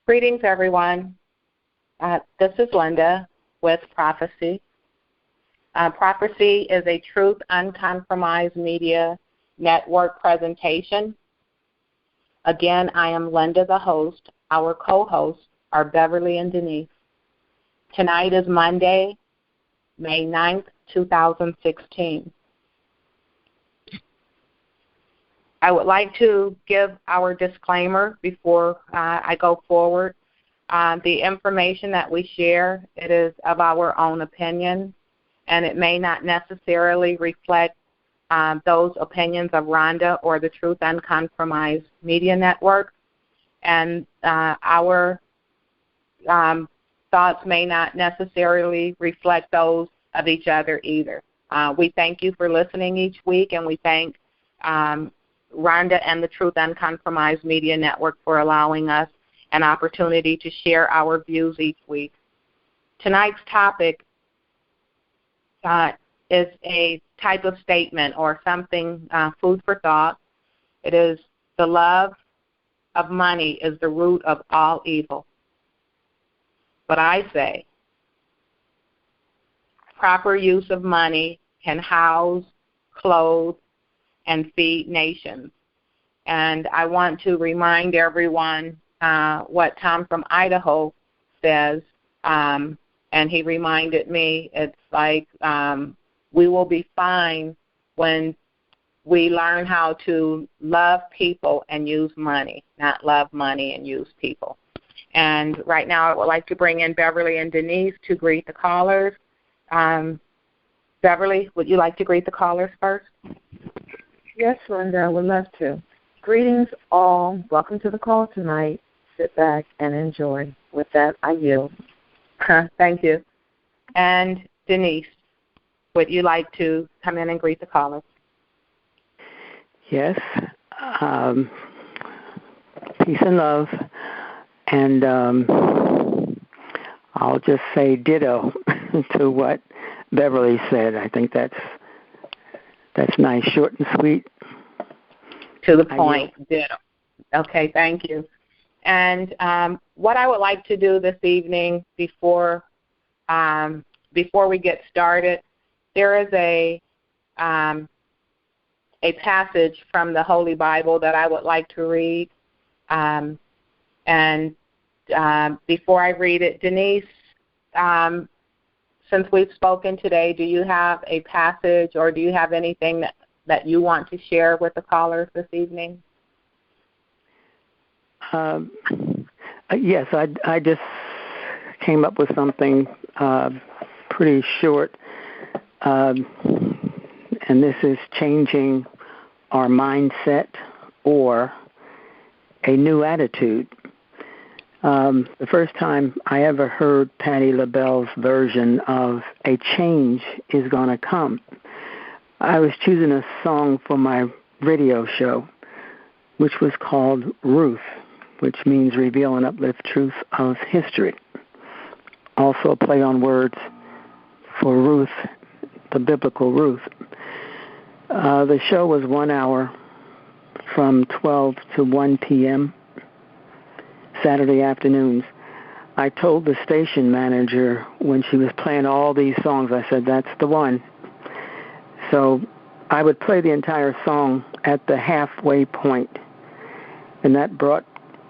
Greetings, everyone. This is Linda with ProphForeSee. ProphForeSee is a Truth Uncompromised Media Network presentation. Again, I am Linda, the host. Our co-hosts are Beverly and Denise. Tonight is Monday, May 9th, 2016. I would like to give our disclaimer before I go forward. The information that we share, it is of our own opinion, and it may not necessarily reflect those opinions of Rhonda or the Truth Uncompromised Media Network, and our thoughts may not necessarily reflect those of each other either. We thank you for listening each week, and we thank Rhonda and the Truth Uncompromised Media Network for allowing us an opportunity to share our views each week. Tonight's topic is a type of statement or something, food for thought. It is the love of money is the root of all evil. But I say proper use of money can house, clothe, and feed nations. And I want to remind everyone what Tom from Idaho says, and he reminded me, it's like we will be fine when we learn how to love people and use money, not love money and use people. And right now I would like to bring in Beverly and Denise to greet the callers. Beverly, would you like to greet the callers first? Yes, Linda, I would love to. Greetings all. Welcome to the call tonight. Sit back and enjoy. With that, I yield. Thank you. And Denise, would you like to come in and greet the callers? Yes. Peace and love. And I'll just say ditto to what Beverly said. I think that's nice, short and sweet. To the point, ditto. Okay, thank you. And what I would like to do this evening before we get started, there is a passage from the Holy Bible that I would like to read. And before I read it, Denise, since we've spoken today, do you have a passage or do you have anything that you want to share with the callers this evening? Yes, I just came up with something pretty short, and this is changing our mindset or a new attitude. The first time I ever heard Patti LaBelle's version of A Change is Gonna Come, I was choosing a song for my radio show, which was called Ruth, which means reveal and uplift truth of history. Also a play on words for Ruth, the biblical Ruth. The show was 1 hour from 12 to 1 p.m., Saturday afternoons. I told the station manager when she was playing all these songs, I said, that's the one. So I would play the entire song at the halfway point, and that brought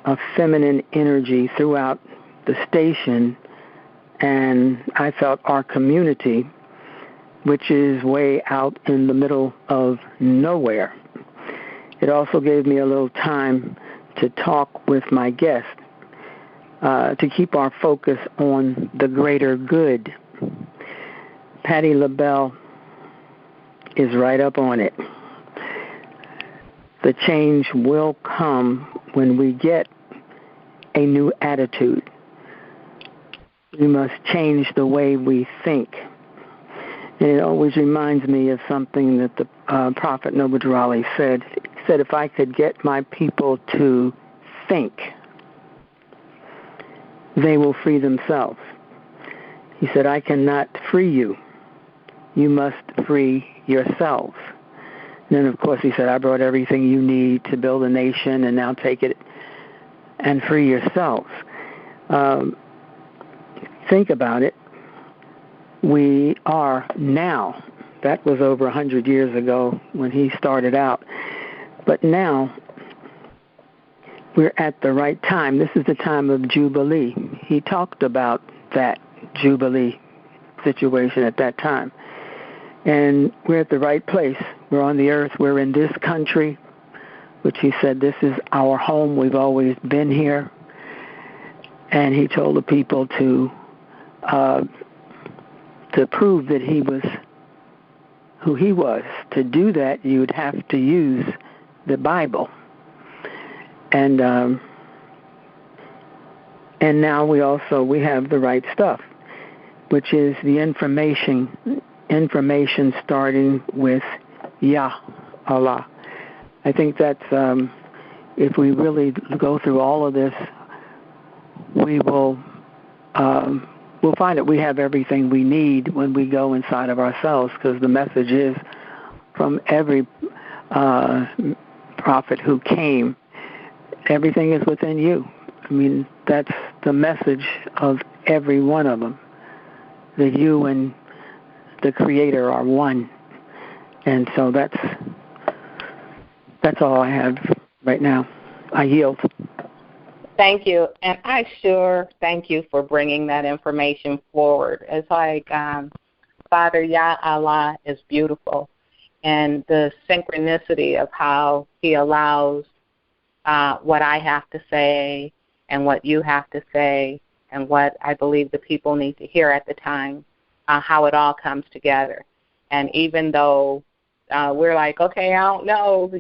a feminine energy throughout the station, and I felt our community, which is way out in the middle of nowhere. It also gave me a little time to talk with my guest, to keep our focus on the greater good. Patti LaBelle is right up on it. The change will come when we get a new attitude. We must change the way we think. And it always reminds me of something that the prophet Nobudrali said. He said, if I could get my people to think, they will free themselves. He said, I cannot free you. You must free yourselves. And then, of course, he said, I brought everything you need to build a nation, and now take it and free yourselves. think about it, we are now. That was over 100 years ago when he started out. But now we're at the right time. This is the time of Jubilee. He talked about that Jubilee situation at that time. And we're at the right place. We're on the earth. We're in this country, which he said, this is our home. We've always been here. And he told the people to prove that he was who he was. To do that, you'd have to use the Bible. And now we have the right stuff, which is the information starting with Yah, Allah. I think that's, if we really go through all of this, we'll find that we have everything we need when we go inside of ourselves, because the message is from every prophet who came, everything is within you. I mean, that's the message of every one of them, that you and the Creator are one. And so that's all I have right now. I yield. Thank you. And I sure thank you for bringing that information forward. It's like Father Yah Allah is beautiful, and the synchronicity of how he allows what I have to say and what you have to say and what I believe the people need to hear at the time, how it all comes together. And even though we're like, okay, I don't know,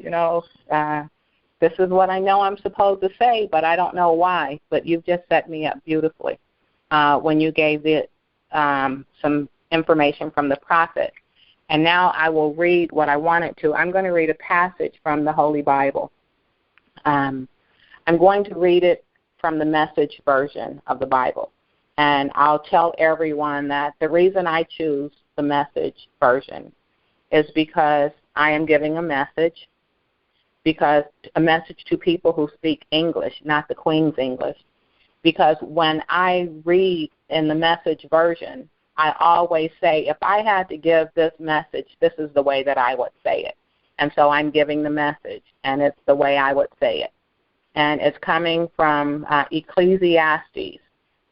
this is what I know I'm supposed to say, but I don't know why. But you've just set me up beautifully when you gave it some information from the prophet. And now I will read what I wanted to. I'm going to read a passage from the Holy Bible. I'm going to read it from the Message version of the Bible. And I'll tell everyone that the reason I choose the Message version is because I am giving a message to people who speak English, not the Queen's English. Because when I read in the Message version, I always say, if I had to give this message, this is the way that I would say it. And so I'm giving the message, and it's the way I would say it. And it's coming from Ecclesiastes,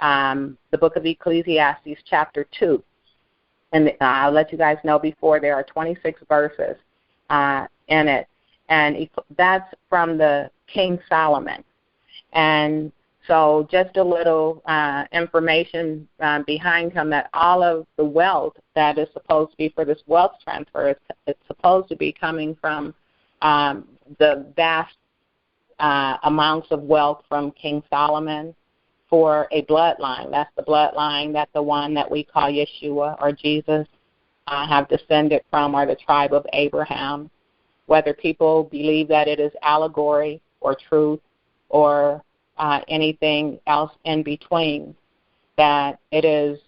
the book of Ecclesiastes, chapter 2. And I'll let you guys know before, there are 26 verses in it. And that's from the King Solomon. And so just a little information behind him, that all of the wealth that is supposed to be for this wealth transfer, it's supposed to be coming from the vast amounts of wealth from King Solomon for a bloodline. That's the bloodline that the one that we call Yeshua or Jesus have descended from, or the tribe of Abraham. Whether people believe that it is allegory or truth or anything else in between, that it is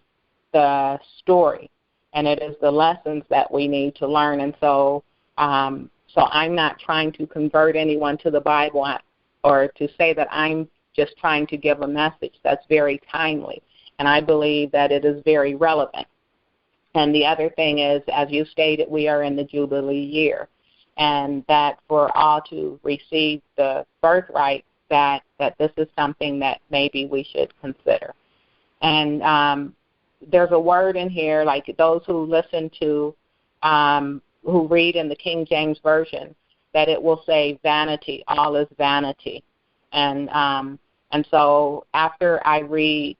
the story and it is the lessons that we need to learn. And so I'm not trying to convert anyone to the Bible or to say that I'm just trying to give a message that's very timely. And I believe that it is very relevant. And the other thing is, as you stated, we are in the Jubilee year, and that for all to receive the birthright, that this is something that maybe we should consider. And there's a word in here, like those who listen to, who read in the King James Version, that it will say vanity, all is vanity. And so after I read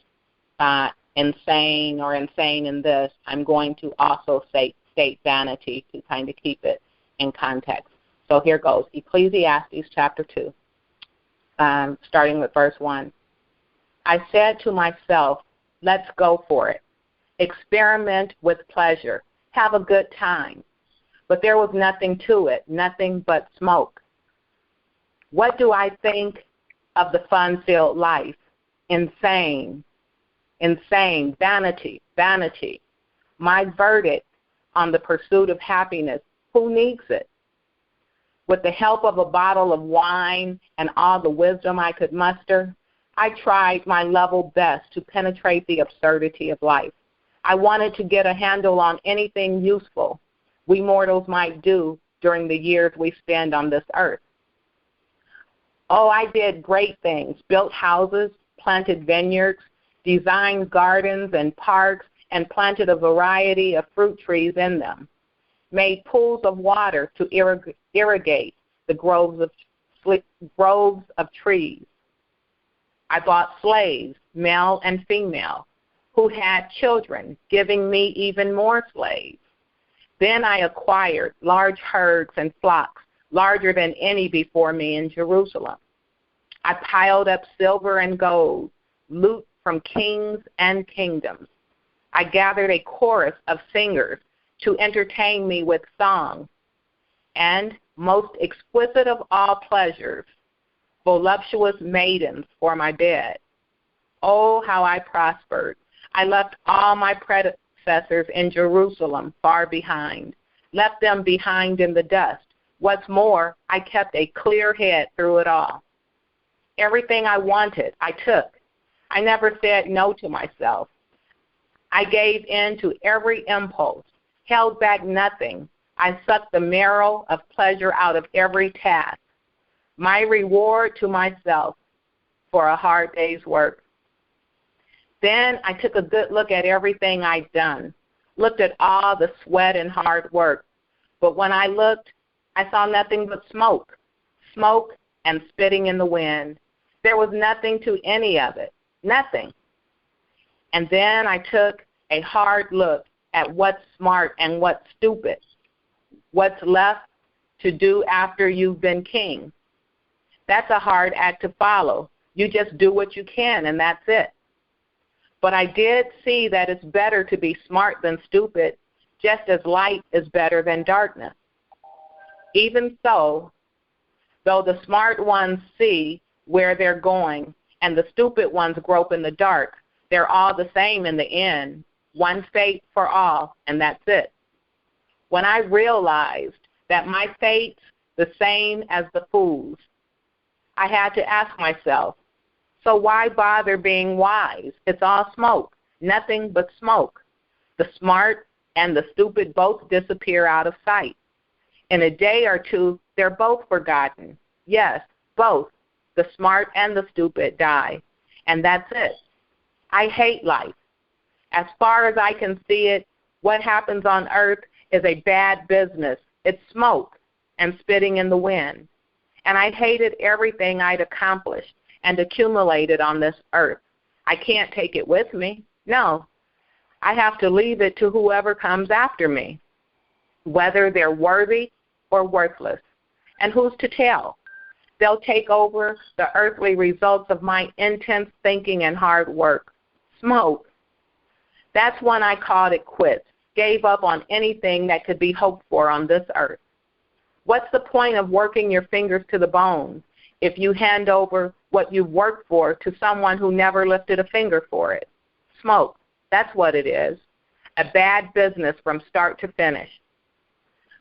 insane or insane in this, I'm going to also state vanity to kind of keep it in context. So here goes, Ecclesiastes chapter 2, starting with verse 1. I said to myself, let's go for it. Experiment with pleasure. Have a good time. But there was nothing to it, nothing but smoke. What do I think of the fun-filled life? Insane, vanity. My verdict on the pursuit of happiness, who needs it? With the help of a bottle of wine and all the wisdom I could muster, I tried my level best to penetrate the absurdity of life. I wanted to get a handle on anything useful we mortals might do during the years we spend on this earth. Oh, I did great things, built houses, planted vineyards, designed gardens and parks, and planted a variety of fruit trees in them, made pools of water to irrigate the groves of trees. I bought slaves, male and female, who had children, giving me even more slaves. Then I acquired large herds and flocks, larger than any before me in Jerusalem. I piled up silver and gold, loot from kings and kingdoms. I gathered a chorus of singers to entertain me with song, and most exquisite of all pleasures, voluptuous maidens for my bed. Oh, how I prospered. I left all my predecessors in Jerusalem far behind, left them behind in the dust. What's more, I kept a clear head through it all. Everything I wanted, I took. I never said no to myself. I gave in to every impulse, held back nothing. I sucked the marrow of pleasure out of every task. My reward to myself for a hard day's work. Then I took a good look at everything I'd done, looked at all the sweat and hard work. But when I looked, I saw nothing but smoke and spitting in the wind. There was nothing to any of it, nothing. And then I took a hard look at what's smart and what's stupid, what's left to do after you've been king. That's a hard act to follow. You just do what you can, and that's it. But I did see that it's better to be smart than stupid, just as light is better than darkness. Even so, though the smart ones see where they're going and the stupid ones grope in the dark, they're all the same in the end. One fate for all, and that's it. When I realized that my fate's the same as the fool's, I had to ask myself, so why bother being wise? It's all smoke, nothing but smoke. The smart and the stupid both disappear out of sight. In a day or two, they're both forgotten. Yes, both. The smart and the stupid die, and that's it. I hate life. As far as I can see it, what happens on earth is a bad business. It's smoke and spitting in the wind. And I hated everything I'd accomplished and accumulated on this earth. I can't take it with me. No. I have to leave it to whoever comes after me, whether they're worthy or worthless. And who's to tell? They'll take over the earthly results of my intense thinking and hard work. Smoke. That's when I called it quits, gave up on anything that could be hoped for on this earth. What's the point of working your fingers to the bone if you hand over what you've worked for to someone who never lifted a finger for it? Smoke. That's what it is. A bad business from start to finish.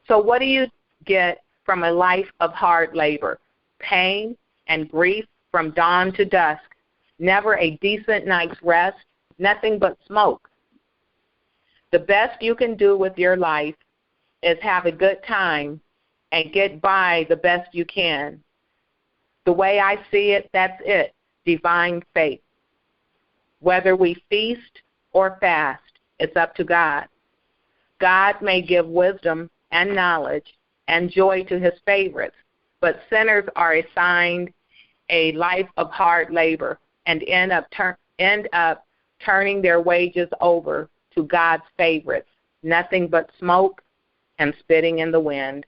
So what do you get from a life of hard labor? Pain and grief from dawn to dusk. Never a decent night's rest. Nothing but smoke. The best you can do with your life is have a good time and get by the best you can. The way I see it, that's it, divine faith. Whether we feast or fast, it's up to God. God may give wisdom and knowledge and joy to his favorites, but sinners are assigned a life of hard labor and end up turning their wages over to God's favorites, nothing but smoke and spitting in the wind.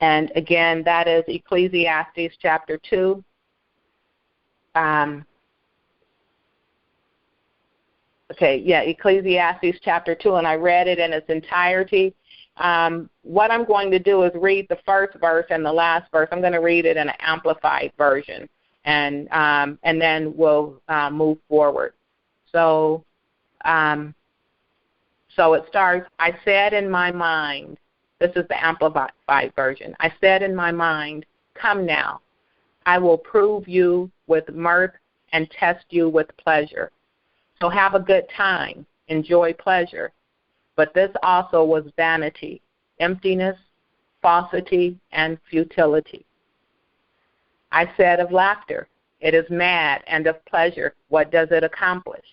And again, that is Ecclesiastes chapter 2. Ecclesiastes chapter 2, and I read it in its entirety. What I'm going to do is read the first verse and the last verse. I'm going to read it in an amplified version, and then we'll move forward. So it starts, I said in my mind, this is the amplified version, I said in my mind, come now, I will prove you with mirth and test you with pleasure. So have a good time, enjoy pleasure. But this also was vanity, emptiness, falsity, and futility. I said of laughter, it is mad, and of pleasure, what does it accomplish?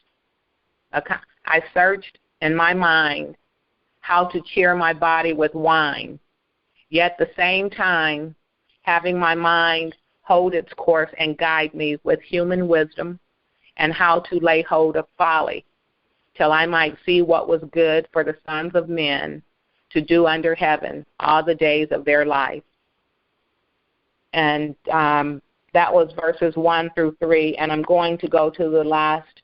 I searched in my mind how to cheer my body with wine, yet at the same time having my mind hold its course and guide me with human wisdom and how to lay hold of folly, till I might see what was good for the sons of men to do under heaven all the days of their life. And that was verses 1 through 3, and I'm going to go to the last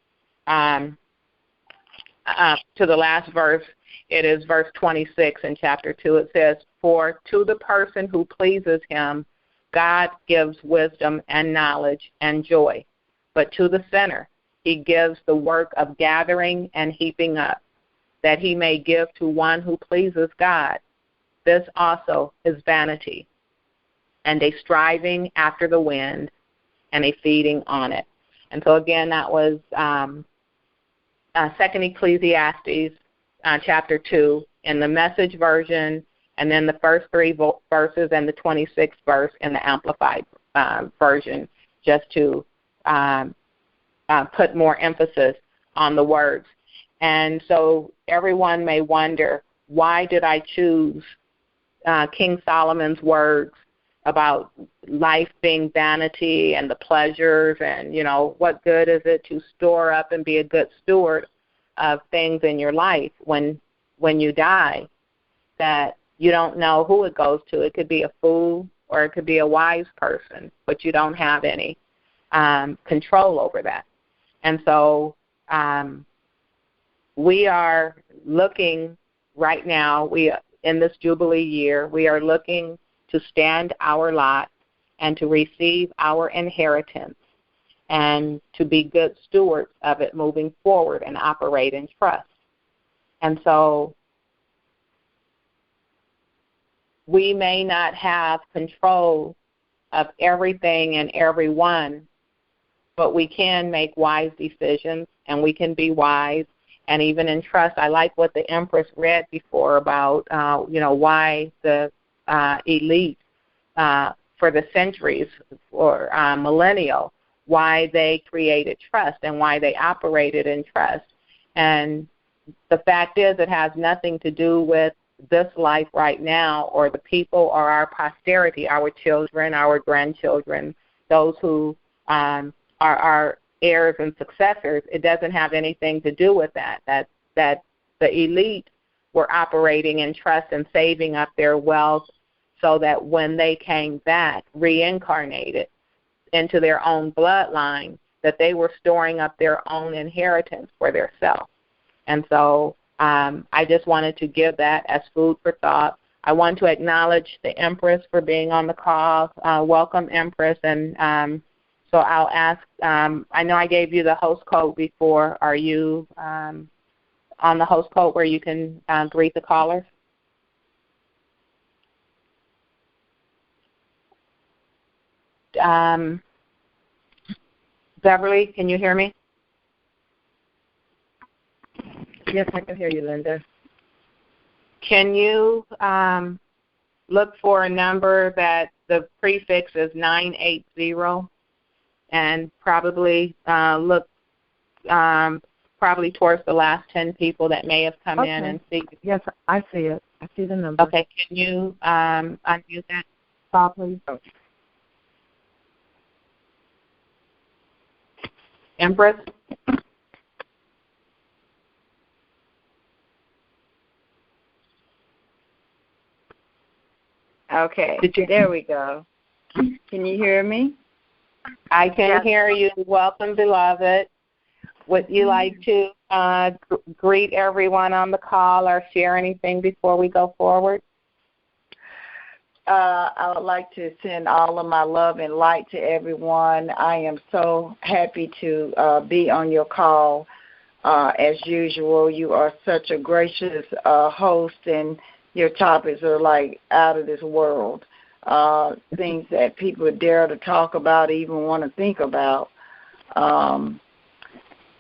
verse. It is verse 26 in chapter 2. It says, "For to the person who pleases him, God gives wisdom and knowledge and joy. But to the sinner, he gives the work of gathering and heaping up, that he may give to one who pleases God. This also is vanity, and a striving after the wind, and a feeding on it." And so again, that was 2 Ecclesiastes chapter 2 in the Message version, and then the first 3 verses and the 26th verse in the Amplified version, just to put more emphasis on the words. And so everyone may wonder, why did I choose King Solomon's words about life being vanity and the pleasures, and, what good is it to store up and be a good steward of things in your life when you die, that you don't know who it goes to. It could be a fool or it could be a wise person, but you don't have any control over that. And so we are looking right now, in this Jubilee year, we are looking to stand our lot and to receive our inheritance and to be good stewards of it moving forward and operate in trust. And so we may not have control of everything and everyone, but we can make wise decisions, and we can be wise and even in trust. I like what the Empress read before about, why the elite for the centuries or millennial, why they created trust and why they operated in trust. And the fact is, it has nothing to do with this life right now or the people or our posterity, our children, our grandchildren, those who are our heirs and successors. It doesn't have anything to do with that. That the elite were operating in trust and saving up their wealth so that when they came back, reincarnated into their own bloodline, that they were storing up their own inheritance for themselves. And so I just wanted to give that as food for thought. I want to acknowledge the Empress for being on the call. Welcome, Empress. And so I'll ask, I know I gave you the host code before. Are you on the host code where you can greet the callers? Beverly, can you hear me? Yes, I can hear you, Linda. Can you look for a number that the prefix is 980 and probably look probably towards the last 10 people that may have come in and see? Yes, I see it. I see the number. Okay, can you unmute that call, please? Okay. Empress? Okay, there we go. Can you hear me? I can hear you. Welcome, beloved. Would you like to greet everyone on the call or share anything before we go forward? I would like to send all of my love and light to everyone. I am so happy to be on your call. As usual, you are such a gracious host, and your topics are like out of this world. things that people dare to talk about, even want to think about.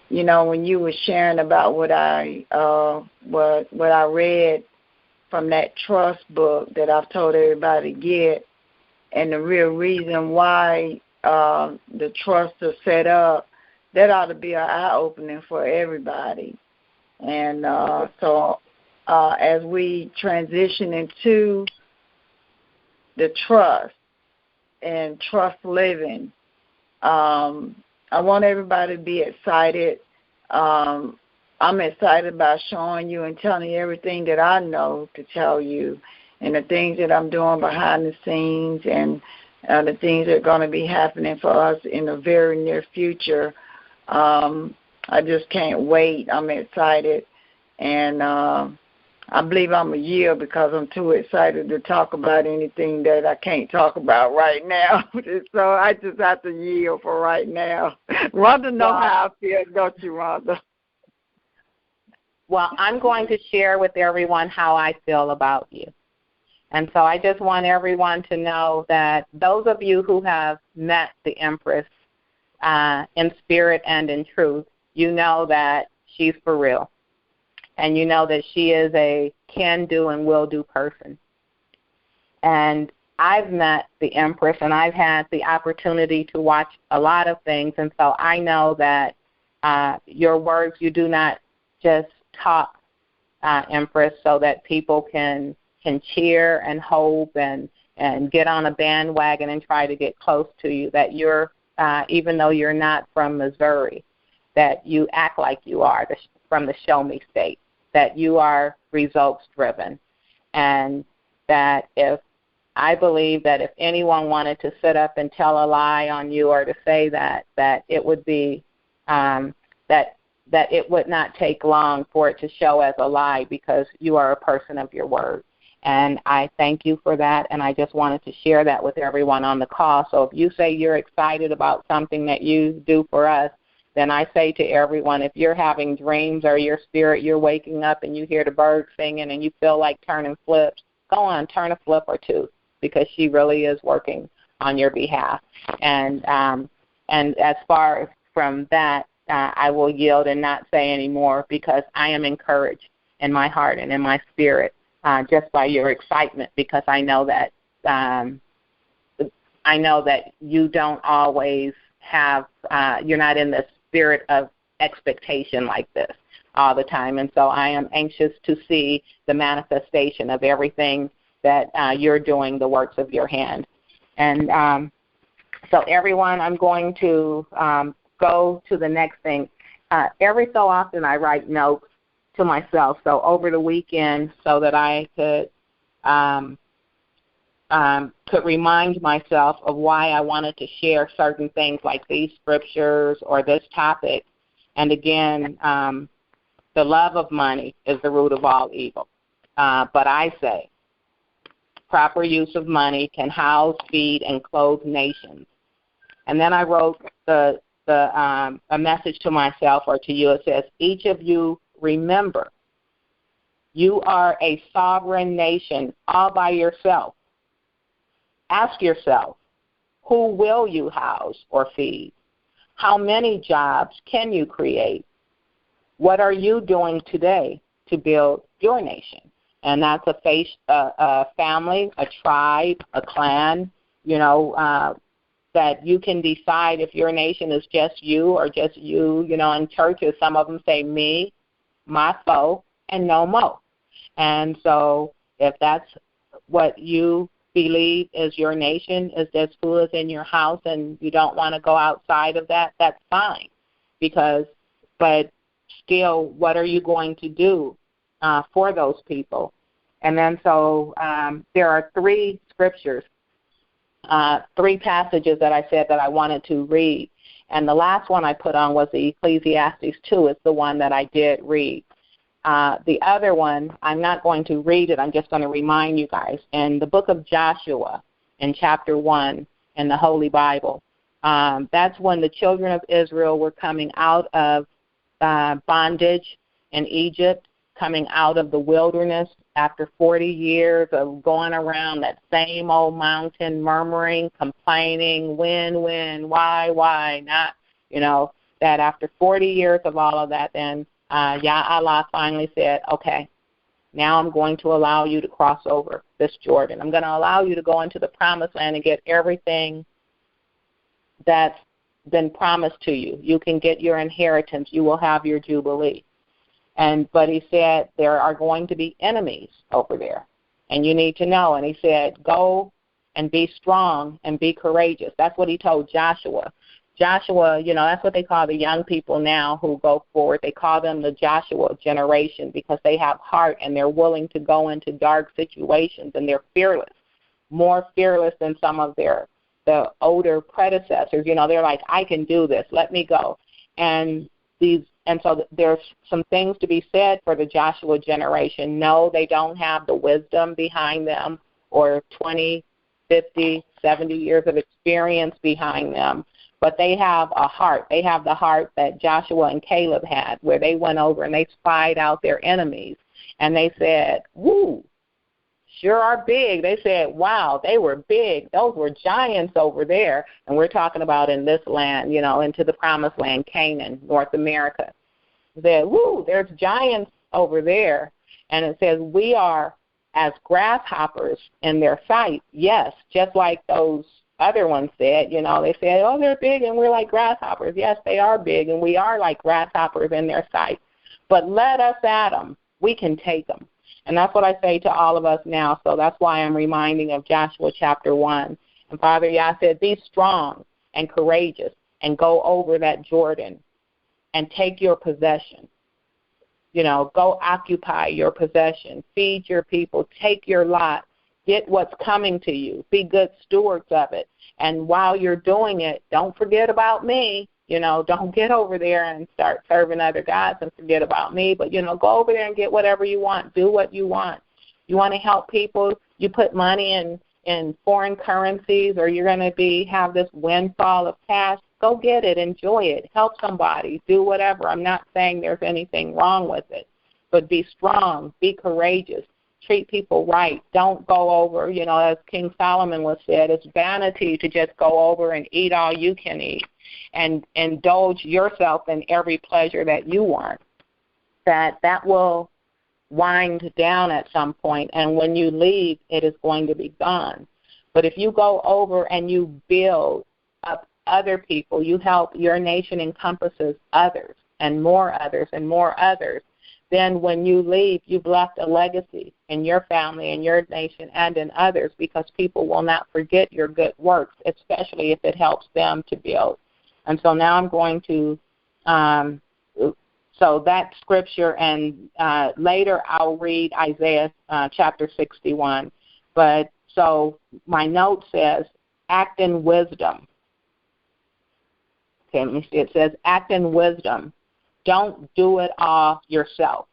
You know, when you were sharing about what I read from that trust book that I've told everybody to get, and the real reason why the trusts are set up, that ought to be an eye-opening for everybody. And so as we transition into the trust and trust living, I want everybody to be excited. I'm excited about showing you and telling you everything that I know to tell you, and the things that I'm doing behind the scenes, and the things that are going to be happening for us in the very near future. I just can't wait. I'm excited, and I believe I'm a yield because I'm too excited to talk about anything that I can't talk about right now. So I just have to yield for right now. Rhonda know how I feel, don't you, Rhonda? Well, I'm going to share with everyone how I feel about you. And so I just want everyone to know that those of you who have met the Empress in spirit and in truth, you know that she's for real. And you know that she is a can-do and will-do person. And I've met the Empress, and I've had the opportunity to watch a lot of things, and so I know that your words, you do not just talk, Empress, so that people can cheer and hope and get on a bandwagon and try to get close to you, that you're, even though you're not from Missouri, that you act like you are from the show me state, that you are results-driven, and that I believe that if anyone wanted to sit up and tell a lie on you or to say that it would be that it would not take long for it to show as a lie, because you are a person of your word. And I thank you for that, and I just wanted to share that with everyone on the call. So if you say you're excited about something that you do for us, then I say to everyone, if you're having dreams or your spirit, you're waking up and you hear the birds singing and you feel like turning flips, go on, turn a flip or two, because she really is working on your behalf. And as far from that, I will yield and not say any more, because I am encouraged in my heart and in my spirit just by your excitement, because I know that you don't always have you're not in the spirit of expectation like this all the time, and so I am anxious to see the manifestation of everything that you're doing, the works of your hand. And so everyone, I'm going to go to the next thing. Every so often I write notes to myself, so over the weekend, so that I could remind myself of why I wanted to share certain things like these scriptures or this topic. And again, the love of money is the root of all evil. But I say proper use of money can house, feed, and clothe nations. And then I wrote a message to myself or to you. It says, each of you remember, you are a sovereign nation all by yourself. Ask yourself, who will you house or feed? How many jobs can you create? What are you doing today to build your nation? And that's a family, a tribe, a clan, that you can decide if your nation is just you or just you. In churches, some of them say me, my foe, and no mo. And so if that's what you believe is your nation, is just who is in your house, and you don't want to go outside of that, that's fine. But still, what are you going to do for those people? And then so there are three scriptures, three passages that I said that I wanted to read. And the last one I put on was the Ecclesiastes 2. It's the one that I did read. The other one, I'm not going to read it. I'm just going to remind you guys. In the book of Joshua, in chapter 1 in the Holy Bible, that's when the children of Israel were coming out of bondage in Egypt, coming out of the wilderness after 40 years of going around that same old mountain, murmuring, complaining, when, why, not, that after 40 years of all of that, then Yah Allah finally said, okay, now I'm going to allow you to cross over this Jordan. I'm going to allow you to go into the promised land and get everything that's been promised to you. You can get your inheritance. You will have your jubilee. But he said there are going to be enemies over there, and you need to know. And he said, go and be strong and be courageous. That's what he told Joshua. Joshua, that's what they call the young people now who go forward. They call them the Joshua generation because they have heart and they're willing to go into dark situations, and they're fearless, more fearless than some of the older predecessors. They're like, I can do this. Let me go. And so there's some things to be said for the Joshua generation. No, they don't have the wisdom behind them or 20, 50, 70 years of experience behind them, but they have a heart. They have the heart that Joshua and Caleb had, where they went over and they spied out their enemies, and they said, woo, sure are big. They said, wow, they were big. Those were giants over there. And we're talking about in this land, into the promised land, Canaan, North America. They said, woo, there's giants over there. And it says, we are as grasshoppers in their sight. Yes, just like those other ones said, they said, oh, they're big and we're like grasshoppers. Yes, they are big and we are like grasshoppers in their sight. But let us at them. We can take them. And that's what I say to all of us now. So that's why I'm reminding of Joshua chapter 1. And Father Yah said, be strong and courageous and go over that Jordan and take your possession. Go occupy your possession. Feed your people. Take your lot. Get what's coming to you. Be good stewards of it. And while you're doing it, don't forget about me. Don't get over there and start serving other gods and forget about me. But, go over there and get whatever you want. Do what you want. You want to help people, you put money in foreign currencies, or you're going to have this windfall of cash. Go get it. Enjoy it. Help somebody. Do whatever. I'm not saying there's anything wrong with it. But be strong. Be courageous. Treat people right. Don't go over, as King Solomon was said, it's vanity to just go over and eat all you can eat and indulge yourself in every pleasure that you want. That will wind down at some point, and when you leave, it is going to be gone. But if you go over and you build up other people, you help, your nation encompasses others and more others and more others, then when you leave, you've left a legacy in your family, in your nation, and in others, because people will not forget your good works, especially if it helps them to build. And so now I'm going to, so that scripture, and later I'll read Isaiah chapter 61. But so my note says, act in wisdom. Okay, let me see. It says, act in wisdom. Don't do it all yourself.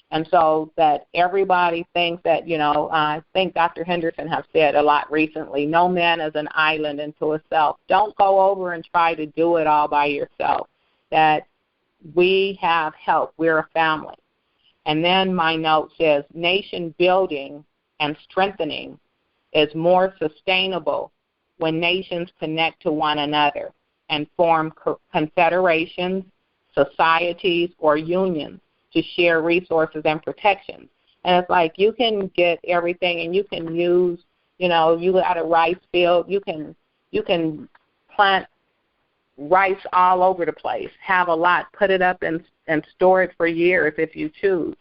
And so that everybody thinks that, I think Dr. Henderson has said a lot recently, no man is an island unto himself. Don't go over and try to do it all by yourself. That we have help. We're a family. And then my note says, nation building and strengthening is more sustainable when nations connect to one another and form confederations, societies, or unions to share resources and protections. And it's like you can get everything, and you can use, you got a rice field, you can plant rice all over the place, have a lot, put it up and store it for years if you choose.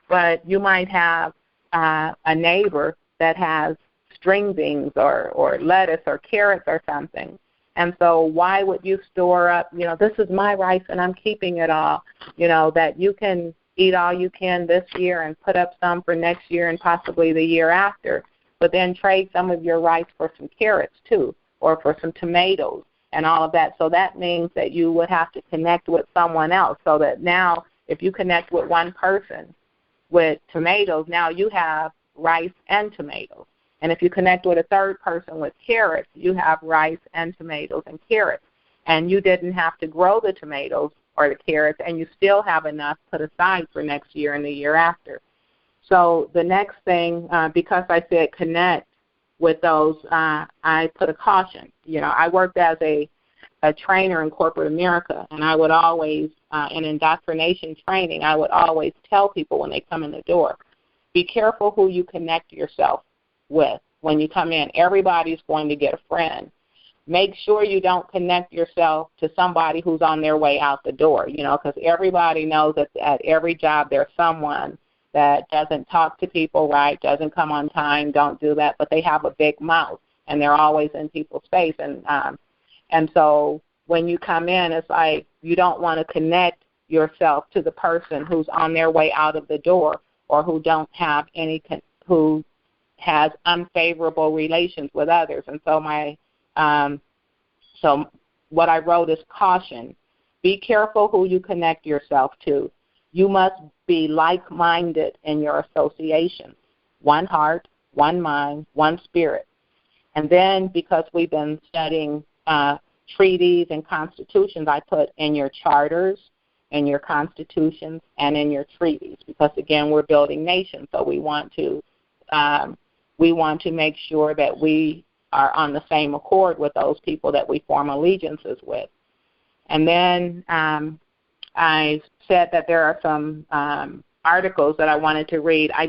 But you might have a neighbor that has string beans or lettuce or carrots or something. And so why would you store up, this is my rice and I'm keeping it all, that you can eat all you can this year and put up some for next year and possibly the year after, but then trade some of your rice for some carrots too, or for some tomatoes and all of that. So that means that you would have to connect with someone else, so that now if you connect with one person with tomatoes, now you have rice and tomatoes. And if you connect with a third person with carrots, you have rice and tomatoes and carrots. And you didn't have to grow the tomatoes or the carrots, and you still have enough put aside for next year and the year after. So the next thing, because I said connect with those, I put a caution. I worked as a trainer in corporate America, and I would always, in indoctrination training, I would always tell people when they come in the door, be careful who you connect yourself with when you come in. Everybody's going to get a friend. Make sure you don't connect yourself to somebody who's on their way out the door, because everybody knows that at every job there's someone that doesn't talk to people right, doesn't come on time, don't do that, but they have a big mouth, and they're always in people's face. And so when you come in, it's like you don't want to connect yourself to the person who's on their way out of the door or who who has unfavorable relations with others. And so so what I wrote is caution. Be careful who you connect yourself to. You must be like-minded in your associations, one heart, one mind, one spirit. And then because we've been studying treaties and constitutions, I put in your charters, in your constitutions, and in your treaties, because again, we're building nations, so we want to make sure that we are on the same accord with those people that we form allegiances with. And then I said that there are some articles that I wanted to read. I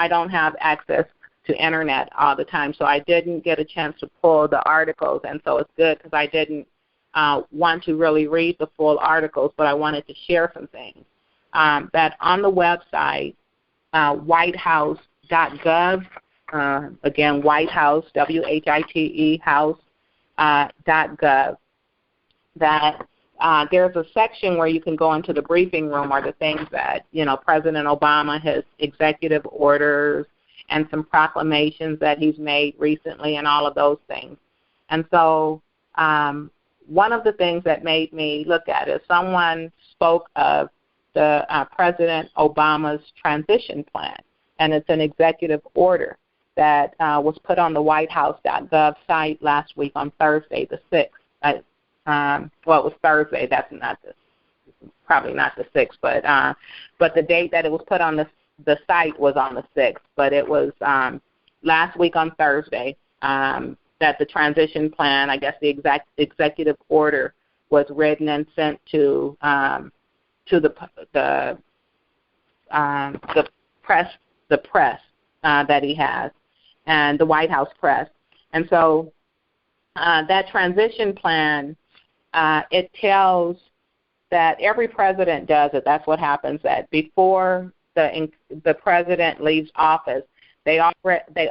don't have access to internet all the time, so I didn't get a chance to pull the articles, and so it's good because I didn't want to really read the full articles, but I wanted to share some things. That on the website, whitehouse.gov, again, White House, WHITE, house.gov, that there's a section where you can go into the briefing room or the things that, President Obama, his executive orders, and some proclamations that he's made recently and all of those things. And so one of the things that made me look at it, someone spoke of the President Obama's transition plan, and it's an executive order that was put on the whitehouse.gov site last week on Thursday, the 6th. It was Thursday. That's probably not the 6th, but the date that it was put on the site was on the 6th. But it was last week on Thursday that the transition plan, I guess the executive order, was written and sent to the press that he has, and the White House press. And so that transition plan, it tells that every president does it. That's what happens, that before the president leaves office, they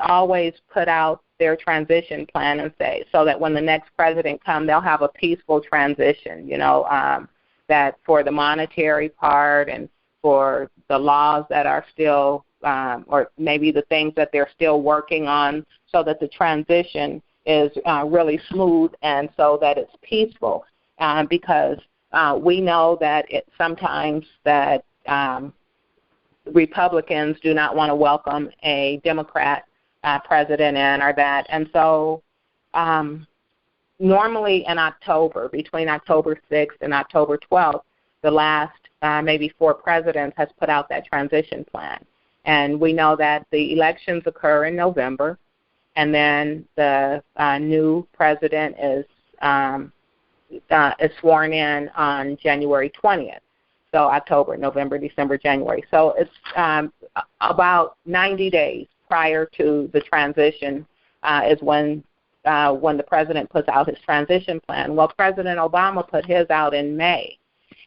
always put out their transition plan and say, so that when the next president comes, they'll have a peaceful transition, that for the monetary part and for the laws that are still, or maybe the things that they're still working on, so that the transition is really smooth and so that it's peaceful, because we know that sometimes that Republicans do not want to welcome a Democrat president in or that. And so normally in October, between October 6th and October 12th, the last maybe 4 presidents has put out that transition plan. And we know that the elections occur in November, and then the new president is sworn in on January 20th. So October, November, December, January. So it's about 90 days prior to the transition is when the president puts out his transition plan. Well, President Obama put his out in May.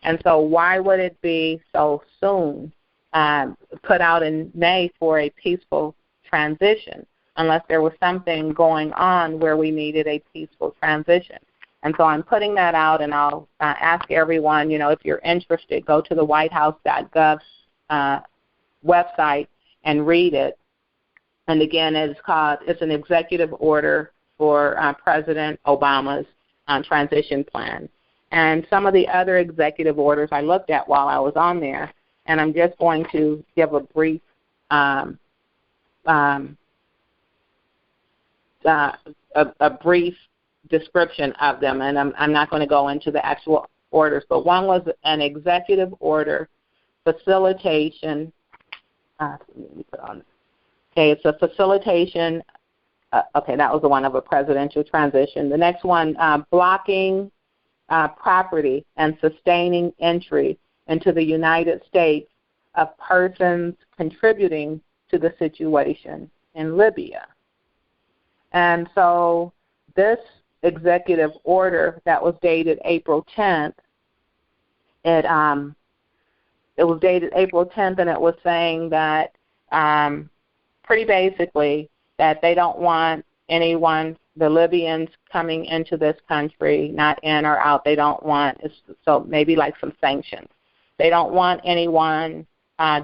And so why would it be so soon put out in May for a peaceful transition, unless there was something going on where we needed a peaceful transition? And so I'm putting that out, and I'll ask everyone, if you're interested, go to the whitehouse.gov website and read it. And again, it's an executive order for President Obama's transition plan. And some of the other executive orders I looked at while I was on there, and I'm just going to give a brief description of them, and I'm not going to go into the actual orders, but one was an executive order facilitation it's a facilitation. Okay, that was the one of a presidential transition. The next one, blocking property and sustaining entry into the United States of persons contributing to the situation in Libya. And so this executive order that was dated April 10th, it was dated April 10th, and it was saying that pretty basically that they don't want anyone, the Libyans, coming into this country, not in or out. They don't want, so maybe like some sanctions. They don't want anyone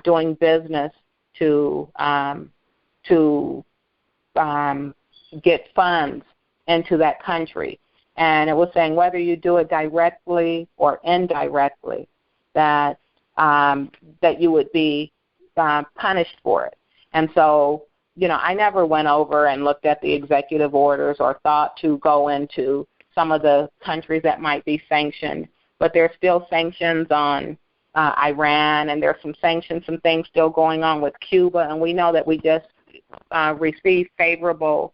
doing business to get funds into that country. And it was saying whether you do it directly or indirectly, that you would be punished for it. And so, I never went over and looked at the executive orders or thought to go into some of the countries that might be sanctioned, but there's still sanctions on Iran, and there's some things still going on with Cuba, and we know that we just received favorable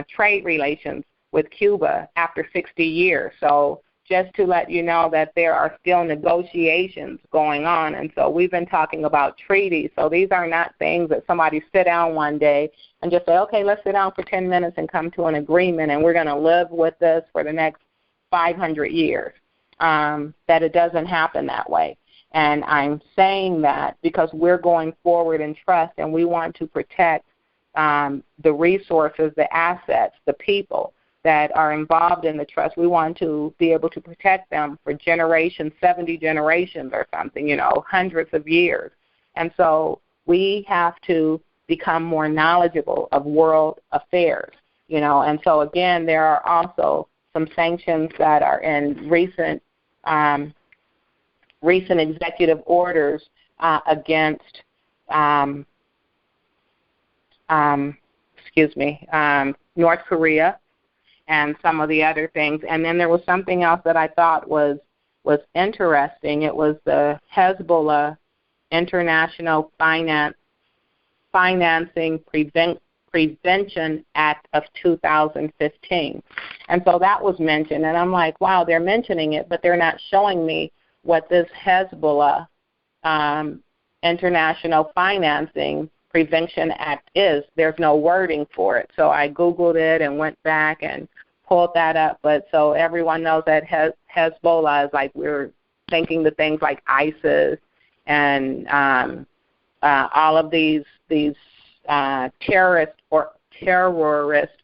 trade relations with Cuba after 60 years. So just to let you know that there are still negotiations going on. And so we've been talking about treaties. So these are not things that somebody sit down one day and just say, okay, let's sit down for 10 minutes and come to an agreement, and we're going to live with this for the next 500 years. That it doesn't happen that way. And I'm saying that because we're going forward in trust, and we want to protect the resources, the assets, the people that are involved in the trust. We want to be able to protect them for generations, 70 generations or something, hundreds of years. And so we have to become more knowledgeable of world affairs, And so, again, there are also some sanctions that are in recent executive orders against North Korea and some of the other things. And then there was something else that I thought was interesting. It was the Hezbollah International Financing Prevention Act of 2015. And so that was mentioned, and I'm like, wow, they're mentioning it, but they're not showing me what this Hezbollah International Financing Prevention Act is. There's no wording for it. So I Googled it and went back and pulled that up. But so everyone knows that Hezbollah is like, we're thinking the things like ISIS and all of these terrorist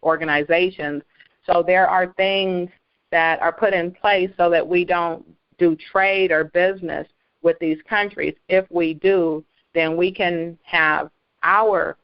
organizations. So there are things that are put in place so that we don't do trade or business with these countries. If we do, then we can have our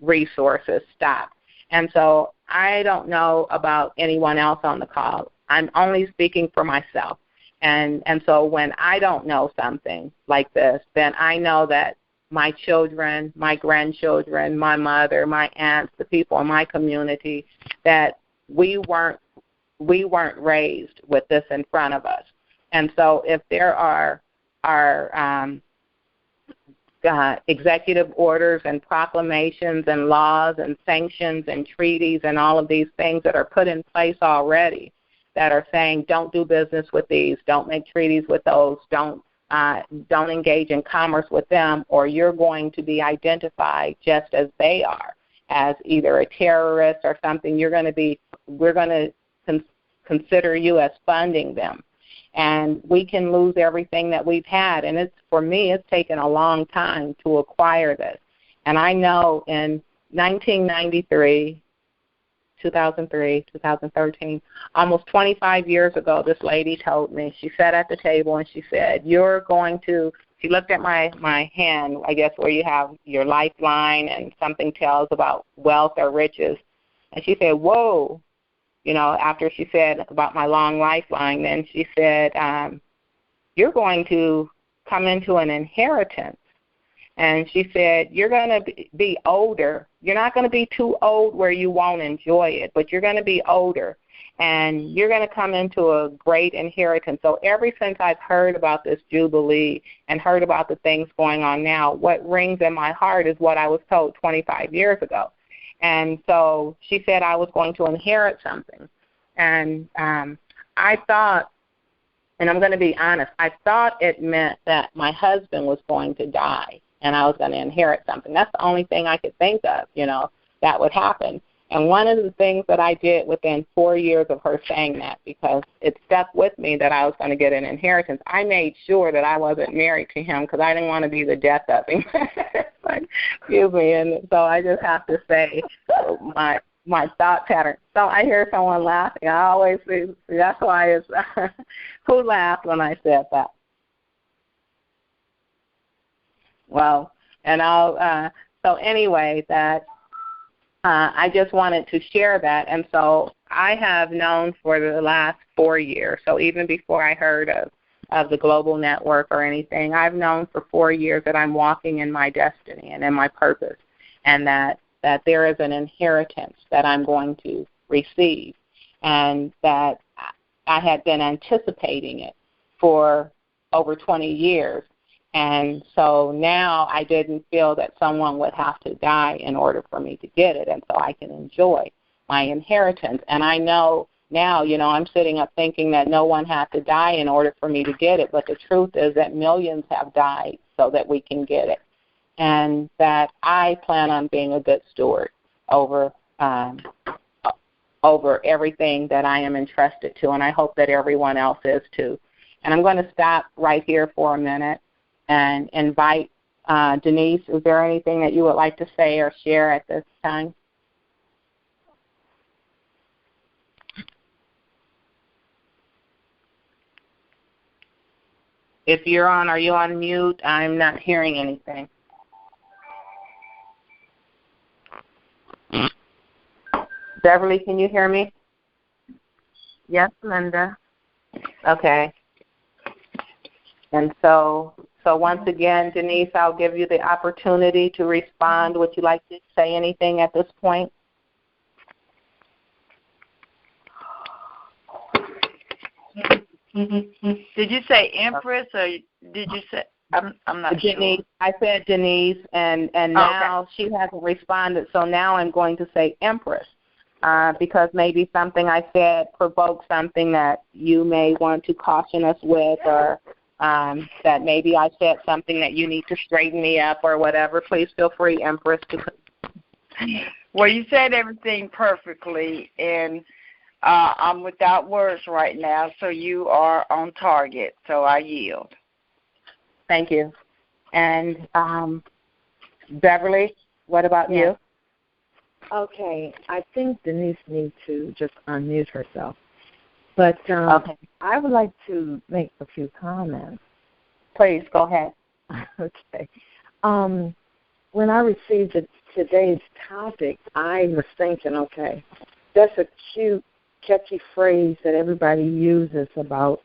resources stopped. And so I don't know about anyone else on the call. I'm only speaking for myself. And so when I don't know something like this, then I know that my children, my grandchildren, my mother, my aunts, the people in my community, that we weren't raised with this in front of us. And so if there are executive orders and proclamations and laws and sanctions and treaties and all of these things that are put in place already that are saying don't do business with these, don't make treaties with those, don't engage in commerce with them, or you're going to be identified just as they are, as either a terrorist or something. We're going to consider you as funding them. And we can lose everything that we've had. And for me, it's taken a long time to acquire this. And I know in 1993, 2003, 2013, almost 25 years ago, this lady told me, she sat at the table and she said, she looked at my hand, I guess, where you have your lifeline and something tells about wealth or riches. And she said, whoa. After she said about my long lifeline, then she said, you're going to come into an inheritance. And she said, you're going to be older. You're not going to be too old where you won't enjoy it, but you're going to be older, and you're going to come into a great inheritance. So ever since I've heard about this Jubilee and heard about the things going on now, what rings in my heart is what I was told 25 years ago. And so she said I was going to inherit something. And I thought, and I'm going to be honest, I thought it meant that my husband was going to die and I was going to inherit something. That's the only thing I could think of, that would happen. And one of the things that I did within 4 years of her saying that, because it stuck with me that I was going to get an inheritance, I made sure that I wasn't married to him because I didn't want to be the death of him. Excuse me. And so I just have to say my thought pattern. So I hear someone laughing. I always see that's why it's who laughed when I said that? Well, and so anyway, that I just wanted to share that. And so I have known for the last 4 years, so even before I heard of the Global Network or anything, I've known for 4 years that I'm walking in my destiny and in my purpose, and that there is an inheritance that I'm going to receive, and that I had been anticipating it for over 20 years. And so now I didn't feel that someone would have to die in order for me to get it, and so I can enjoy my inheritance. And I know now, I'm sitting up thinking that no one had to die in order for me to get it, but the truth is that millions have died so that we can get it, and that I plan on being a good steward over everything that I am entrusted to, and I hope that everyone else is too. And I'm going to stop right here for a minute and invite Denise. Is there anything that you would like to say or share at this time? If you're on, are you on mute? I'm not hearing anything. Beverly, can you hear me? Yes, Linda. Okay. And so once again, Denise, I'll give you the opportunity to respond. Would you like to say anything at this point? Did you say Empress or did you say? I'm not Denise, sure. I said Denise, and now she hasn't responded, so now I'm going to say Empress. Because maybe something I said provoked something that you may want to caution us with, or that maybe I said something that you need to straighten me up or whatever. Please feel free, Empress. Well, you said everything perfectly, and I'm without words right now, so you are on target, so I yield. Thank you. And Beverly, what about you? Okay, I think Denise needs to just unmute herself. But okay. I would like to make a few comments. Please, go ahead. Okay. When I received today's topic, I was thinking, okay, that's a cute, catchy phrase that everybody uses about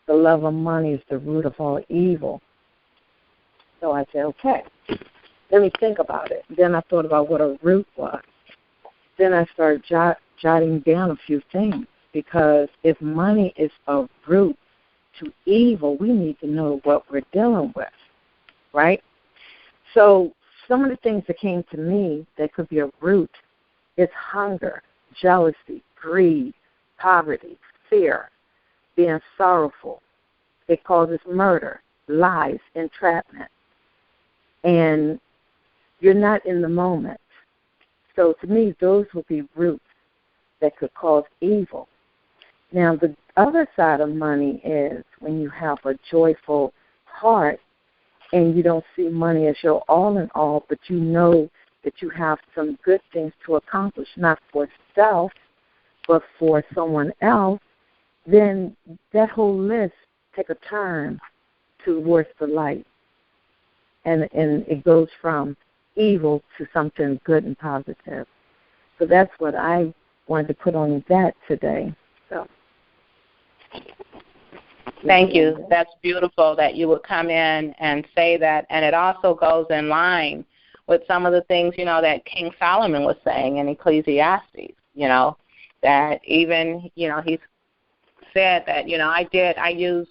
the love of money is the root of all evil. So I said, okay, let me think about it. Then I thought about what a root was. Then I started jotting down a few things, because if money is a root to evil, we need to know what we're dealing with, right? So some of the things that came to me that could be a root is hunger, jealousy, greed, poverty, fear, being sorrowful. It causes murder, lies, entrapment. And you're not in the moment. So to me, those would be roots that could cause evil. Now, the other side of money is when you have a joyful heart and you don't see money as your all in all, but you know that you have some good things to accomplish, not for self, but for someone else, then that whole list take a turn towards the light. And it goes from evil to something good and positive. So that's what I wanted to put on that today. So. Thank you. That's beautiful that you would come in and say that. And it also goes in line with some of the things, that King Solomon was saying in Ecclesiastes, that even, he said that, I used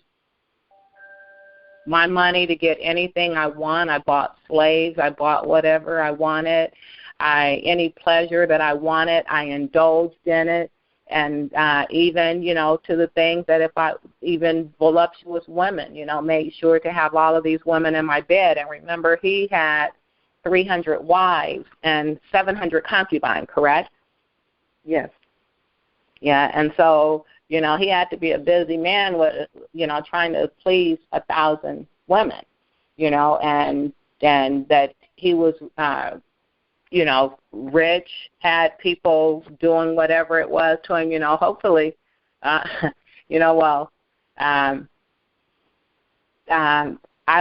my money to get anything I want. I bought slaves. I bought whatever I wanted. Any pleasure that I wanted, I indulged in it. And even, to the things that if I, even voluptuous women, made sure to have all of these women in my bed. And remember, he had 300 wives and 700 concubines, correct? Yes. Yeah, and so, he had to be a busy man with, trying to please 1,000 women, and that he was, rich, had people doing whatever it was to him, hopefully, I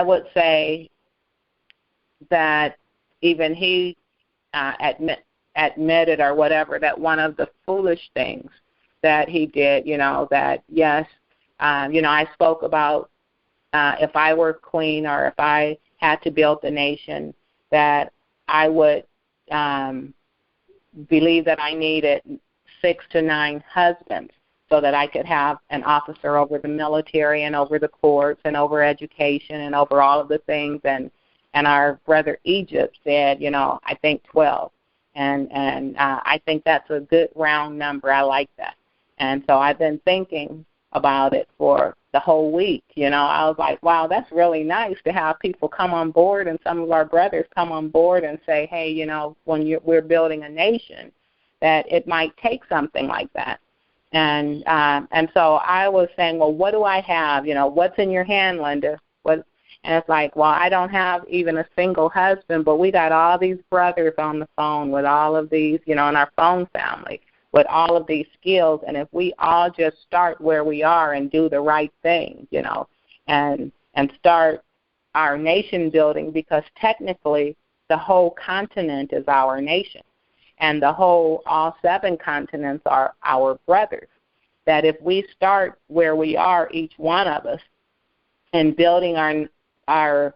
would say that even he admitted or whatever that one of the foolish things that he did, that, yes, I spoke about if I were queen or if I had to build the nation, that I would believe that I needed 6 to 9 husbands so that I could have an officer over the military and over the courts and over education and over all of the things. And our brother Egypt said, I think 12. And I think that's a good round number. I like that. And so I've been thinking about it for the whole week. I was like, wow, that's really nice to have people come on board, and some of our brothers come on board and say, hey, when we're building a nation, that it might take something like that. And so I was saying, well, what do I have? What's in your hand, Linda? And it's like, well, I don't have even a single husband, but we got all these brothers on the phone with all of these, in our phone family, with all of these skills. And if we all just start where we are and do the right thing, and start our nation building, because technically the whole continent is our nation, and all 7 continents are our brothers, that if we start where we are, each one of us, in building our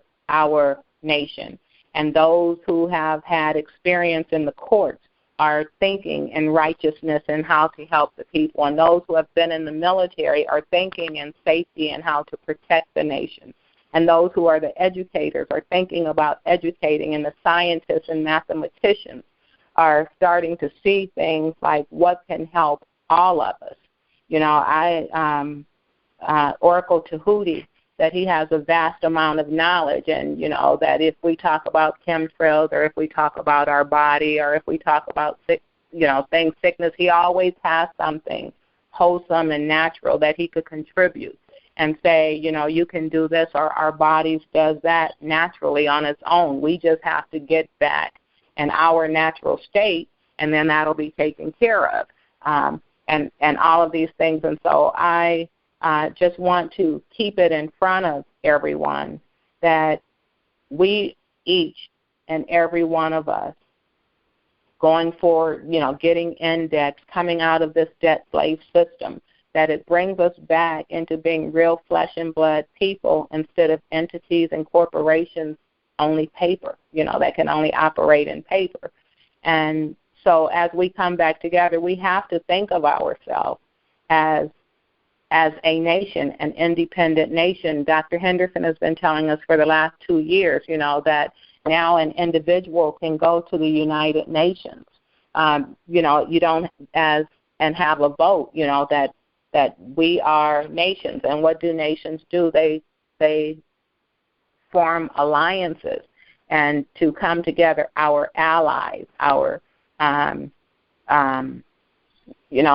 nation, and those who have had experience in the courts are thinking in righteousness and how to help the people, and those who have been in the military are thinking in safety and how to protect the nation, and those who are the educators are thinking about educating, and the scientists and mathematicians are starting to see things like what can help all of us. Oracle Tahuti, that he has a vast amount of knowledge, and, that if we talk about chemtrails, or if we talk about our body, or if we talk about, sickness, he always has something wholesome and natural that he could contribute and say, you can do this, or our bodies does that naturally on its own. We just have to get back in our natural state, and then that'll be taken care of, and all of these things. And so I just want to keep it in front of everyone that we, each and every one of us, going forward, getting in debt, coming out of this debt slave system, that it brings us back into being real flesh and blood people instead of entities and corporations, only paper, that can only operate in paper. And so as we come back together, we have to think of ourselves as a nation, an independent nation. Dr. Henderson has been telling us for the last 2 years, that now an individual can go to the United Nations, you don't and have a vote, that we are nations. And what do nations do? They form alliances and to come together, our allies, our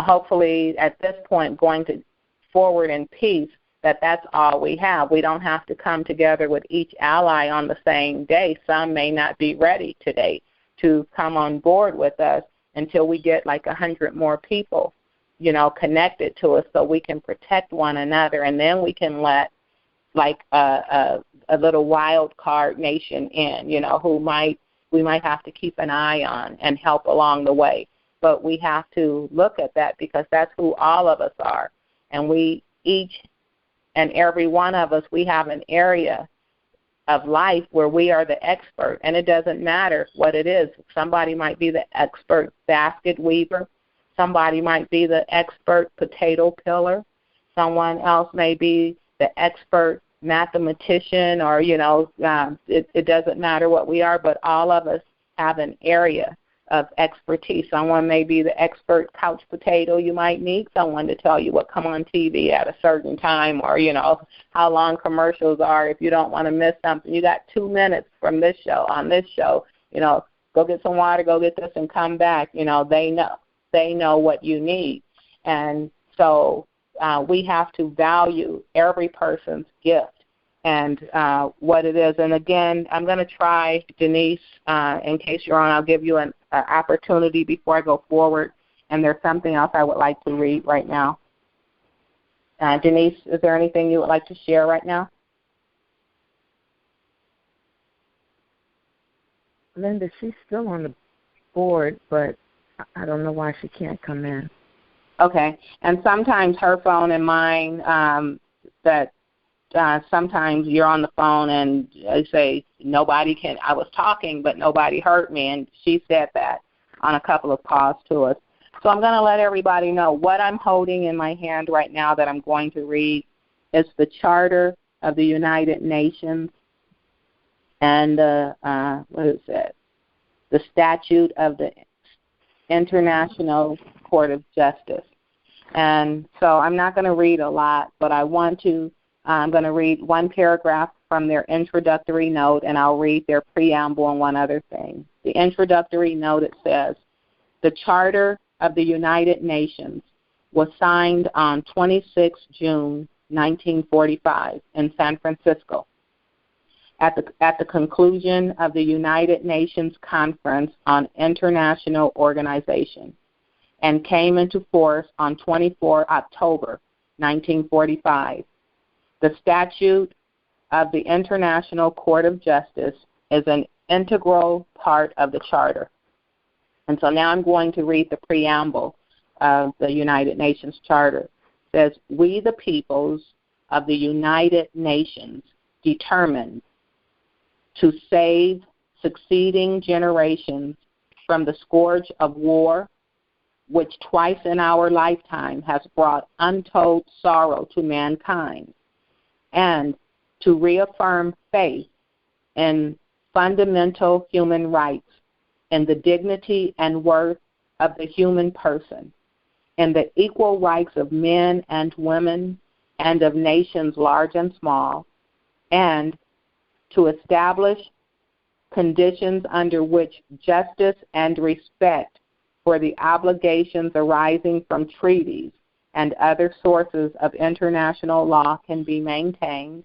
hopefully at this point going to forward in peace, that's all we have. We don't have to come together with each ally on the same day. Some may not be ready today to come on board with us until we get like 100 more people, connected to us, so we can protect one another, and then we can let like a little wild card nation in, who we might have to keep an eye on and help along the way. But we have to look at that, because that's who all of us are. And we each and every one of us, we have an area of life where we are the expert, and it doesn't matter what it is. Somebody might be the expert basket weaver. Somebody might be the expert potato peeler. Someone else may be the expert mathematician, or, it doesn't matter what we are, but all of us have an area of expertise. Someone may be the expert couch potato. You might need someone to tell you what come on TV at a certain time, or, how long commercials are. If you don't want to miss something, you got 2 minutes from this show, on this show, go get some water, go get this, and come back. They know what you need. And so we have to value every person's gift and what it is. And again, I'm going to try, Denise, in case you're on, I'll give you an opportunity before I go forward. And there's something else I would like to read right now. Denise, is there anything you would like to share right now? Linda, she's still on the board, but I don't know why she can't come in. Okay. And sometimes her phone and mine, sometimes you're on the phone and they say I was talking, but nobody heard me, and she said that on a couple of calls to us. So I'm going to let everybody know what I'm holding in my hand right now that I'm going to read is the Charter of the United Nations and what is it? The Statute of the International Court of Justice. And so I'm not going to read a lot, but I'm going to read one paragraph from their introductory note, and I'll read their preamble and one other thing. The introductory note, it says, the Charter of the United Nations was signed on 26 June 1945 in San Francisco at the conclusion of the United Nations Conference on International Organization, and came into force on 24 October 1945. The Statute of the International Court of Justice is an integral part of the Charter. And so now I'm going to read the preamble of the United Nations Charter. It says, we the peoples of the United Nations determined to save succeeding generations from the scourge of war, which twice in our lifetime has brought untold sorrow to mankind, and to reaffirm faith in fundamental human rights, in the dignity and worth of the human person, in the equal rights of men and women and of nations large and small, and to establish conditions under which justice and respect for the obligations arising from treaties and other sources of international law can be maintained,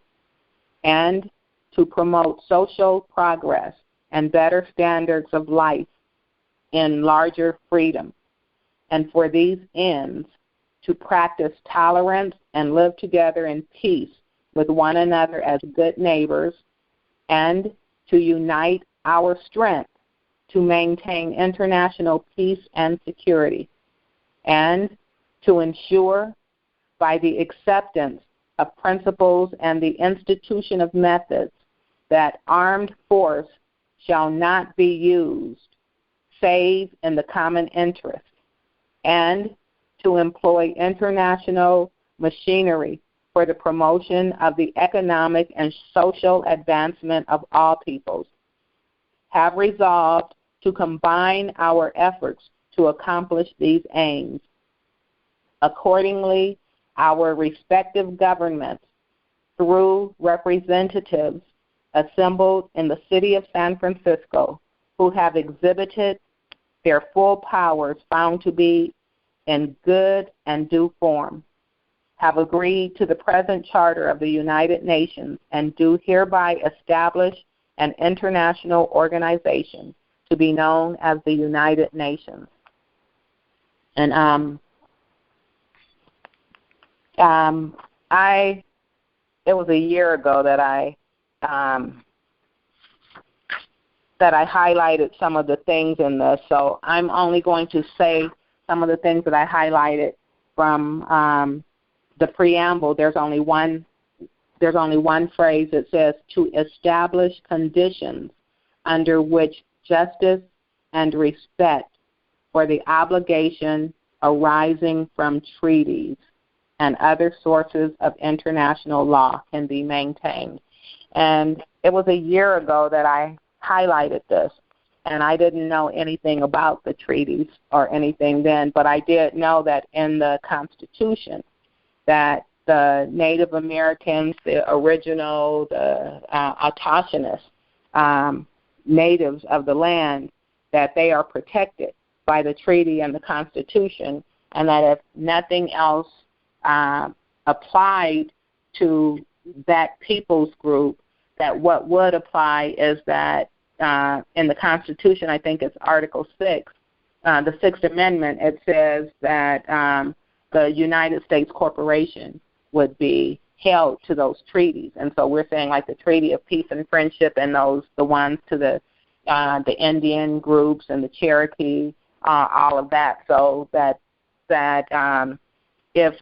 and to promote social progress and better standards of life in larger freedom, and for these ends to practice tolerance and live together in peace with one another as good neighbors, and to unite our strength to maintain international peace and security, and to ensure by the acceptance of principles and the institution of methods that armed force shall not be used save in the common interest, and to employ international machinery for the promotion of the economic and social advancement of all peoples, have resolved to combine our efforts to accomplish these aims. Accordingly, our respective governments, through representatives assembled in the city of San Francisco, who have exhibited their full powers found to be in good and due form, have agreed to the present Charter of the United Nations and do hereby establish an international organization to be known as the United Nations. And it was a year ago that I highlighted some of the things in this, so I'm only going to say some of the things that I highlighted from the preamble. There's only one there's only one phrase. It says, to establish conditions under which justice and respect for the obligation arising from treaties and other sources of international law can be maintained. And it was a year ago that I highlighted this, and I didn't know anything about the treaties or anything then, but I did know that in the Constitution that the Native Americans, the original, the autochthonous natives of the land, that they are protected by the treaty and the Constitution, and that if nothing else applied to that people's group, that what would apply is that in the Constitution, I think it's Article 6, the Sixth Amendment, it says that the United States Corporation would be held to those treaties. And so we're saying like the Treaty of Peace and Friendship and the ones to the Indian groups and the Cherokee, all of that. So that if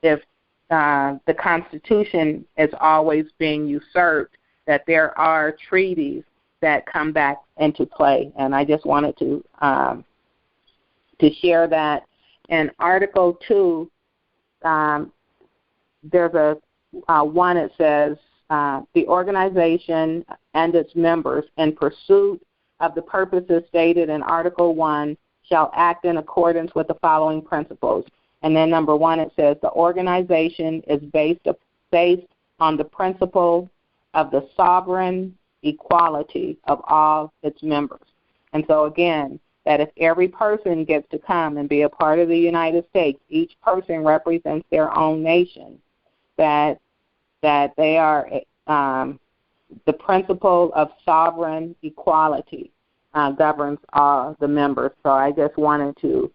the Constitution is always being usurped, that there are treaties that come back into play. And I just wanted to share that. In Article 2, there's a one. It says, the organization and its members, in pursuit of the purposes stated in Article 1, shall act in accordance with the following principles. And then number 1, it says, the organization is based on the principle of the sovereign equality of all its members. And so again, that if every person gets to come and be a part of the United States, each person represents their own nation, that they are the principle of sovereign equality governs all the members. So I just wanted to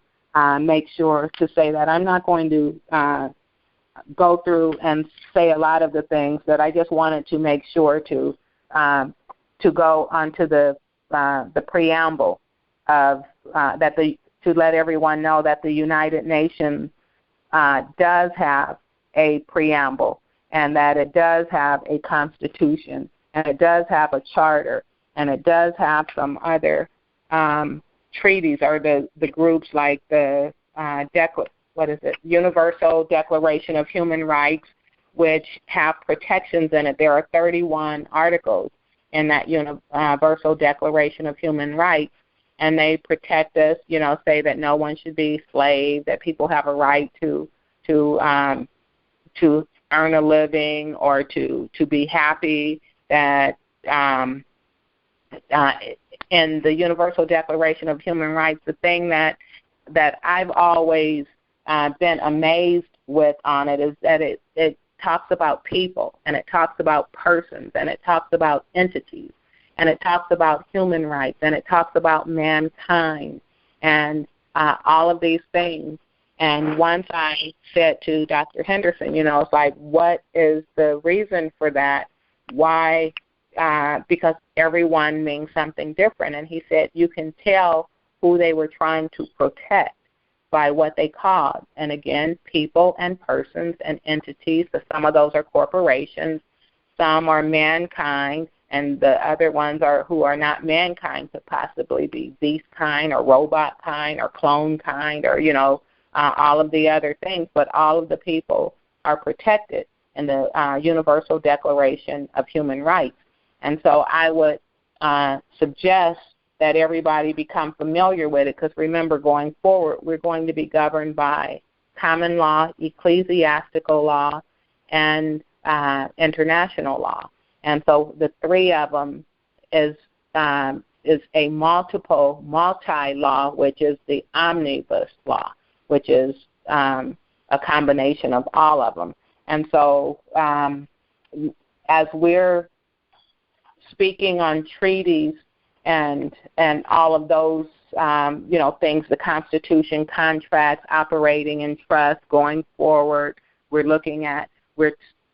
make sure to say that. I'm not going to go through and say a lot of the things, but I just wanted to make sure to go onto the preamble of to let everyone know that the United Nations does have a preamble, and that it does have a constitution, and it does have a charter, and it does have some other treaties or the groups like the Universal Declaration of Human Rights, which have protections in it. There are 31 articles in that Universal Declaration of Human Rights, and they protect us, say that no one should be slave, that people have a right to earn a living or to be happy, that in the Universal Declaration of Human Rights, the thing that I've always been amazed with on it is that it talks about people, and it talks about persons, and it talks about entities, and it talks about human rights, and it talks about mankind, and all of these things. And once I said to Dr. Henderson, it's like, what is the reason for that? Why? Because everyone means something different. And he said you can tell who they were trying to protect by what they called. And again, people and persons and entities. So some of those are corporations. Some are mankind. And the other ones who are not mankind could possibly be beast kind or robot kind or clone kind or, all of the other things. But all of the people are protected in the Universal Declaration of Human Rights. And so I would suggest that everybody become familiar with it, because remember, going forward, we're going to be governed by common law, ecclesiastical law, and international law. And so the three of them is a multi-law, which is the omnibus law, which is a combination of all of them. And so as we're speaking on treaties and all of those, things, the Constitution, contracts, operating in trust, going forward, we're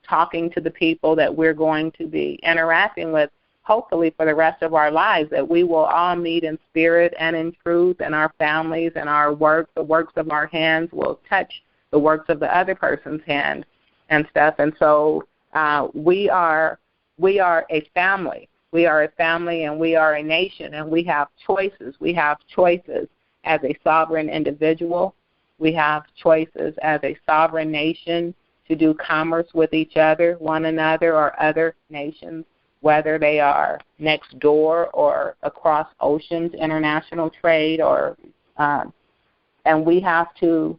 talking to the people that we're going to be interacting with, hopefully for the rest of our lives, that we will all meet in spirit and in truth, and our families and our work, the works of our hands will touch the works of the other person's hand and stuff. And so We are a family. We are a family, and we are a nation, and we have choices. We have choices as a sovereign individual. We have choices as a sovereign nation to do commerce with each other, one another, or other nations, whether they are next door or across oceans, international trade, or and we have to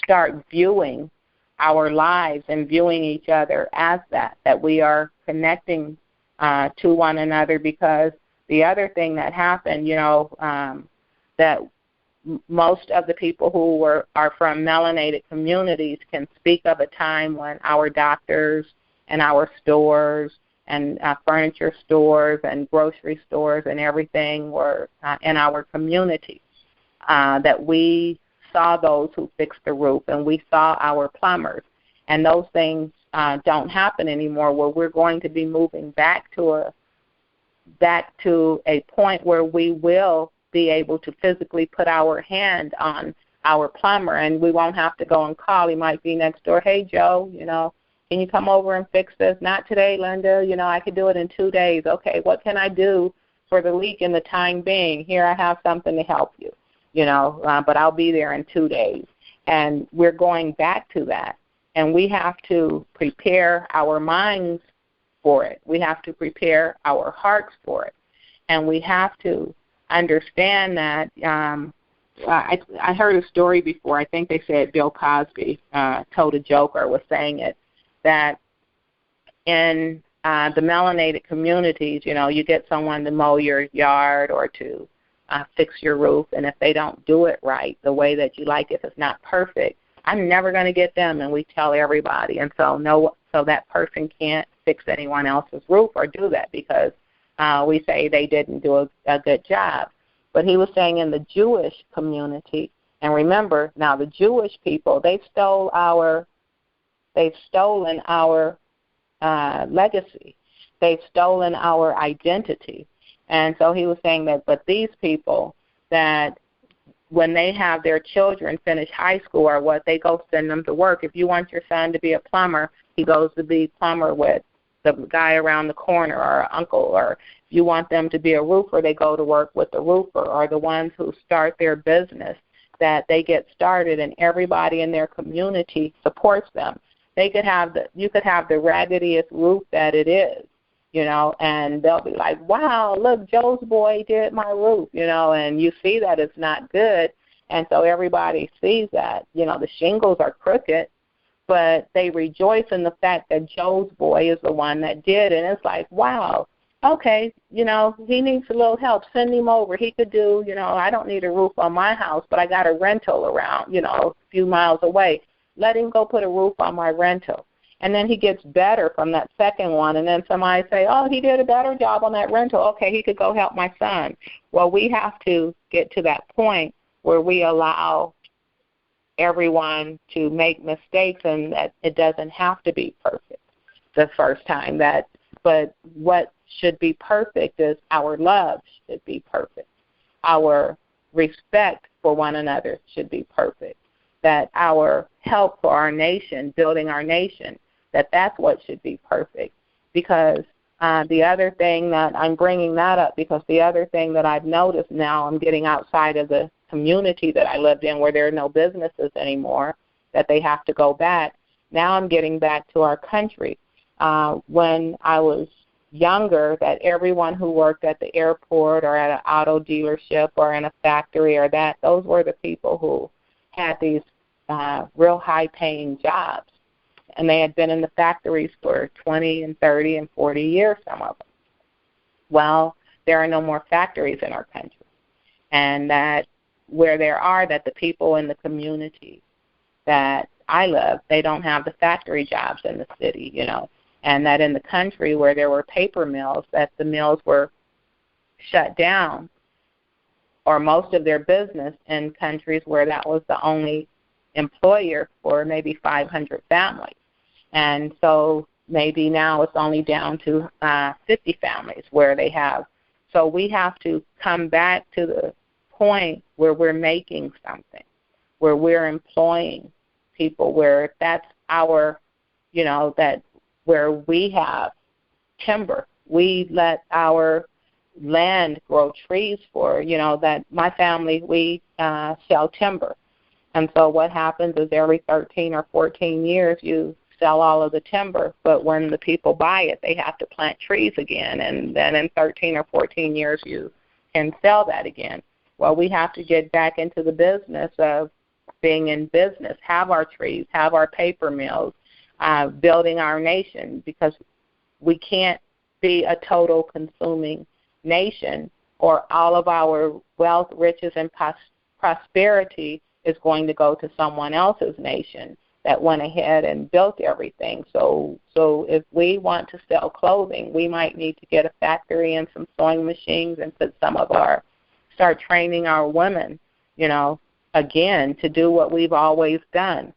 start viewing our lives and viewing each other as that we are connecting to one another, because the other thing that happened, that most of the people who are from melanated communities can speak of a time when our doctors and our stores and furniture stores and grocery stores and everything were in our community, that we saw those who fixed the roof, and we saw our plumbers. And those things don't happen anymore, where we're going to be moving back to a point where we will be able to physically put our hand on our plumber, and we won't have to go and call. He might be next door. Hey, Joe, can you come over and fix this? Not today, Linda. I could do it in 2 days. Okay, what can I do for the leak in the time being? Here, I have something to help you, but I'll be there in 2 days. And we're going back to that. And we have to prepare our minds for it. We have to prepare our hearts for it. And we have to understand that I heard a story before. I think they said Bill Cosby told a joke or was saying it, that in the melanated communities, you get someone to mow your yard or to fix your roof, and if they don't do it right the way that you like, if it's not perfect, I'm never going to get them, and we tell everybody. And so that person can't fix anyone else's roof or do that because we say they didn't do a good job. But he was saying in the Jewish community, and remember, now the Jewish people, they've stolen our legacy. They've stolen our identity. And so he was saying that, but these people, that when they have their children finish high school or what, they go send them to work. If you want your son to be a plumber, he goes to be plumber with the guy around the corner or uncle. Or if you want them to be a roofer, they go to work with the roofer, or the ones who start their business, that they get started and everybody in their community supports them. You could have the raggediest roof that it is, and they'll be like, wow, look, Joe's boy did my roof, and you see that it's not good. And so everybody sees that, the shingles are crooked, but they rejoice in the fact that Joe's boy is the one that did. And it's like, wow, okay, he needs a little help. Send him over. He could do, I don't need a roof on my house, but I got a rental around, a few miles away. Let him go put a roof on my rental. And then he gets better from that second one. And then somebody say, oh, he did a better job on that rental. Okay, he could go help my son. Well, we have to get to that point where we allow everyone to make mistakes, and that it doesn't have to be perfect the first time. But what should be perfect is our love should be perfect. Our respect for one another should be perfect. That our help for our nation, building our nation, that's what should be perfect. Because the other thing that I'm bringing that up, because the other thing that I've noticed now, I'm getting outside of the community that I lived in where there are no businesses anymore, that they have to go back. Now I'm getting back to our country. When I was younger, that everyone who worked at the airport or at an auto dealership or in a factory or those were the people who had these real high-paying jobs. And they had been in the factories for 20 and 30 and 40 years, some of them. Well, there are no more factories in our country. And that where there are, that the people in the community that I live, they don't have the factory jobs in the city, And that in the country where there were paper mills, that the mills were shut down, or most of their business in countries where that was the only employer for maybe 500 families. And so maybe now it's only down to 50 families where they have. So we have to come back to the point where we're making something, where we're employing people, where that's our that where we have timber. We let our land grow trees for, that my family, we sell timber. And so what happens is every 13 or 14 years you sell all of the timber, but when the people buy it, they have to plant trees again, and then in 13 or 14 years you can sell that again. Well, we have to get back into the business of being in business, have our trees, have our paper mills, building our nation, because we can't be a total consuming nation, or all of our wealth, riches, and prosperity is going to go to someone else's nation that went ahead and built everything. So if we want to sell clothing, we might need to get a factory and some sewing machines and start training our women, again, to do what we've always done,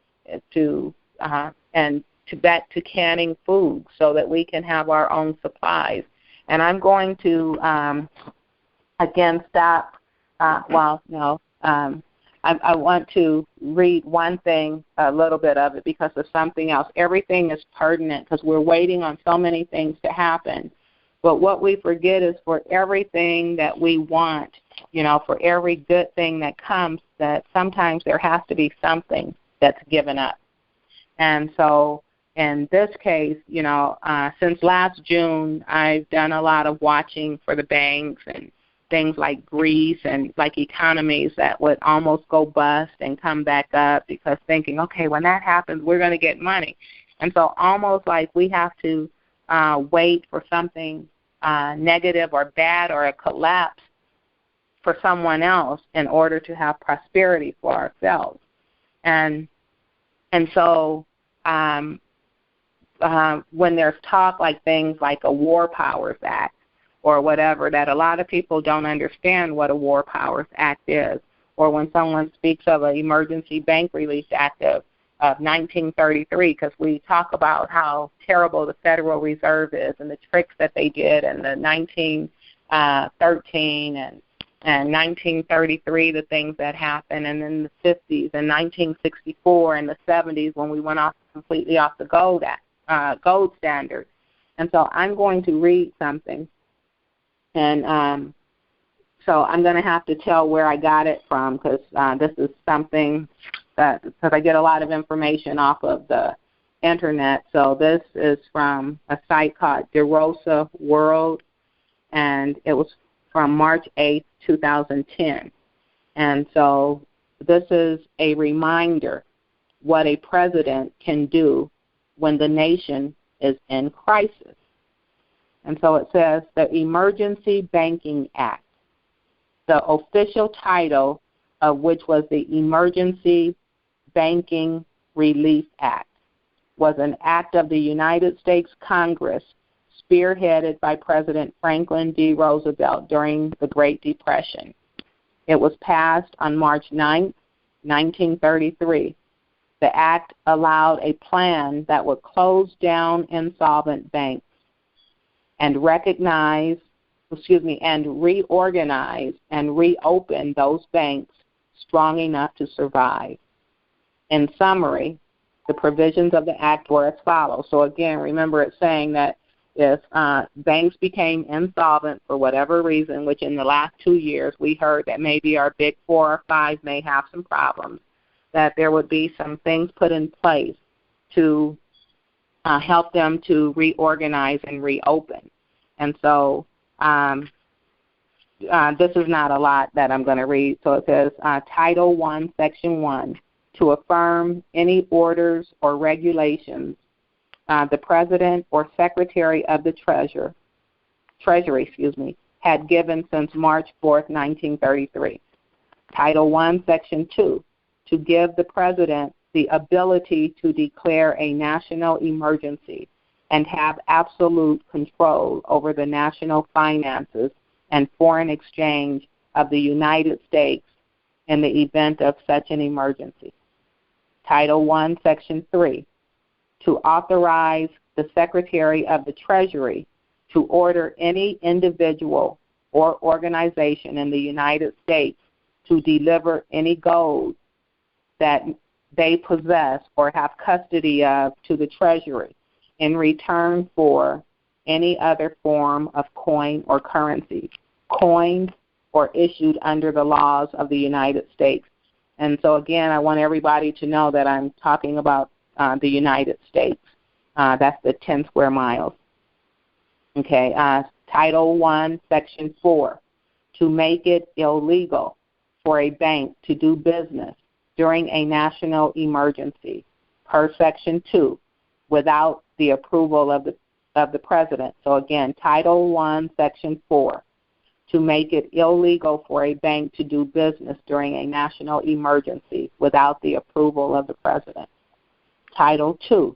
back to canning food so that we can have our own supplies. And I'm going to, again, stop. I want to read one thing, a little bit of it, because of something else. Everything is pertinent because we're waiting on so many things to happen. But what we forget is for everything that we want, for every good thing that comes, that sometimes there has to be something that's given up. And so in this case, since last June, I've done a lot of watching for the banks and things like Greece and like economies that would almost go bust and come back up, because thinking, okay, when that happens, we're going to get money. And so almost like we have to wait for something negative or bad or a collapse for someone else in order to have prosperity for ourselves. And so when there's talk like things like a War Powers Act or whatever, that a lot of people don't understand what a War Powers Act is, or when someone speaks of an Emergency Bank Relief Act of 1933, because we talk about how terrible the Federal Reserve is and the tricks that they did in the 1913 and 1933, the things that happened, and then the 50s and 1964 and the 70s when we went completely off the gold standard. And so I'm going to read something, and so I'm going to have to tell where I got it from, because this is something because I get a lot of information off of the internet. So this is from a site called DeRosa World, and it was from March 8th, 2010. And so this is a reminder what a president can do when the nation is in crisis. And so it says the Emergency Banking Act, the official title of which was the Emergency Banking Relief Act, was an act of the United States Congress spearheaded by President Franklin D. Roosevelt during the Great Depression. It was passed on March 9, 1933. The act allowed a plan that would close down insolvent banks and reorganize and reopen those banks strong enough to survive. In summary, the provisions of the act were as follows. So again, remember it's saying that if banks became insolvent for whatever reason, which in the last 2 years we heard that maybe our big 4 or 5 may have some problems, that there would be some things put in place to help them to reorganize and reopen. And so this is not a lot that I'm going to read. So it says Title I, Section 1, to affirm any orders or regulations the President or Secretary of the Treasury had given since March 4th, 1933. Title I, Section 2, to give the President the ability to declare a national emergency and have absolute control over the national finances and foreign exchange of the United States in the event of such an emergency. Title I, Section 3, to authorize the Secretary of the Treasury to order any individual or organization in the United States to deliver any gold that they possess or have custody of to the Treasury in return for any other form of coin or currency, coined or issued under the laws of the United States. And so, again, I want everybody to know that I'm talking about the United States. That's the 10 square miles. Okay, Title I, Section 4, to make it illegal for a bank to do business during a national emergency, per Section 2, without the approval of the President. So, again, Title I, Section 4, to make it illegal for a bank to do business during a national emergency without the approval of the President. Title II,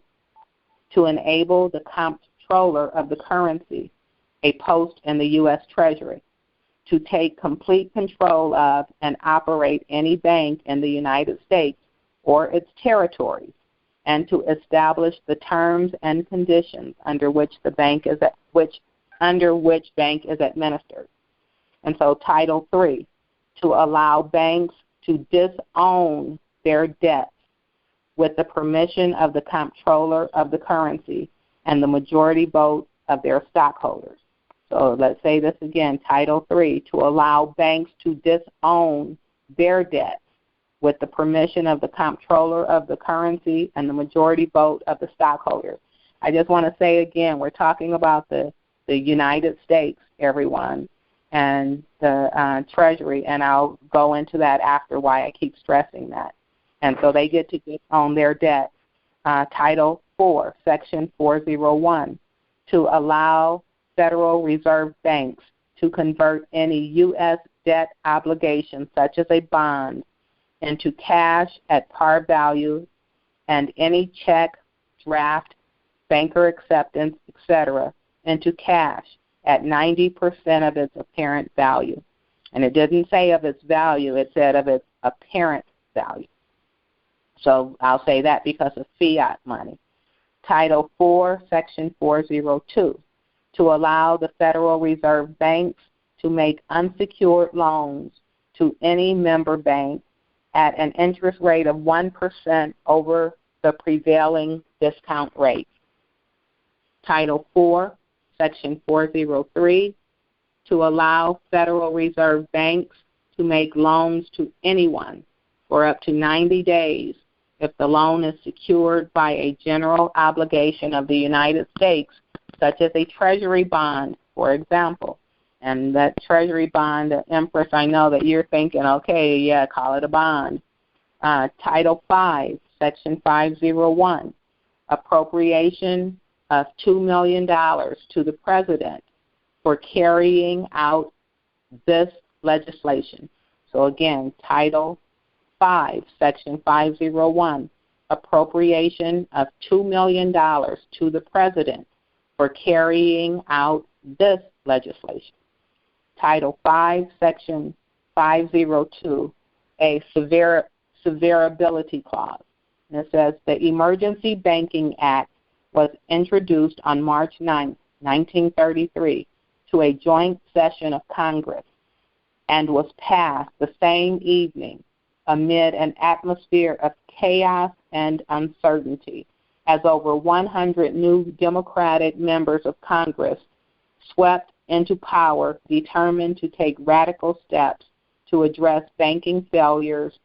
to enable the comptroller of the currency, a post in the U.S. Treasury, to take complete control of and operate any bank in the United States or its territories, and to establish the terms and conditions under which the bank is bank is administered. And so Title III, to allow banks to disown their debts with the permission of the comptroller of the currency and the majority vote of their stockholders. So let's say this again, Title III, to allow banks to disown their debts with the permission of the comptroller of the currency and the majority vote of the stockholders. I just want to say again, we're talking about the United States, everyone, and the Treasury, and I'll go into that after why I keep stressing that. And so they get to disown their debt. Title IV, Section 401, to allow Federal Reserve banks to convert any U.S. debt obligation, such as a bond, into cash at par value, and any check, draft, banker acceptance, etc., into cash at 90% of its apparent value. And it didn't say of its value, it said of its apparent value. So I'll say that because of fiat money. Title IV, Section 402, to allow the Federal Reserve banks to make unsecured loans to any member bank at an interest rate of 1% over the prevailing discount rate. Title IV, Section 403, to allow Federal Reserve banks to make loans to anyone for up to 90 days if the loan is secured by a general obligation of the United States, such as a Treasury bond, for example. And that Treasury bond, Empress, I know that you're thinking, okay, yeah, call it a bond. Title V, Section 501, appropriation of $2 million to the President for carrying out this legislation. So again, Title V, Section 501, appropriation of $2 million to the President for carrying out this legislation. Title V, Section 502, a severability clause. And it says the Emergency Banking Act was introduced on March 9, 1933, to a joint session of Congress and was passed the same evening amid an atmosphere of chaos and uncertainty, as over 100 new Democratic members of Congress swept into power, determined to take radical steps to address banking failures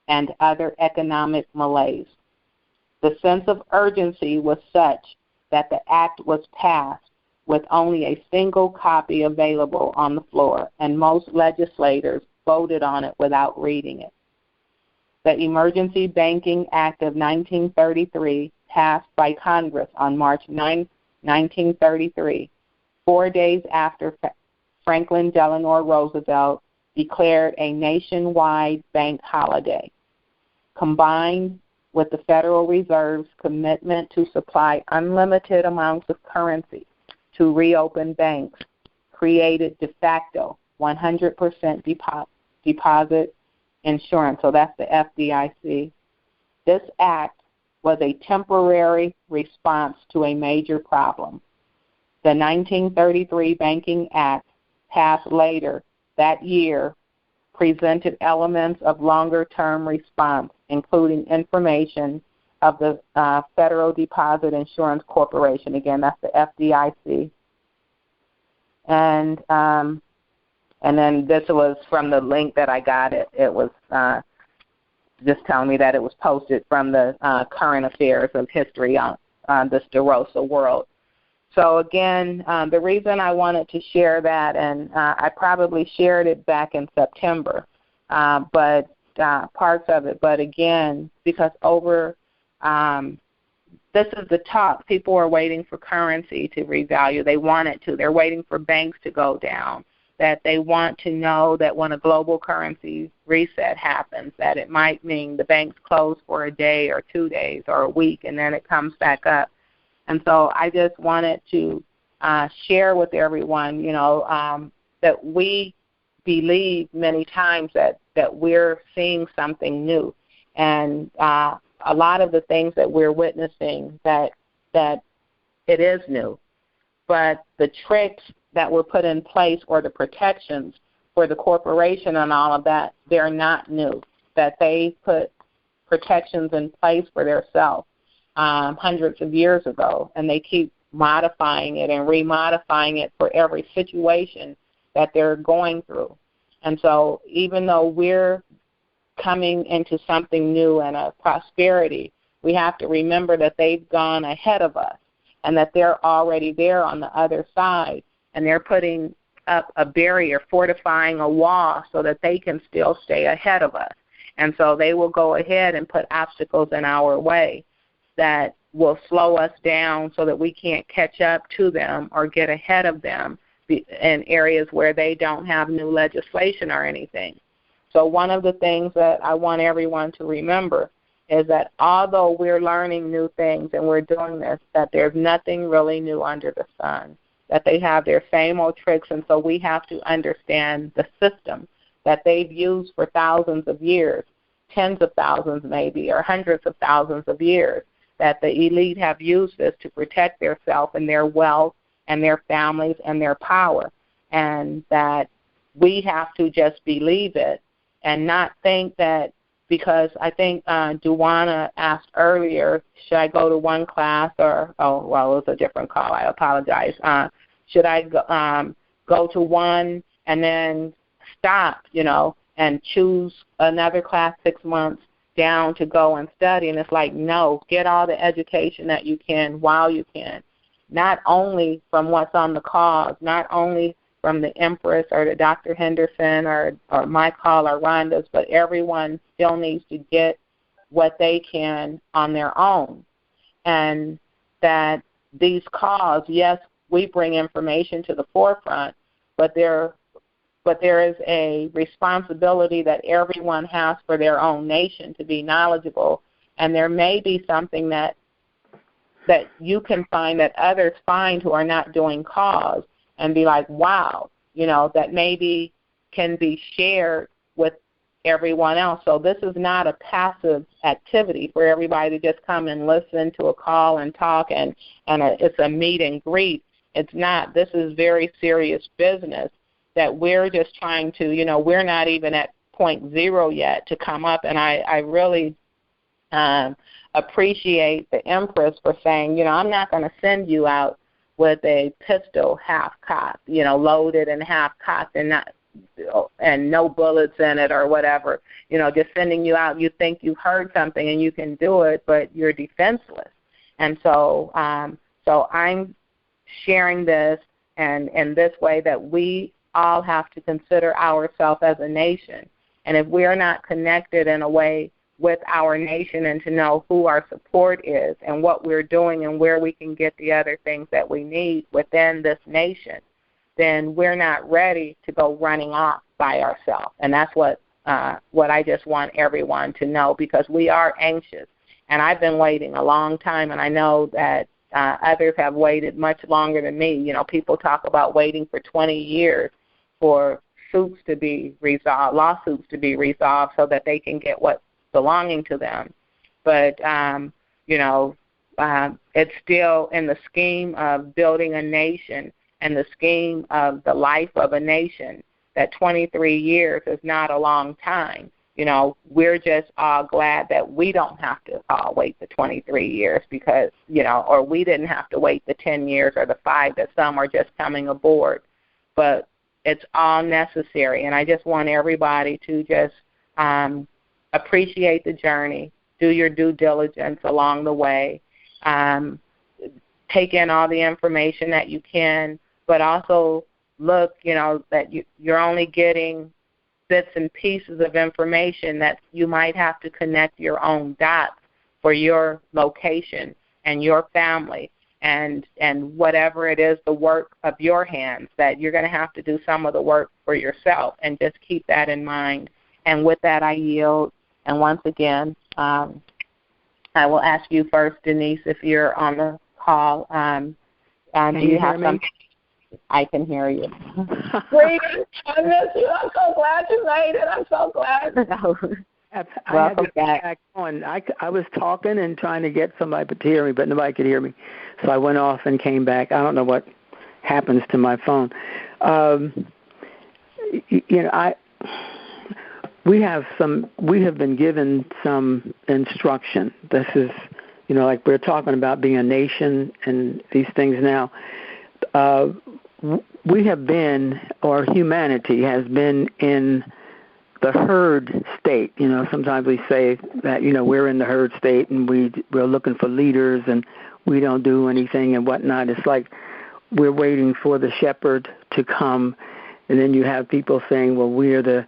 and other economic malaise. The sense of urgency was such that the act was passed with only a single copy available on the floor, and most legislators voted on it without reading it. The Emergency Banking Act of 1933, passed by Congress on March 9, 1933, 4 days after Franklin Delano Roosevelt declared a nationwide bank holiday, combined with the Federal Reserve's commitment to supply unlimited amounts of currency to reopen banks, created de facto 100% deposit insurance. So that's the FDIC. This act was a temporary response to a major problem. The 1933 Banking Act, passed later that year, presented elements of longer-term response including information of the Federal Deposit Insurance Corporation. Again, that's the FDIC. And then this was from the link that I got. It was just telling me that it was posted from the current affairs of history on this DeRosa world. So again, the reason I wanted to share that, and I probably shared it back in September, but parts of it. But again, because this is the talk. People are waiting for currency to revalue. They want it to. They're waiting for banks to go down. That they want to know that when a global currency reset happens, that it might mean the banks close for a day or 2 days or a week, and then it comes back up. And so I just wanted to share with everyone, that we believe many times that we're seeing something new. And a lot of the things that we're witnessing, that it is new. But the tricks that were put in place, or the protections for the corporation and all of that, they're not new. That they put protections in place for themselves hundreds of years ago, and they keep modifying it and remodifying it for every situation that they're going through. And so even though we're coming into something new and a prosperity, we have to remember that they've gone ahead of us and that they're already there on the other side, and they're putting up a barrier, fortifying a wall so that they can still stay ahead of us. And so they will go ahead and put obstacles in our way that will slow us down so that we can't catch up to them or get ahead of them in areas where they don't have new legislation or anything. So one of the things that I want everyone to remember is that although we're learning new things and we're doing this, that there's nothing really new under the sun, that they have their same old tricks, and so we have to understand the system that they've used for thousands of years, tens of thousands maybe, or hundreds of thousands of years, that the elite have used this to protect themselves and their wealth and their families and their power, and that we have to just believe it and not think that, because I think Duana asked earlier, should I go to one class or, it was a different call, I apologize. Should I go to one and then stop, and choose another class 6 months down to go and study? And it's like, no, get all the education that you can while you can, not only from what's on the cause, not only from the Empress or the Dr. Henderson or my call or Rhonda's, but everyone still needs to get what they can on their own. And that these calls, yes, we bring information to the forefront, but there is a responsibility that everyone has for their own nation to be knowledgeable. And there may be something that you can find that others find who are not doing calls and be like, wow, that maybe can be shared with everyone else. So this is not a passive activity for everybody to just come and listen to a call and talk and it's a meet and greet. It's not. This is very serious business that we're just trying to, we're not even at point zero yet to come up. And I really appreciate the Empress for saying, I'm not going to send you out with a pistol half-cocked, loaded and half-cocked and no bullets in it or whatever, just sending you out. You think you heard something and you can do it, but you're defenseless. And so I'm sharing this and in this way that we all have to consider ourselves as a nation. And if we're not connected in a way with our nation and to know who our support is and what we're doing and where we can get the other things that we need within this nation, then we're not ready to go running off by ourselves. And that's what I just want everyone to know, because we are anxious. And I've been waiting a long time, and I know that others have waited much longer than me. People talk about waiting for 20 years for suits to be resolved, lawsuits to be resolved so that they can get what's belonging to them. But, it's still in the scheme of building a nation and the scheme of the life of a nation, that 23 years is not a long time. we're just all glad that we don't have to wait the 23 years because, or we didn't have to wait the 10 years or the 5 that some are just coming aboard. But it's all necessary, and I just want everybody to just appreciate the journey, do your due diligence along the way, take in all the information that you can, but also look, that you're only getting bits and pieces of information that you might have to connect your own dots for your location and your family and whatever it is, the work of your hands, that you're going to have to do some of the work for yourself, and just keep that in mind. And with that, I yield. And once again, I will ask you first, Denise, if you're on the call. Do you have something? I can hear you. Greetings. I miss you. I'm so glad you made it. I'm so glad. Welcome back. I was talking and trying to get somebody to hear me, but nobody could hear me. So I went off and came back. I don't know what happens to my phone. We have been given some instruction. This is, like we're talking about being a nation and these things now. We have been, or humanity has been in the herd state. Sometimes we say that, we're in the herd state and we're looking for leaders and we don't do anything and whatnot. It's like we're waiting for the shepherd to come, and then you have people saying, well, we're the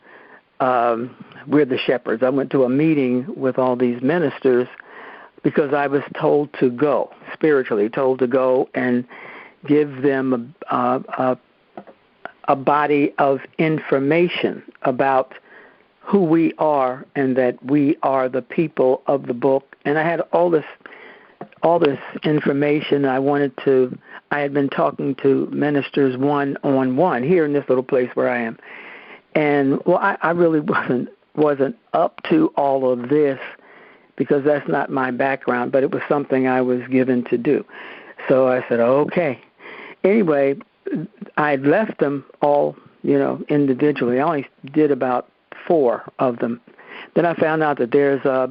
shepherds. I went to a meeting with all these ministers because I was told to go, spiritually told to go and give them a body of information about who we are and that we are the people of the book. And I had all this information. I had been talking to ministers one-on-one here in this little place where I am. And, I really wasn't up to all of this because that's not my background, but it was something I was given to do. So I said, okay. Anyway, I left them all, individually. I only did about 4 of them. Then I found out that there's a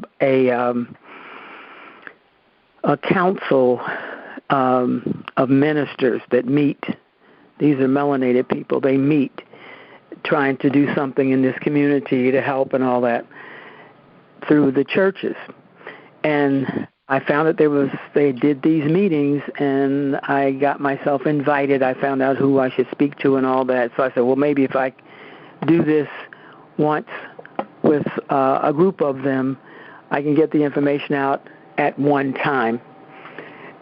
council of ministers that meet. These are melanated people. They meet trying to do something in this community to help and all that through the churches. And I found that they did these meetings, and I got myself invited. I found out who I should speak to and all that. So I said, well, maybe if I do this once with a group of them, I can get the information out at one time.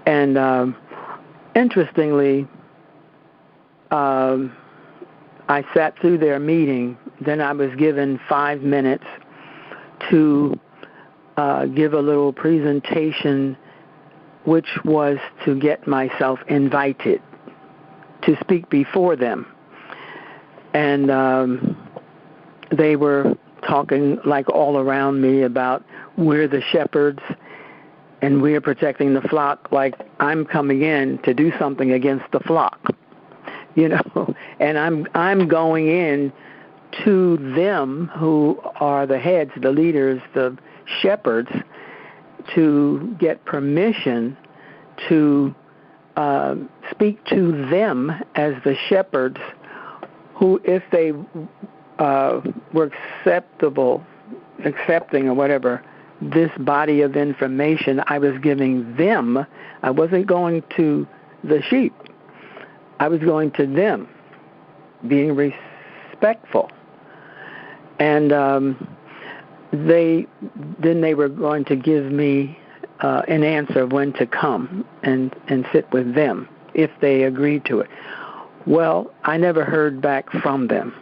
And interestingly, I sat through their meeting. Then I was given 5 minutes to give a little presentation, which was to get myself invited to speak before them. And they were talking like all around me about we're the shepherds and we're protecting the flock, like I'm coming in to do something against the flock, and I'm going in to them who are the heads, the leaders, the shepherds, to get permission to speak to them as the shepherds who, if they were accepting or whatever, this body of information I was giving them. I wasn't going to the sheep. I was going to them, being respectful. And they were going to give me an answer of when to come and sit with them if they agreed to it. Well, I never heard back from them.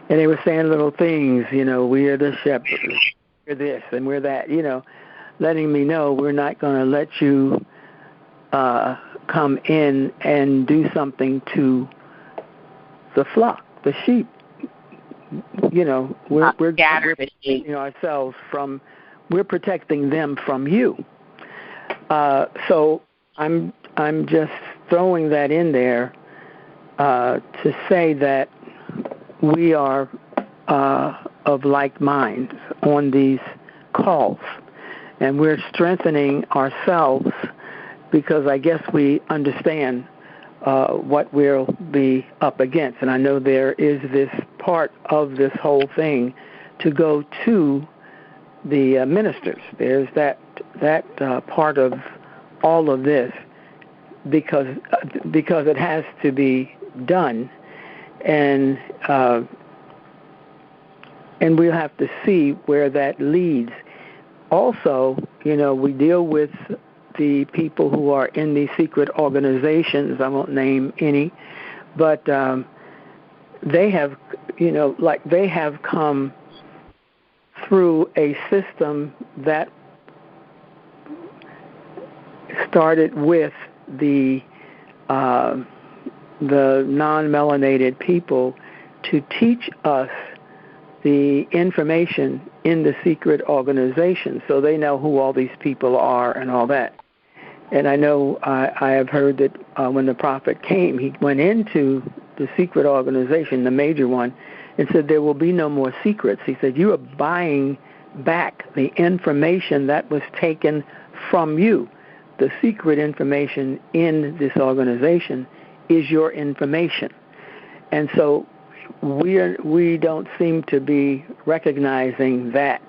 And they were saying little things, we are the shepherds, we're this and we're that, letting me know we're not going to let you come in and do something to the flock, the sheep. We're protecting ourselves from, we're protecting them from you. So I'm just throwing that in there to say that we are of like minds on these calls. And we're strengthening ourselves because I guess we understand what we'll be up against. And I know there is this part of this whole thing to go to the ministers. There's that part of all of this because it has to be done, and we'll have to see where that leads. Also, we deal with the people who are in these secret organizations. I won't name any, but they have, they have come through a system that started with the non-melanated people to teach us the information in the secret organization, so they know who all these people are and all that. And I know I have heard that when the prophet came, he went into the secret organization, the major one, and said there will be no more secrets. He said, you are buying back the information that was taken from you. The secret information in this organization is your information. And so we don't seem to be recognizing that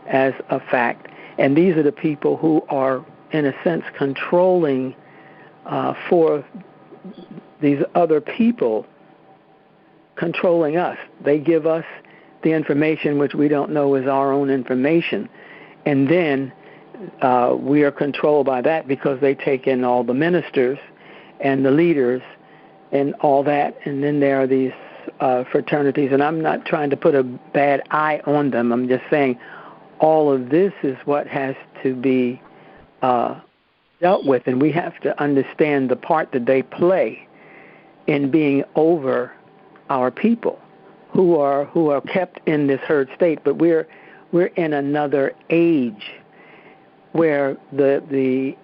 as a fact. And these are the people who are, in a sense, controlling for these other people, controlling us. They give us the information which we don't know is our own information. And then we are controlled by that because they take in all the ministers and the leaders and all that. And then there are these fraternities. And I'm not trying to put a bad eye on them. I'm just saying all of this is what has to be dealt with. And we have to understand the part that they play in being over our people who are kept in this herd state. But we're in another age where the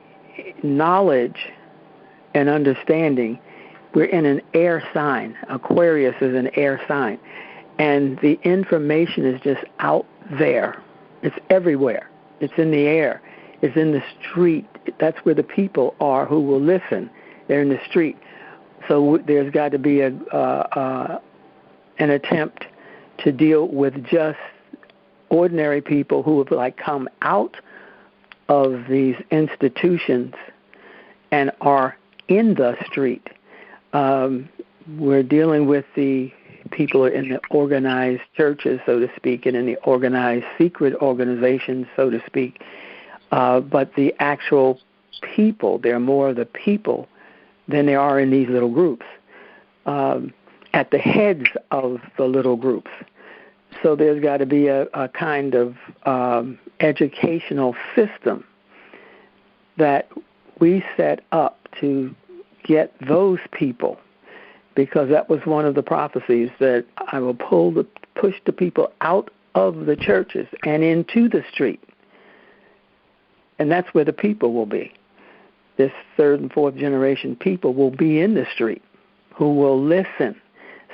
knowledge and understanding, we're in an air sign. Aquarius is an air sign. And the information is just out there. It's everywhere. It's in the air. It's in the street. That's where the people are who will listen. They're in the street. So there's got to be an attempt to deal with just ordinary people who have come out of these institutions and are in the street. We're dealing with the people in the organized churches, so to speak, and in the organized secret organizations, so to speak. But the actual people, there are more of the people than there are in these little groups, at the heads of the little groups. So there's got to be a kind of educational system that we set up to get those people, because that was one of the prophecies, that I will push the people out of the churches and into the street. And that's where the people will be. This third and fourth generation people will be in the street, who will listen.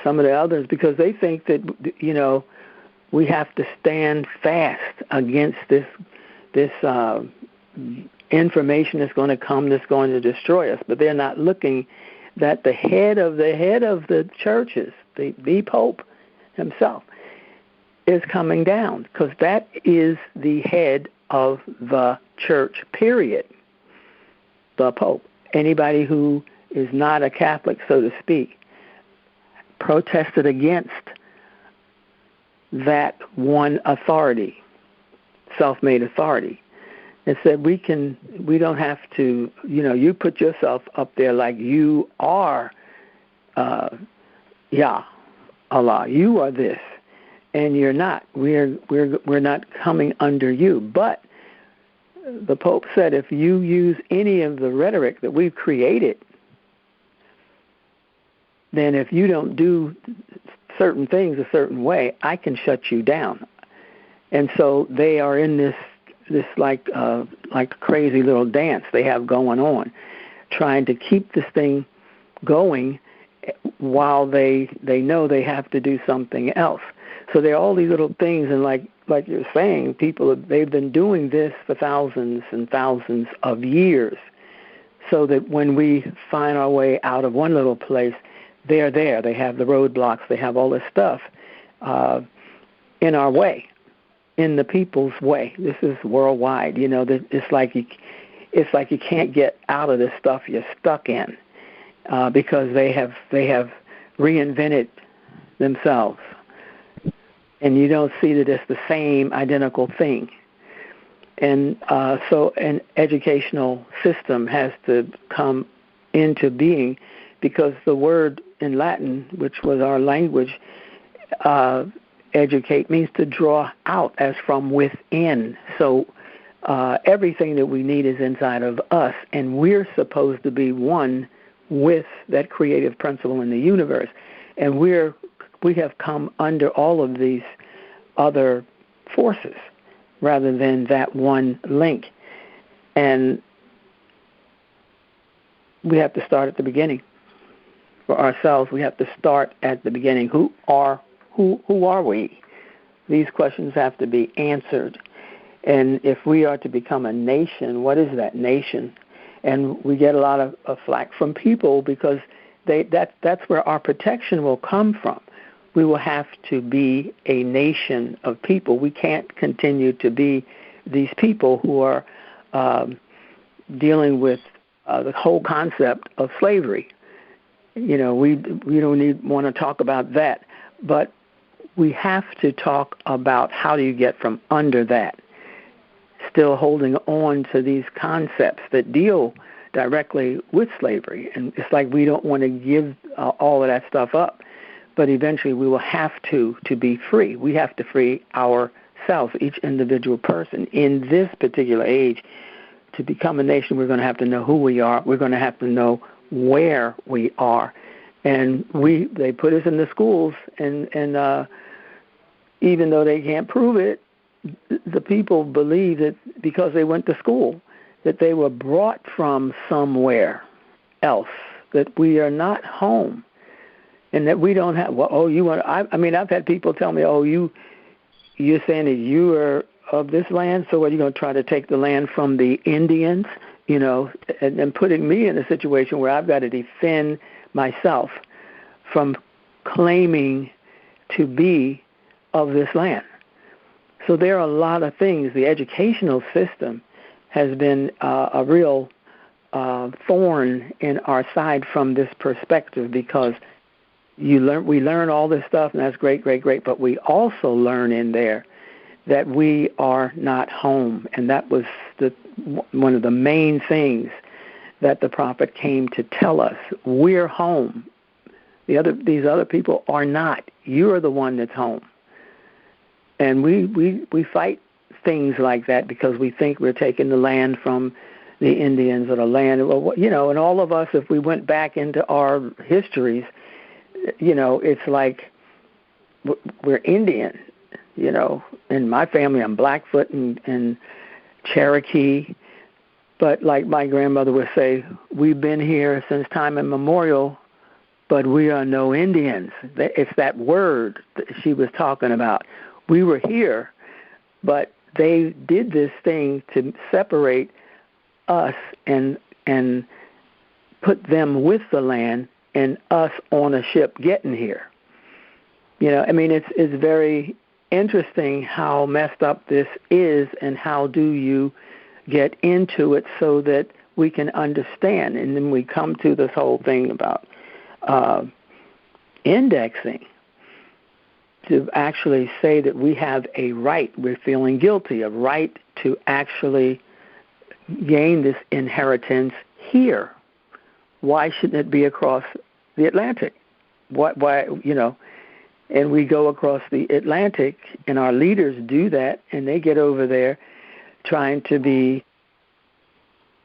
Some of the others, because they think that, we have to stand fast against this information that's going to come, that's going to destroy us. But they're not looking that the head of the churches, the Pope himself, is coming down, because that is the head of the church, period. The Pope. Anybody who is not a Catholic, so to speak, protested against that one authority, self-made authority. It said we don't have to, you put yourself up there like you are Allah, you are this, and you're not. We're not coming under you. But the Pope said, if you use any of the rhetoric that we've created, then if you don't do certain things a certain way, I can shut you down. And so they are in this like crazy little dance they have going on, trying to keep this thing going while they know they have to do something else. So there are all these little things, and like you're saying, they've been doing this for thousands and thousands of years, so that when we find our way out of one little place, they're there. They have the roadblocks. They have all this stuff in our way, in the people's way. This is worldwide. It's like you can't get out of this stuff you're stuck in because they have reinvented themselves. And you don't see that it's the same identical thing. And so an educational system has to come into being, because the word in Latin, which was our language, educate means to draw out as from within. So everything that we need is inside of us, and we're supposed to be one with that creative principle in the universe. And we have come under all of these other forces rather than that one link. And we have to start at the beginning. For ourselves, we have to start at the beginning. Who are we? These questions have to be answered. And if we are to become a nation, what is that nation? And we get a lot of flack from people because that's where our protection will come from. We will have to be a nation of people. We can't continue to be these people who are dealing with the whole concept of slavery. We don't want to talk about that, but we have to talk about how do you get from under that, still holding on to these concepts that deal directly with slavery. And it's like we don't want to give all of that stuff up, but eventually we will have to be free. We have to free ourselves, each individual person. In this particular age, to become a nation, we're going to have to know who we are. We're going to have to know where we are. And they put us in the schools, and even though they can't prove it, the people believe that because they went to school, that they were brought from somewhere else, that we are not home, and that we don't have. I've had people tell me, you're saying that you are of this land, so are you going to try to take the land from the Indians? And putting me in a situation where I've got to defend myself from claiming to be of this land. So there are a lot of things. The educational system has been a real thorn in our side from this perspective, because we learn all this stuff, and that's great, but we also learn in there that we are not home, and that was one of the main things that the prophet came to tell us. We're home. These other people are not. You are the one that's home. And we fight things like that because we think we're taking the land from the Indians or the land, and all of us, if we went back into our histories, it's like we're Indian. In my family, I'm Blackfoot and Cherokee. But like my grandmother would say, we've been here since time immemorial, but we are no Indians. It's that word that she was talking about. We were here, but they did this thing to separate us and put them with the land and us on a ship getting here. It's very interesting how messed up this is, and how do you get into it so that we can understand. And then we come to this whole thing about indexing, to actually say that we have a right, we're feeling guilty, a right to actually gain this inheritance here. Why shouldn't it be across the Atlantic? Why, and we go across the Atlantic, and our leaders do that, and they get over there trying to be,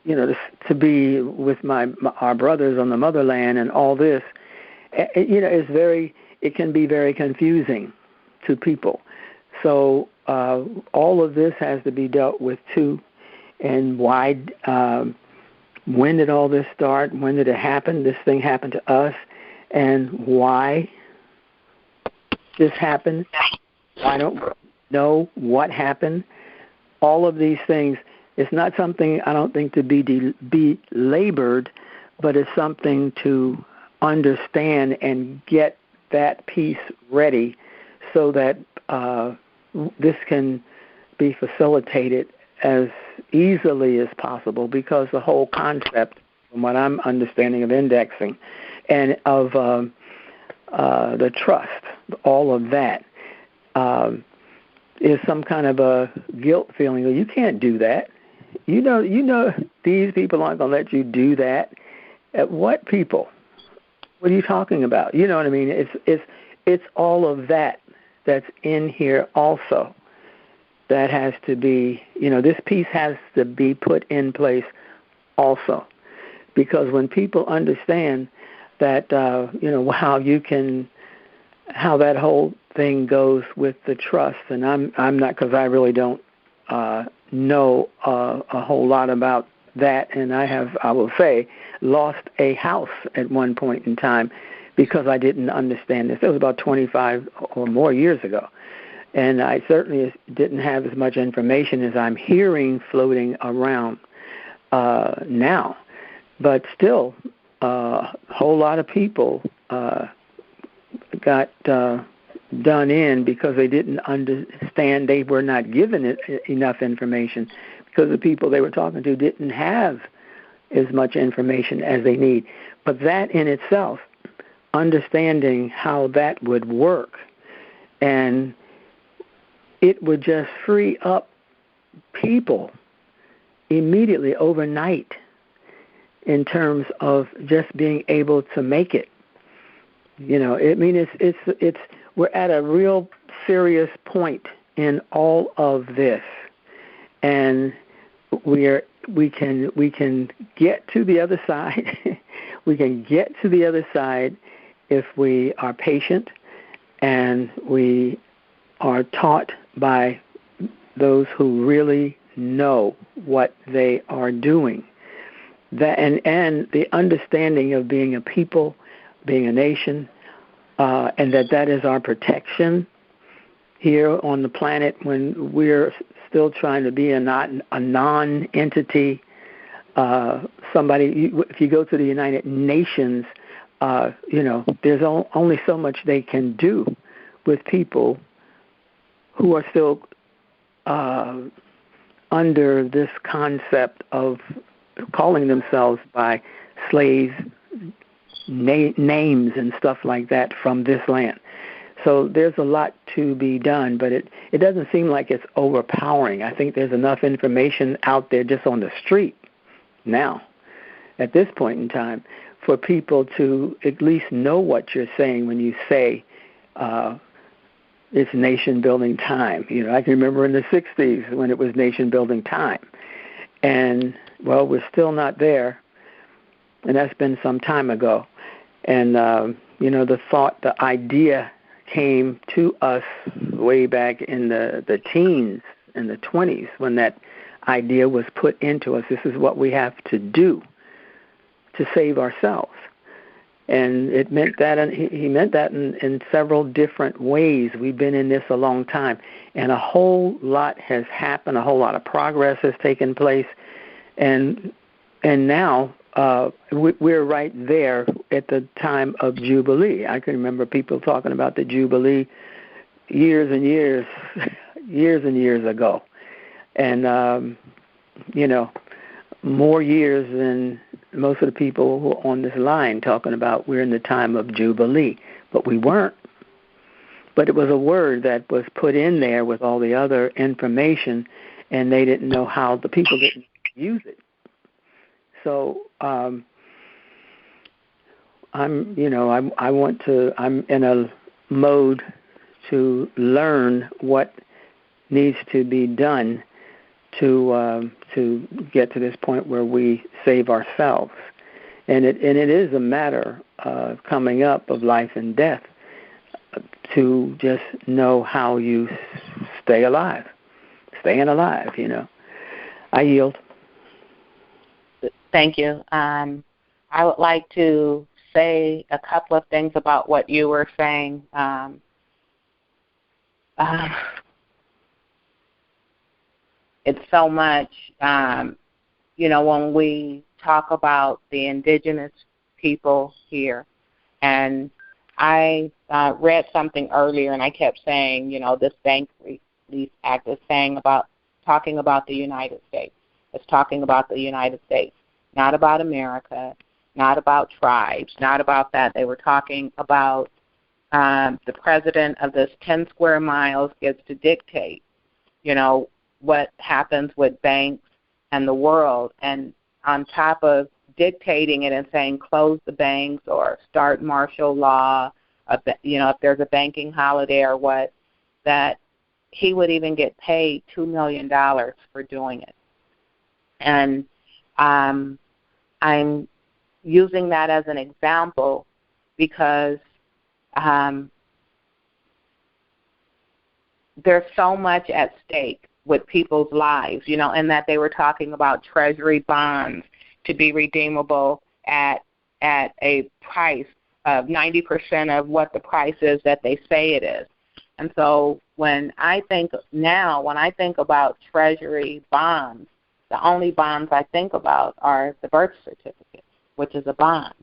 to be with our brothers on the motherland and all this. It can be very confusing to people. So all of this has to be dealt with too. And why? When did all this start? When did it happen? This thing happened to us, and why this happened? I don't know what happened. All of these things, it's not something I don't think to be labored, but it's something to understand and get that piece ready so that this can be facilitated as easily as possible, because the whole concept, from what I'm understanding of indexing and of the trust, all of that, is some kind of a guilt feeling. You can't do that. You know, these people aren't going to let you do that. At what people? What are you talking about? You know what I mean? It's all of that that's in here also. That has to be, this piece has to be put in place also. Because when people understand that, how that whole thing goes with the trust, and I'm not, because I really don't know a whole lot about that, and I will say, lost a house at one point in time because I didn't understand this. It was about 25 or more years ago. And I certainly didn't have as much information as I'm hearing floating around now. But still, a whole lot of people got done in because they didn't understand. They were not given enough information because the people they were talking to didn't have as much information as they need. But that in itself, understanding how that would work, and it would just free up people immediately, overnight, in terms of just being able to make it. It's we're at a real serious point in all of this, and we can get to the other side. We can get to the other side if we are patient and we are taught by those who really know what they are doing. That and the understanding of being a people, being a nation, and that is our protection here on the planet when we're still trying to be a non-entity. If you go to the United Nations, there's only so much they can do with people who are still under this concept of calling themselves by slave names and stuff like that from this land. So there's a lot to be done, but it doesn't seem like it's overpowering. I think there's enough information out there just on the street now, at this point in time, for people to at least know what you're saying when you say it's nation-building time. I can remember in the 60s when it was nation-building time. And, well, we're still not there, and that's been some time ago. And, the idea came to us way back in the teens, in the 20s, when that idea was put into us. This is what we have to do to save ourselves. And it meant that, and he meant that in several different ways. We've been in this a long time, and a whole lot has happened. A whole lot of progress has taken place, and now we're right there at the time of Jubilee. I can remember people talking about the Jubilee years and years ago, and more years than most of the people who are on this line talking about we're in the time of Jubilee. But we weren't. But it was a word that was put in there with all the other information, and they didn't know how, the people didn't use it. So I'm in a mode to learn what needs to be done to get to this point where we save ourselves, and it is a matter of coming up of life and death to just know how you staying alive. I yield. Thank you. I would like to say a couple of things about what you were saying it's so much, when we talk about the indigenous people here, and I read something earlier, and I kept saying, this Bank Release Act is talking about the United States. It's talking about the United States, not about America, not about tribes, not about that. They were talking about the president of this 10 square miles gets to dictate, what happens with banks and the world. And on top of dictating it and saying close the banks or start martial law, if there's a banking holiday or what, that he would even get paid $2 million for doing it. And I'm using that as an example because there's so much at stake with people's lives, and that they were talking about treasury bonds to be redeemable at a price of 90% of what the price is that they say it is. And so when I think about treasury bonds, the only bonds I think about are the birth certificate, which is a bond.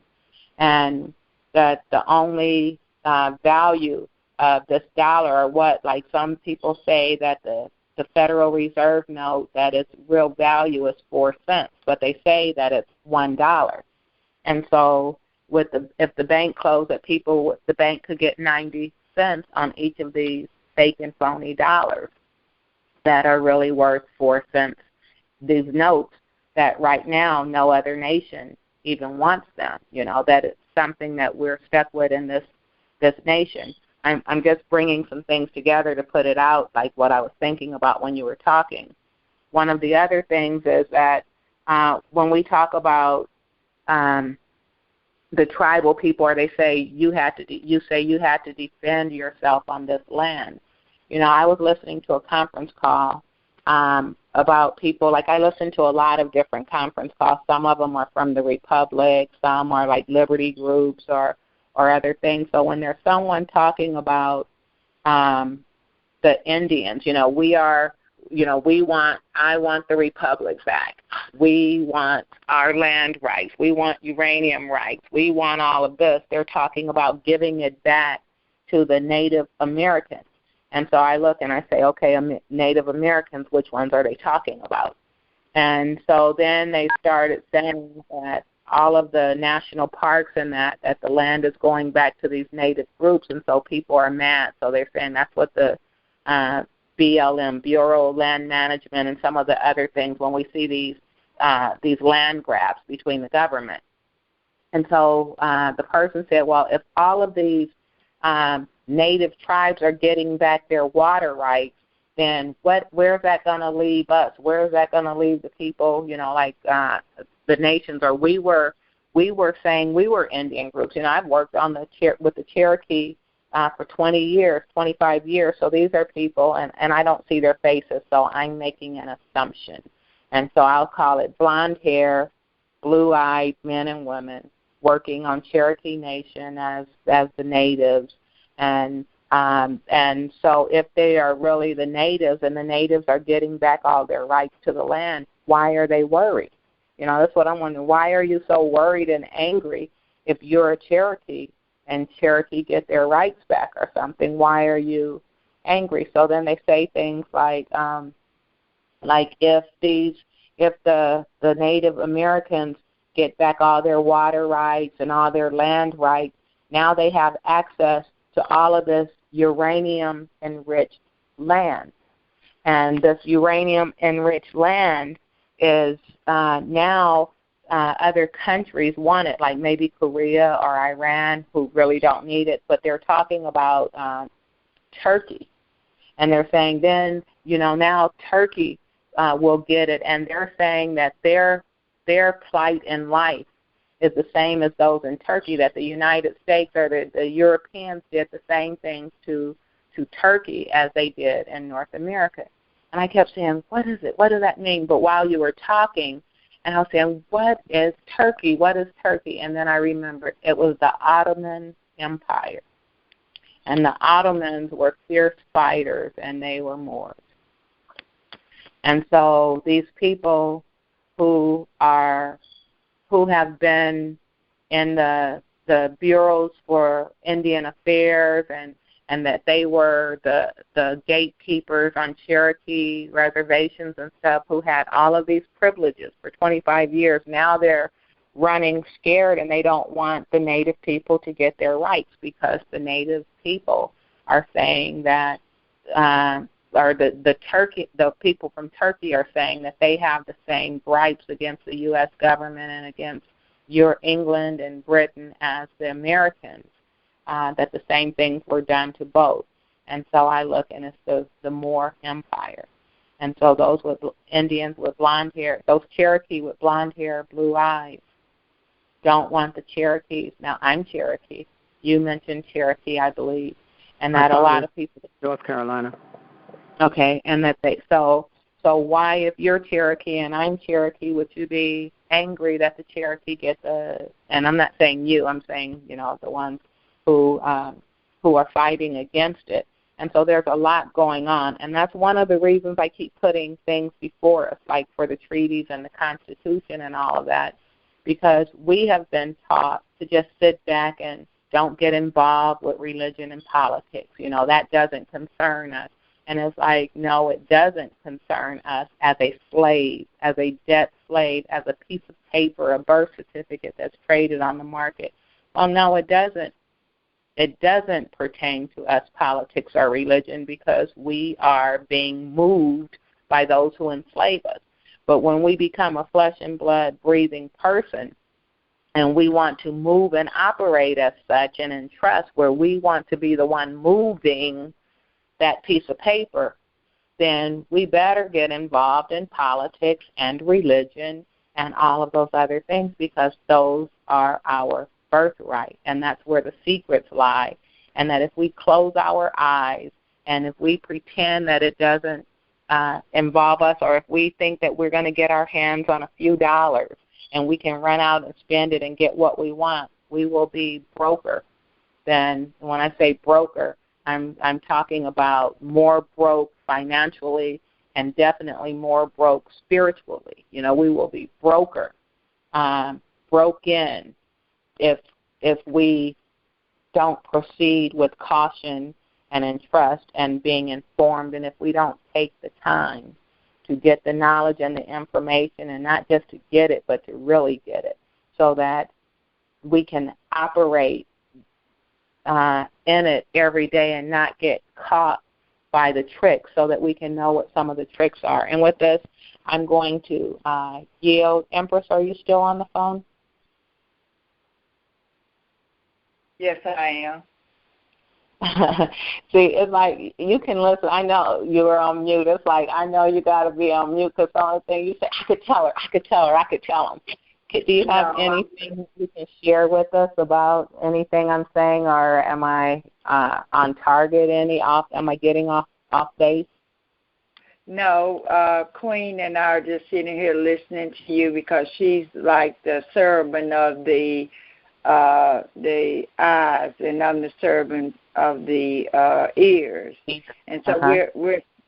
And that the only value of this dollar, or what, like some people say that the Federal Reserve note, that its real value is 4 cents, but they say that it's $1. And so if the bank closed, the bank could get 90 cents on each of these fake and phony dollars that are really worth 4 cents. These notes that right now no other nation even wants them, that it's something that we're stuck with in this nation. I'm just bringing some things together to put it out, like what I was thinking about when you were talking. One of the other things is that when we talk about the tribal people, or they say you had to defend yourself on this land. I was listening to a conference call about people, like I listen to a lot of different conference calls. Some of them are from the Republic, some are like liberty groups or other things. So when there's someone talking about the Indians, I want the Republic back. We want our land rights. We want uranium rights. We want all of this. They're talking about giving it back to the Native Americans. And so I look and I say, okay, Native Americans, which ones are they talking about? And so then they started saying that all of the national parks and that the land is going back to these Native groups, and so people are mad. So they're saying that's what the BLM, Bureau of Land Management, and some of the other things, when we see these land grabs between the government. And so the person said, well, if all of these Native tribes are getting back their water rights, then where's that going to leave us? Where is that going to leave the people, the nations? Or we were saying we were Indian groups. I've worked with the Cherokee for 20 years, 25 years. So these are people, and I don't see their faces, so I'm making an assumption. And so I'll call it blonde hair, blue-eyed men and women working on Cherokee Nation as the natives. And so if they are really the natives, and the natives are getting back all their rights to the land, why are they worried? That's what I'm wondering. Why are you so worried and angry if you're a Cherokee and Cherokee get their rights back or something? Why are you angry? So then they say things like if the Native Americans get back all their water rights and all their land rights, now they have access to all of this uranium-enriched land. And this uranium-enriched land is now other countries want it, like maybe Korea or Iran, who really don't need it, but they're talking about Turkey. And they're saying then, now Turkey will get it, and they're saying that their plight in life is the same as those in Turkey, that the United States or the Europeans did the same things to Turkey as they did in North America. And I kept saying, what is it? What does that mean? But while you were talking, and I was saying, what is Turkey? What is Turkey? And then I remembered it was the Ottoman Empire. And the Ottomans were fierce fighters, and they were Moors. And so these people who have been in the bureaus for Indian affairs and that they were the gatekeepers on Cherokee reservations and stuff, who had all of these privileges for 25 years, now they're running scared, and they don't want the Native people to get their rights, because the Native people are saying that, or the people from Turkey are saying that they have the same gripes against the U.S. government and against England and Britain as the Americans, that the same things were done to both. And so I look, and it's the Moor Empire. And so those with Indians with blonde hair, those Cherokee with blonde hair, blue eyes, don't want the Cherokees. Now, I'm Cherokee. You mentioned Cherokee, I believe, and that a lot of people. North Carolina. Okay, and that so why, if you're Cherokee and I'm Cherokee, would you be angry that the Cherokee get and I'm not saying you, I'm saying, the ones who are fighting against it. And so there's a lot going on, and that's one of the reasons I keep putting things before us, like for the treaties and the Constitution and all of that, because we have been taught to just sit back and don't get involved with religion and politics. That doesn't concern us. And it's like, no, it doesn't concern us as a slave, as a debt slave, as a piece of paper, a birth certificate that's traded on the market. Well, no, it doesn't. It doesn't pertain to us, politics or religion, because we are being moved by those who enslave us. But when we become a flesh and blood breathing person, and we want to move and operate as such and in trust, where we want to be the one moving that piece of paper, then we better get involved in politics and religion and all of those other things, because those are our birthright, and that's where the secrets lie. And that if we close our eyes and if we pretend that it doesn't involve us, or if we think that we're going to get our hands on a few dollars and we can run out and spend it and get what we want, we will be broker. Then when I say broker, I'm talking about more broke financially and definitely more broke spiritually. We will be broke in if we don't proceed with caution and in trust and being informed, and if we don't take the time to get the knowledge and the information, and not just to get it, but to really get it, so that we can operate in it every day and not get caught by the tricks, so that we can know what some of the tricks are. And with this, I'm going to yield. Empress, are you still on the phone? Yes, I am. See, it's like you can listen. I know you were on mute. It's like, I know you got to be on mute, because the only thing you say, I could tell him. Do you have anything you can share with us about anything I'm saying, or am I on target? Am I getting off base? No, Queen and I are just sitting here listening to you, because she's like the servant of the eyes, and I'm the servant of the ears. And so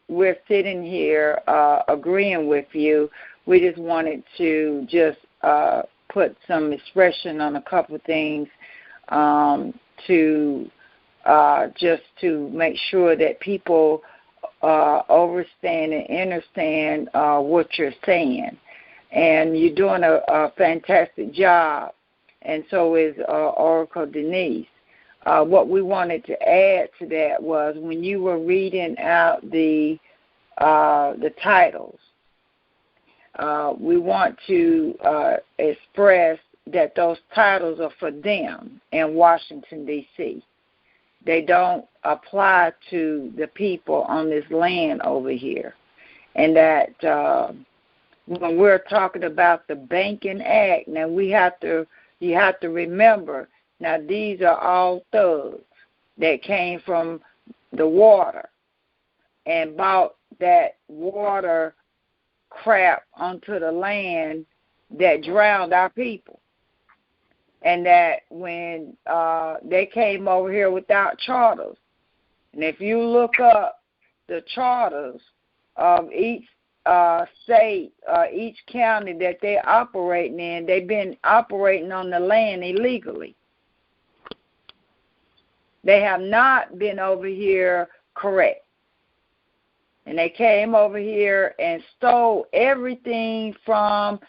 we're sitting here agreeing with you. We just wanted to just put some expression on a couple of things to make sure that people understand and understand what you're saying. And you're doing a fantastic job, and so is Oracle Denise. What we wanted to add to that was, when you were reading out the titles, we want to express that those titles are for them in Washington, D.C. They don't apply to the people on this land over here. And that when we're talking about the Banking Act, now you have to remember, now these are all thugs that came from the water and bought that water crap onto the land that drowned our people. And that when they came over here without charters, And if you look up the charters of each state, each county that they're operating in, they've been operating on the land illegally. They have not been over here correct. And they came over here and stole everything from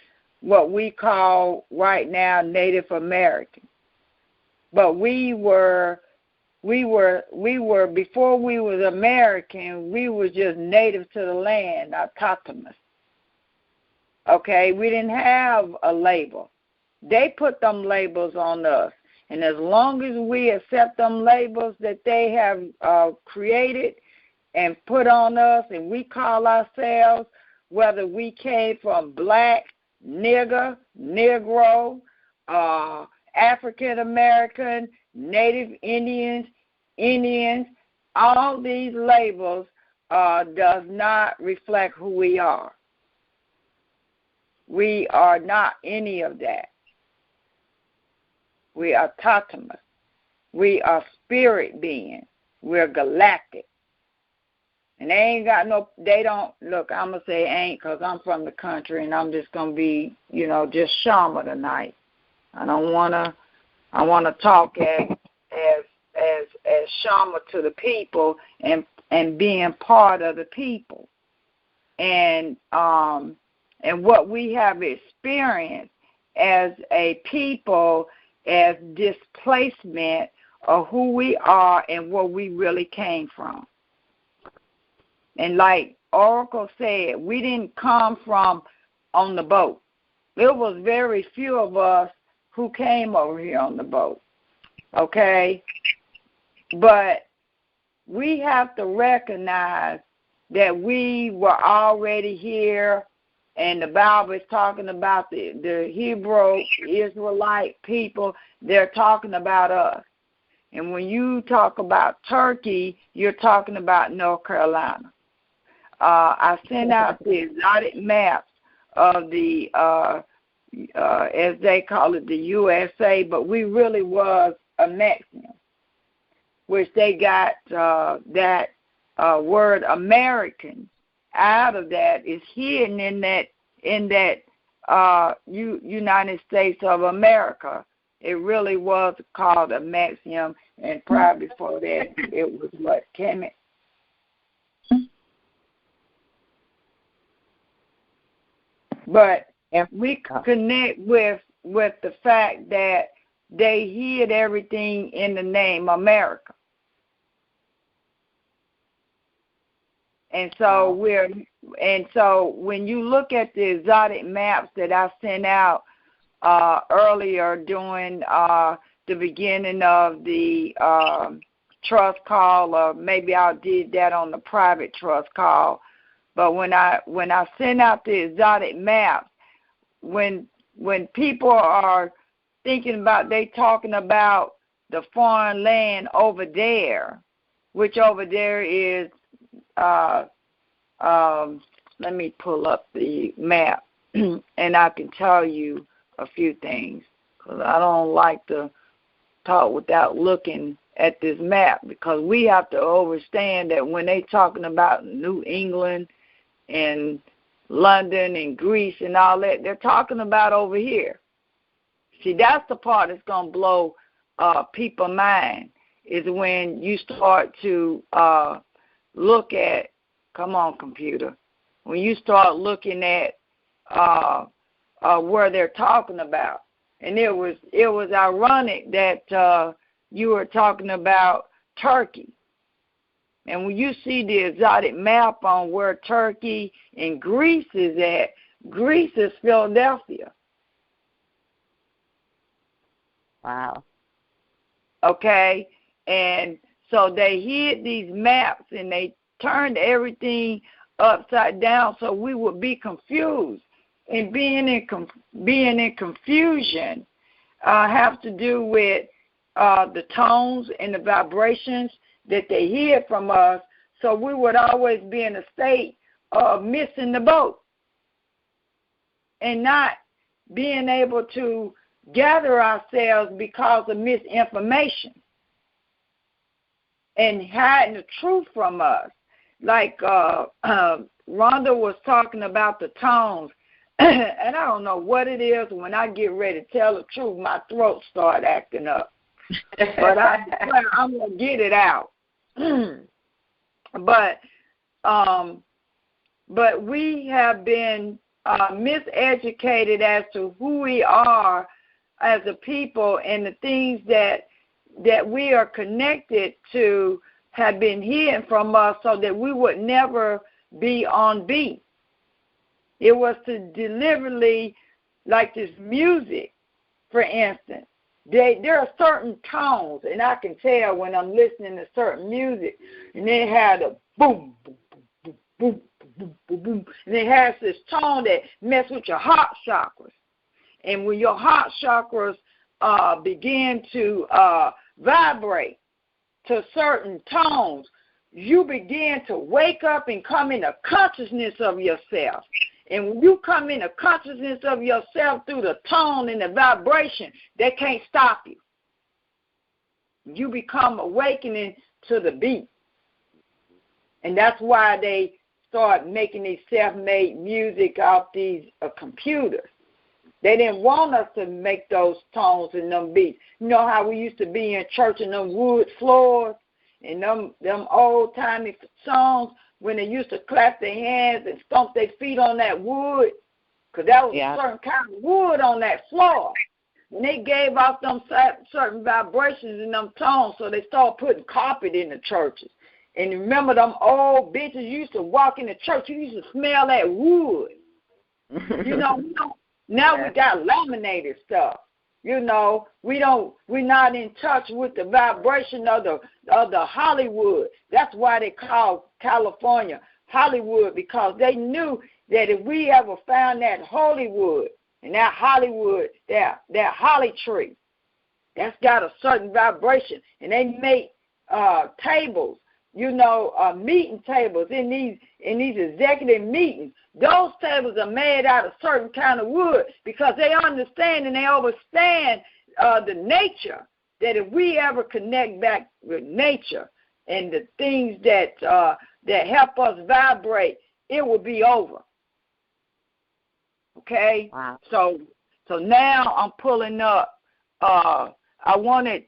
what we call right now Native American. But we were before we was American, we were just native to the land, autonomous. Okay, we didn't have a label. They put them labels on us. And as long as we accept them labels that they have created and put on us, and we call ourselves, whether we came from black, nigger, Negro, African American, Native Indians, all these labels does not reflect who we are. We are not any of that. We are autonomous. We are spirit beings. We're galactic. And they ain't got no, they don't, look, I'm going to say ain't because I'm from the country and I'm just going to be, just Shama tonight. I want to talk as Shama to the people and being part of the people. And what we have experienced as a people as displacement of who we are and where we really came from. And like Oracle said, we didn't come from on the boat. There was very few of us who came over here on the boat, okay? But we have to recognize that we were already here, and the Bible is talking about the Hebrew Israelite people. They're talking about us. And when you talk about Turkey, you're talking about North Carolina. I sent out the exotic maps of the, as they call it, the USA, but we really was a Mexican, which they got that word American out of that is hidden in that United States of America. It really was called a Mexican, and probably before that it was what, Kemet? But we connect with the fact that they hid everything in the name America. And so when you look at the exotic maps that I sent out earlier during the beginning of the trust call, or maybe I did that on the private trust call. But when I send out the exotic maps, when people are thinking about, they talking about the foreign land over there, which over there is, let me pull up the map, and I can tell you a few things, because I don't like to talk without looking at this map, because we have to understand that when they talking about New England and London and Greece and all that, they're talking about over here. See, that's the part that's going to blow people's mind, is when you start to look at, come on, computer, when you start looking at where they're talking about. And it was ironic that you were talking about Turkey. And when you see the exotic map on where Turkey and Greece is at, Greece is Philadelphia. Wow. Okay? And so they hid these maps and they turned everything upside down so we would be confused. And being in confusion have to do with the tones and the vibrations that they hid from us, so we would always be in a state of missing the boat and not being able to gather ourselves because of misinformation. and hiding the truth from us. Like Rhonda was talking about the tones, and I don't know what it is. When I get ready to tell the truth, my throat start acting up. But I'm going to get it out. But we have been miseducated as to who we are as a people, and the things that we are connected to have been hidden from us so that we would never be on beat. It was to deliberately, like this music, for instance. There are certain tones, and I can tell when I'm listening to certain music, and it had a boom, boom, boom, boom, boom, boom, boom, and it has this tone that messes with your heart chakras. And when your heart chakras begin to vibrate to certain tones, you begin to wake up and come into consciousness of yourself. And when you come into consciousness of yourself through the tone and the vibration, they can't stop you. You become awakening to the beat. And that's why they start making these self-made music off these computers. They didn't want us to make those tones and them beats. You know how we used to be in church in them wood floors and them old-timey songs when they used to clap their hands and stomp their feet on that wood? Because that was a certain kind of wood on that floor. And they gave off them certain vibrations in them tones, so they started putting carpet in the churches. And remember them old bitches used to walk in the church, you used to smell that wood. You know, now we got laminated stuff. You know, we're not in touch with the vibration of the Hollywood. That's why they call California Hollywood, because they knew that if we ever found that Hollywood and that Hollywood, that holly tree, that's got a certain vibration, and they make tables, meeting tables in these executive meetings. Those tables are made out of certain kind of wood because they understand and they understand the nature, that if we ever connect back with nature and the things that help us vibrate, it will be over. Okay? Wow. So now I'm pulling up. I wanted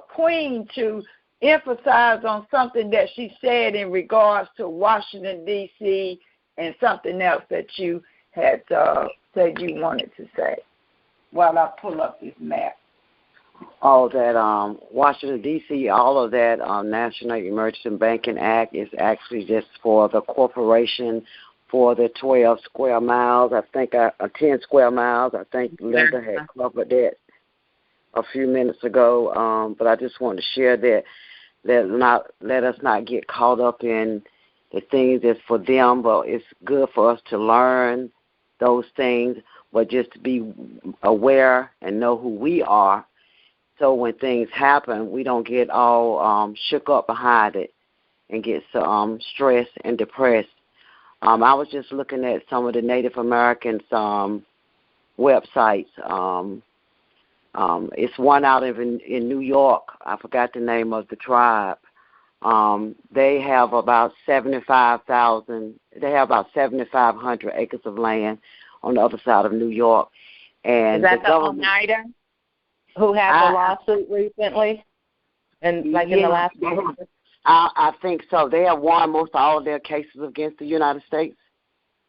Queen to emphasize on something that she said in regards to Washington, D.C., and something else that you had said you wanted to say while I pull up this map. All that Washington, D.C., all of that National Emergency Banking Act is actually just for the corporation for the 12 square miles. I think 10 square miles. I think Linda had covered that a few minutes ago, but I just want to share that let us not get caught up in the things that's for them, but it's good for us to learn those things, but just to be aware and know who we are, so when things happen, we don't get all shook up behind it and get stressed and depressed. I was just looking at some of the Native Americans' websites. It's one out in New York. I forgot the name of the tribe. They have about 75,000. They have about 7,500 acres of land on the other side of New York. And is that the Oneida who had the lawsuit recently, and in the last year? I think so. They have won most all of their cases against the United States.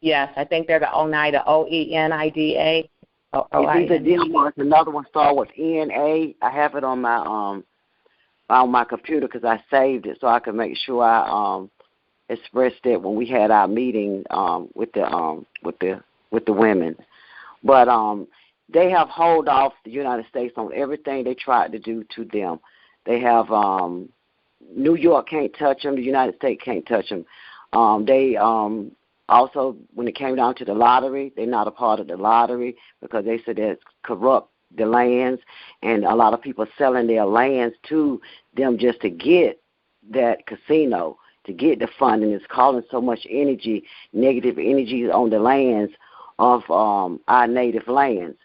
Yes, I think they're the Oneida, Oenida. These are them ones. Another one started with N-A. I have it on my computer because I saved it so I could make sure I expressed it when we had our meeting with the women. But they have held off the United States on everything they tried to do to them. They have New York can't touch them. The United States can't touch them. They also, when it came down to the lottery, they're not a part of the lottery because they said that corrupt the lands, and a lot of people selling their lands to them just to get that casino, to get the funding. It's calling so much negative energy on the lands of our native lands.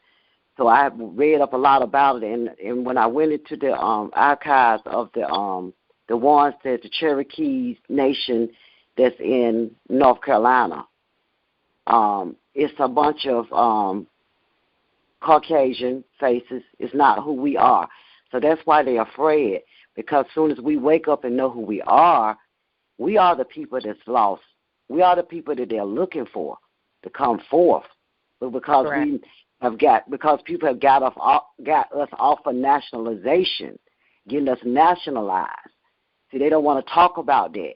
So I read up a lot about it, and when I went into the archives of the ones that the Cherokee Nation that's in North Carolina, it's a bunch of Caucasian faces. It's not who we are. So that's why they're afraid, because as soon as we wake up and know who we are the people that's lost. We are the people that they're looking for to come forth. But because because people have got us off of nationalization, getting us nationalized. See, they don't want to talk about that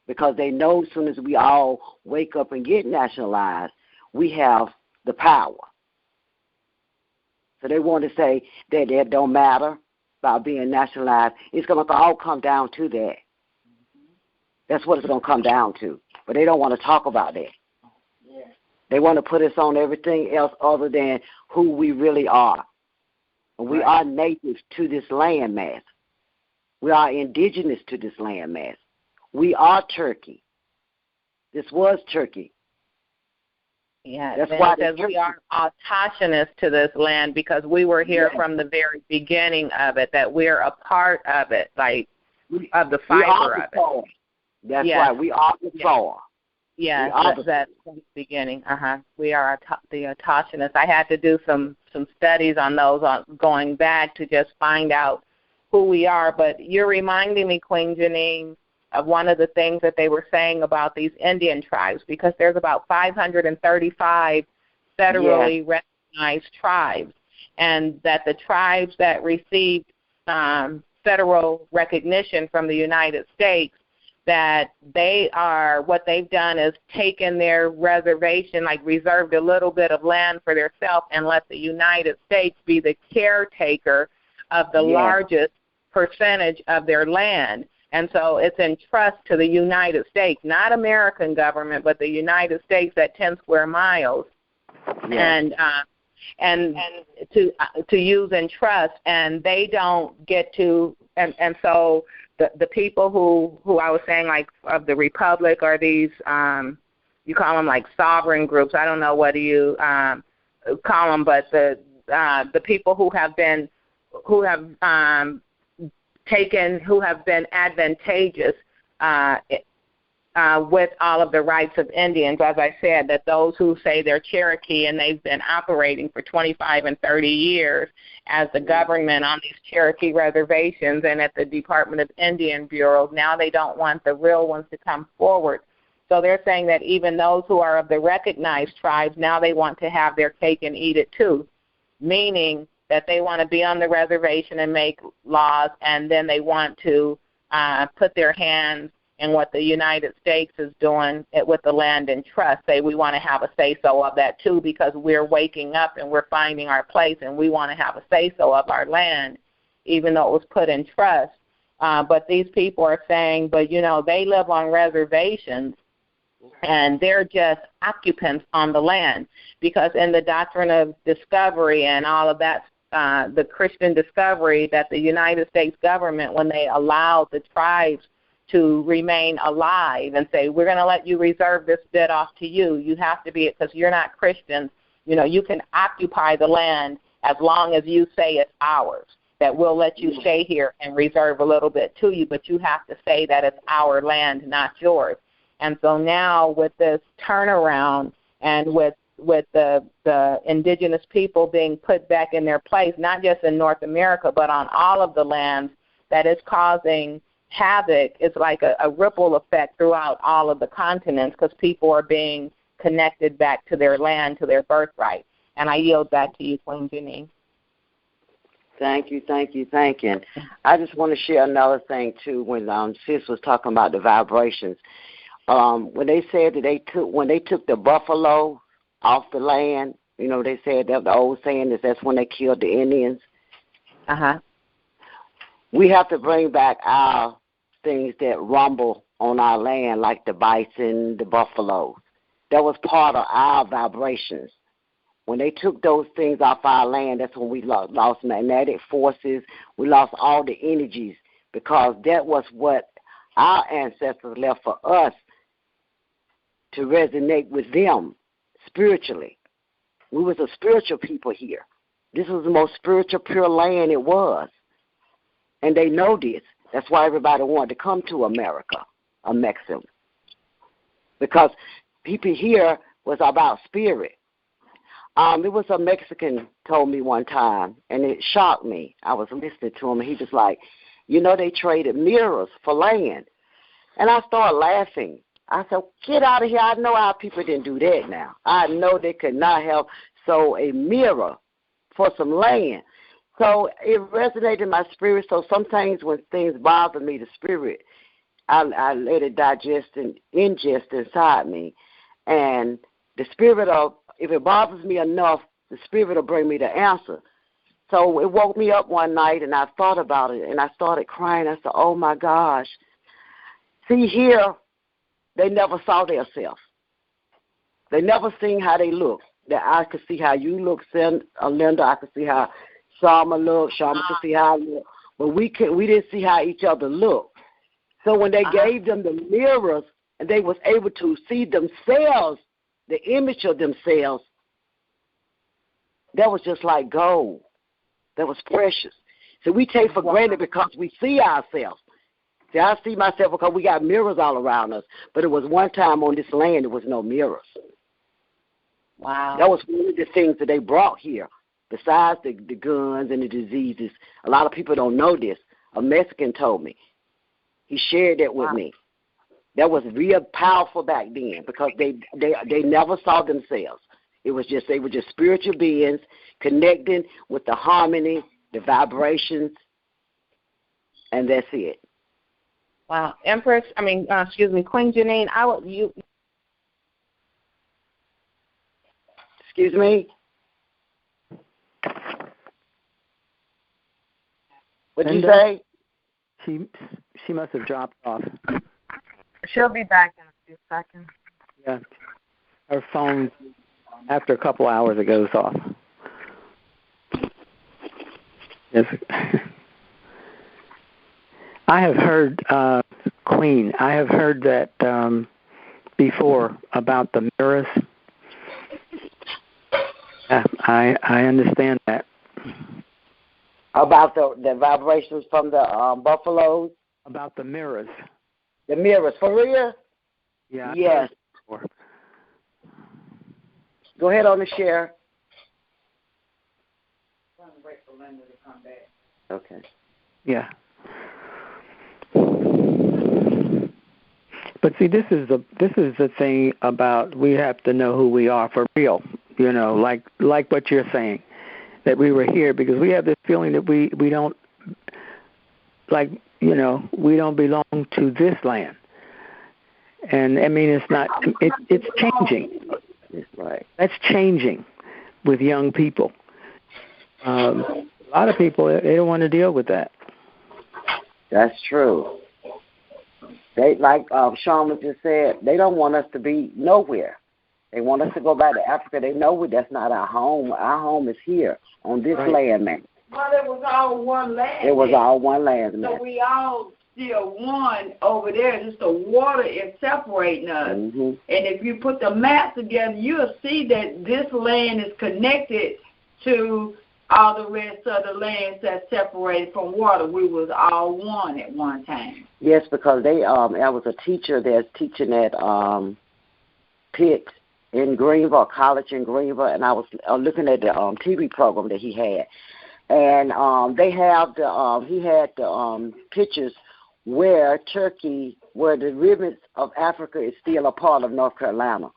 because they know as soon as we all wake up and get nationalized, we have the power. So they want to say that it don't matter about being nationalized. It's going to all come down to that. That's what it's going to come down to. But they don't want to talk about that. Yeah. They want to put us on everything else other than who we really are. And we are native to this landmass. We are indigenous to this landmass. We are Turkey. This was Turkey. Yeah, that's why we are autochthonous to this land, because we were here from the very beginning of it, that we're a part of it, like of the fiber of it. That's why we are the soil. Yeah, that's from the beginning. We are the autochthonous. I had to do some studies on those, going back to just find out who we are. But you're reminding me, Queen Janine, of one of the things that they were saying about these Indian tribes, because there's about 535 federally recognized tribes, and that the tribes that received federal recognition from the United States, that they are, what they've done is taken their reservation, like reserved a little bit of land for themselves, and let the United States be the caretaker of the largest percentage of their land. And so it's in trust to the United States, not American government, but the United States at 10 square miles, and to use in trust, and they don't get to, and so the people who I was saying, like, of the Republic, are these, you call them like sovereign groups. I don't know what you call them, but the people who have been advantageous with all of the rights of Indians, as I said, that those who say they're Cherokee and they've been operating for 25 and 30 years as the government on these Cherokee reservations and at the Department of Indian Bureau, now they don't want the real ones to come forward. So they're saying that even those who are of the recognized tribes, now they want to have their cake and eat it too, meaning that they want to be on the reservation and make laws, and then they want to put their hands in what the United States is doing with the land in trust. Say we want to have a say-so of that too, because we're waking up and we're finding our place, and we want to have a say-so of our land, even though it was put in trust. But these people are saying, but, you know, they live on reservations, and they're just occupants on the land, because in the doctrine of discovery and all of that, the Christian discovery, that the United States government, when they allowed the tribes to remain alive and say, we're going to let you reserve this bit off to you. You have to be it because you're not Christians. You know, you can occupy the land as long as you say it's ours, that we'll let you stay here and reserve a little bit to you, but you have to say that it's our land, not yours. And so now with this turnaround and with the indigenous people being put back in their place, not just in North America, but on all of the lands, that is causing havoc. It's like a ripple effect throughout all of the continents, because people are being connected back to their land, to their birthright. And I yield back to you, Queen Janine. Thank you. I just want to share another thing, too, when Sis was talking about the vibrations. When they said that when they took the buffalo off the land, you know, they said that the old saying is that's when they killed the Indians. We have to bring back our things that rumble on our land, like the bison, the buffalo. That was part of our vibrations. When they took those things off our land, that's when we lost magnetic forces. We lost all the energies, because that was what our ancestors left for us to resonate with them spiritually. We was a spiritual people here. This was the most spiritual, pure land it was. And they know this. That's why everybody wanted to come to America, or Mexico. Because people here was about spirit. There was a Mexican told me one time, and it shocked me. I was listening to him, and he was like, they traded mirrors for land. And I started laughing. I said, get out of here. I know our people didn't do that now. I know they could not have sold a mirror for some land. So it resonated in my spirit. So sometimes when things bother me, the spirit, I let it digest and ingest inside me. And the spirit of, if it bothers me enough, the spirit will bring me the answer. So it woke me up one night, and I thought about it, and I started crying. I said, oh, my gosh. See, here, they never saw themselves. They never seen how they look. That I could see how you look, Linda. I could see how Sharma looked. Sharma could see how I look. But we didn't see how each other looked. So when they gave them the mirrors and they was able to see themselves, the image of themselves, that was just like gold. That was precious. So we take for granted because we see ourselves. See, I see myself because we got mirrors all around us. But it was one time on this land there was no mirrors. Wow. That was one of the things that they brought here. Besides the guns and the diseases, a lot of people don't know this. A Mexican told me. He shared that with me. That was real powerful back then because they never saw themselves. It was just, they were just spiritual beings connecting with the harmony, the vibrations, and that's it. Wow. Queen Janine, Excuse me? What did you say? She must have dropped off. She'll be back in a few seconds. Yeah. Her phone, after a couple hours, it goes off. Yes. I have heard, Queen, I have heard that before about the mirrors. I understand that. About the vibrations from the buffaloes? About the mirrors. The mirrors, for real? Yeah. Yes. Go ahead on the share. I'm trying to wait for Linda to come back. Okay. Yeah. But see, this is the thing about we have to know who we are for real. Like what you're saying, that we were here because we have this feeling that we don't we don't belong to this land. And I mean, it's changing. Right. That's changing with young people. A lot of people, they don't want to deal with that. That's true. They, like Sharma just said, they don't want us to be nowhere. They want us to go back to Africa. They know that's not our home. Our home is here on this land, man. Well, it was all one land. It was all one land, man. So we all still one over there. Just the water is separating us. Mm-hmm. And if you put the map together, you'll see that this land is connected to all the rest of the lands that's separated from water. We was all one at one time. Yes, because I was a teacher that's teaching at Pitt in Greenville, college in Greenville, and I was looking at the TV program that he had. And he had the pictures where the rivers of Africa is still a part of North Carolina.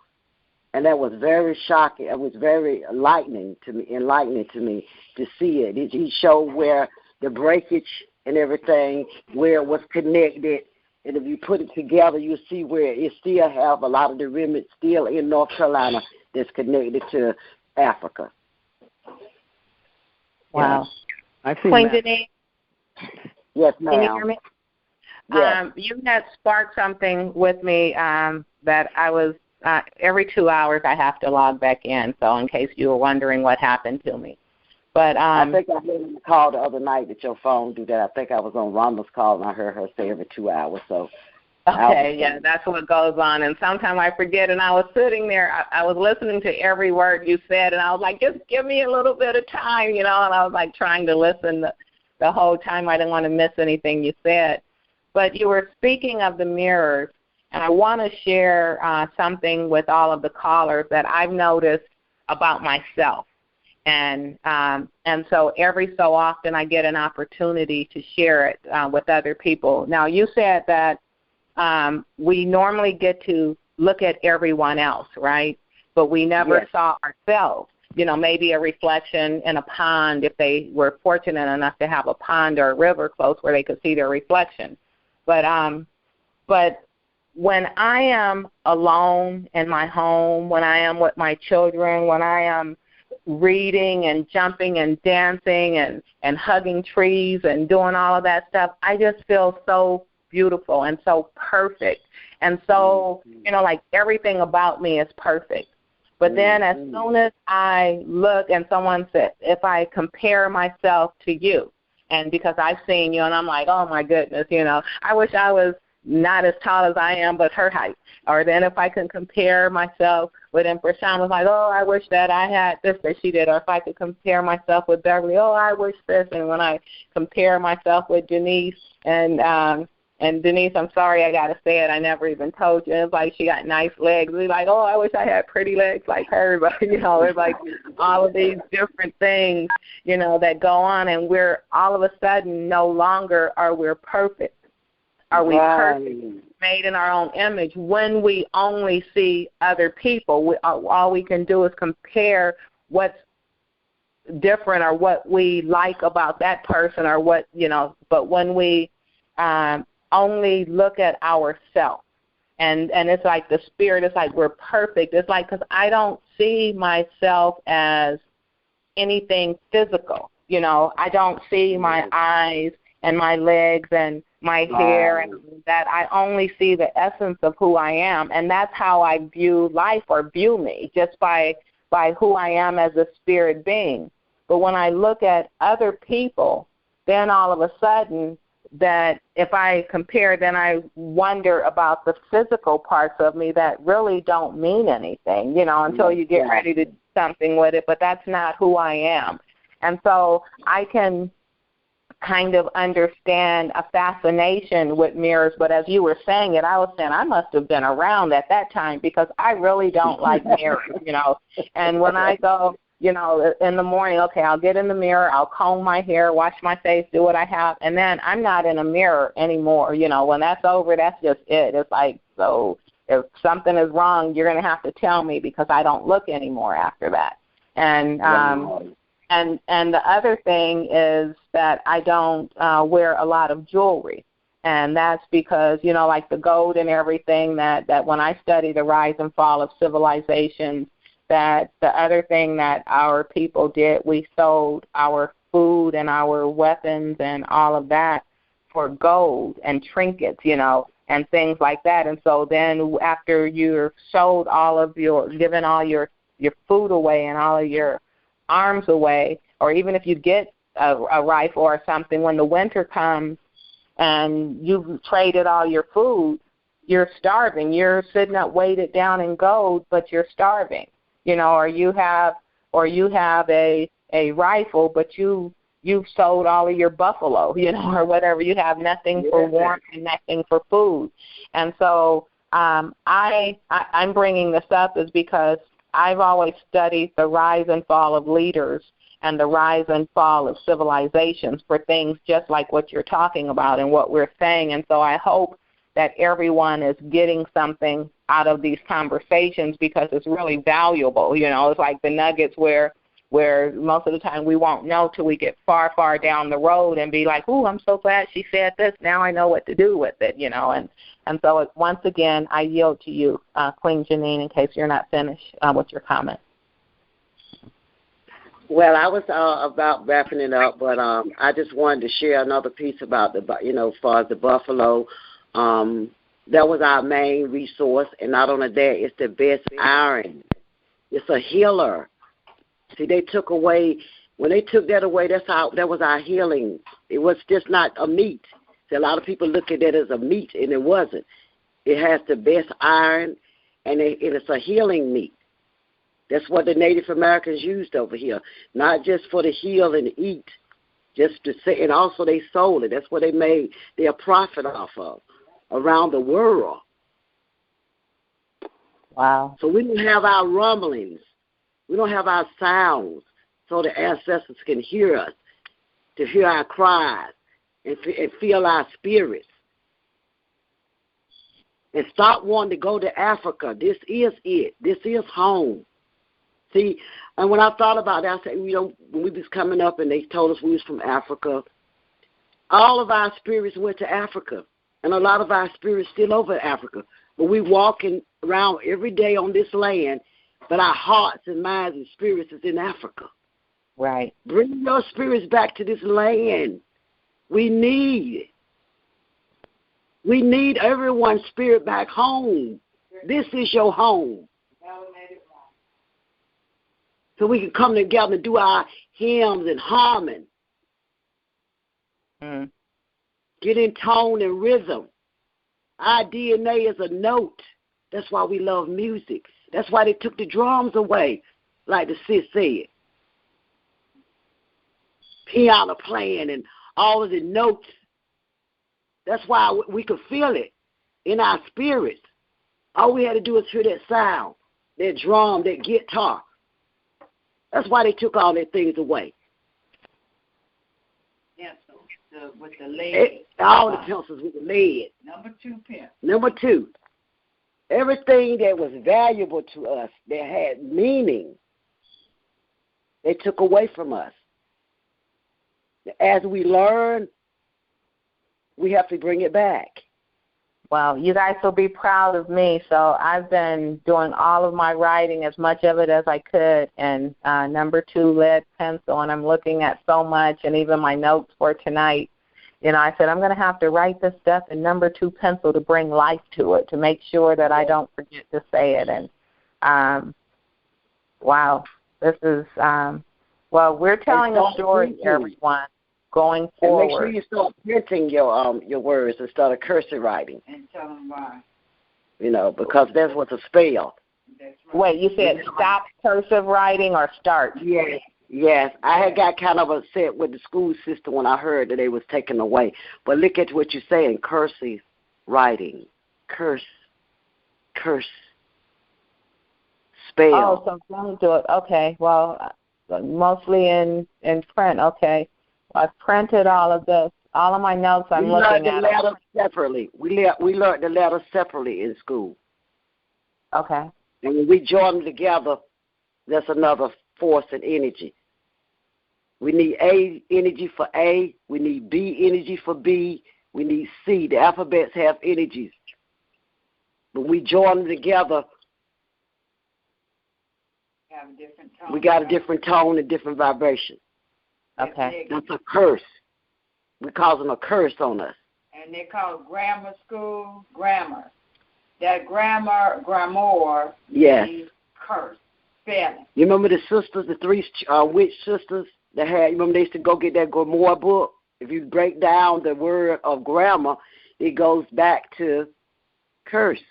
And that was very shocking. It was very enlightening to me to see it. He showed where the breakage and everything, where it was connected. And if you put it together, you'll see where it still have a lot of the remnants still in North Carolina that's connected to Africa. Wow. I've seen Queen that. Janine? Yes, ma'am. Can you hear me? Yes. You had sparked something with me that I was, every 2 hours I have to log back in, so in case you were wondering what happened to me. But I think I heard the call the other night that your phone do that. I think I was on Rhonda's call and I heard her say every 2 hours. So Okay, yeah, that's what goes on. And sometimes I forget, and I was sitting there, I was listening to every word you said, and I was like, just give me a little bit of time, and I was like trying to listen the whole time. I didn't want to miss anything you said. But you were speaking of the mirrors, and I want to share something with all of the callers that I've noticed about myself. And so every so often I get an opportunity to share it with other people. Now, you said that we normally get to look at everyone else, right? But we never saw ourselves. Maybe a reflection in a pond if they were fortunate enough to have a pond or a river close where they could see their reflection. But when I am alone in my home, when I am with my children, when I am reading and jumping and dancing and hugging trees and doing all of that stuff, I just feel so beautiful and so perfect. And so, like everything about me is perfect. But then as soon as I look and someone says, if I compare myself to you, and because I've seen you and I'm like, oh, my goodness, I wish I was not as tall as I am, but her height. Or then if I can compare myself with Empress Sean, was like, oh, I wish that I had this that she did. Or if I could compare myself with Beverly, oh, I wish this. And when I compare myself with Denise, and Denise, I'm sorry, I got to say it, I never even told you. It's like she got nice legs. We're like, oh, I wish I had pretty legs like her. But, it's like all of these different things, that go on. And we're all of a sudden no longer are we perfect. Are we perfect, made in our own image? When we only see other people, all we can do is compare what's different or what we like about that person or what, but when we only look at ourselves, and it's like the spirit, it's like we're perfect. It's like, because I don't see myself as anything physical. I don't see my eyes and my legs and my hair and that. I only see the essence of who I am, and that's how I view life or view me, just by who I am as a spirit being. But when I look at other people, then all of a sudden that if I compare, then I wonder about the physical parts of me that really don't mean anything, until you get ready to do something with it, but that's not who I am. And so I can kind of understand a fascination with mirrors, but as you were saying it, I was saying I must have been around at that time, because I really don't like mirrors, And when I go, in the morning, okay, I'll get in the mirror, I'll comb my hair, wash my face, do what I have, and then I'm not in a mirror anymore. When that's over, that's just it. It's like, so if something is wrong, you're going to have to tell me, because I don't look anymore after that. And the other thing is that I don't wear a lot of jewelry. And that's because, like the gold and everything, that when I study the rise and fall of civilizations, that the other thing that our people did, we sold our food and our weapons and all of that for gold and trinkets, and things like that. And so then after you're sold given all your food away and all of your arms away, or even if you get a rifle or something, when the winter comes and you've traded all your food, you're starving. You're sitting up weighted down in gold, but you're starving. Or you have a rifle, but you've sold all of your buffalo, or whatever. You have nothing for warmth and nothing for food. And so I'm bringing this up is because I've always studied the rise and fall of leaders and the rise and fall of civilizations for things just like what you're talking about and what we're saying. And so I hope that everyone is getting something out of these conversations, because it's really valuable. It's like the nuggets where most of the time we won't know till we get far, far down the road and be like, oh, I'm so glad she said this. Now I know what to do with it, And so once again, I yield to you, Queen Janine, in case you're not finished with your comment. Well, I was about wrapping it up, but I just wanted to share another piece about as far as the buffalo. That was our main resource, and not only that, it's the best iron. It's a healer. See, they took away, when they took that away, that was our healing. It was just not a meat. See, a lot of people look at that as a meat, and it wasn't. It has the best iron, and it's a healing meat. That's what the Native Americans used over here, not just for the heal and eat, just to say, and also they sold it. That's what they made their profit off of around the world. Wow. So we don't have our rumblings. We don't have our sounds so the ancestors can hear us, to hear our cries and feel our spirits. And stop wanting to go to Africa. This is it. This is home. See, and when I thought about that, I said, when we was coming up and they told us we was from Africa, all of our spirits went to Africa. And a lot of our spirits still over in Africa. But we walking around every day on this land, but our hearts and minds and spirits is in Africa. Right. Bring your spirits back to this land. We need everyone's spirit back home. This is your home. So we can come together and do our hymns and harmony. Mm. Get in tone and rhythm. Our DNA is a note. That's why we love music. That's why they took the drums away, like the sis said. Piano playing and all of the notes. That's why we could feel it in our spirits. All we had to do is hear that sound, that drum, that guitar. That's why they took all their things away. Pencils with the lead. All the pencils with the lead. Number 2 pencil. Number 2. Everything that was valuable to us, that had meaning, they took away from us. As we learn, we have to bring it back. Well, you guys will be proud of me. So I've been doing all of my writing, as much of it as I could, and number 2 lead pencil, and I'm looking at so much, and even my notes for tonight. You know, I said I'm going to have to write this stuff in number 2 pencil to bring life to it, to make sure that I don't forget to say it. And wow, this is well, we're telling a story, everyone, going forward. And make sure you start printing your words instead of cursive writing. And tell them why. You know, because that's what's a spell. That's right. Wait, you said stop cursive writing or start? Yes. I had got kind of upset with the school system when I heard that they was taken away. But look at what you're saying, cursive writing. Curse. Spell. Oh, so don't do it. Okay, well, mostly in print. Okay. I've printed all of this. All of my notes I'm looking at. We learned the letters separately. We learned the letters separately in school. Okay. And when we join them together, that's another force and energy. We need A energy for A. We need B energy for B. We need C. The alphabets have energies. When we join them together, Have a different tone. we got a different tone and different vibration. Okay. That's a curse. We're causing a curse on us. And they call grammar school grammar. That grammar Yes. means curse, spelling. You remember the sisters, the 3 witch sisters that had, you remember they used to go get that grimoire book? If you break down the word of grammar, it goes back to curse.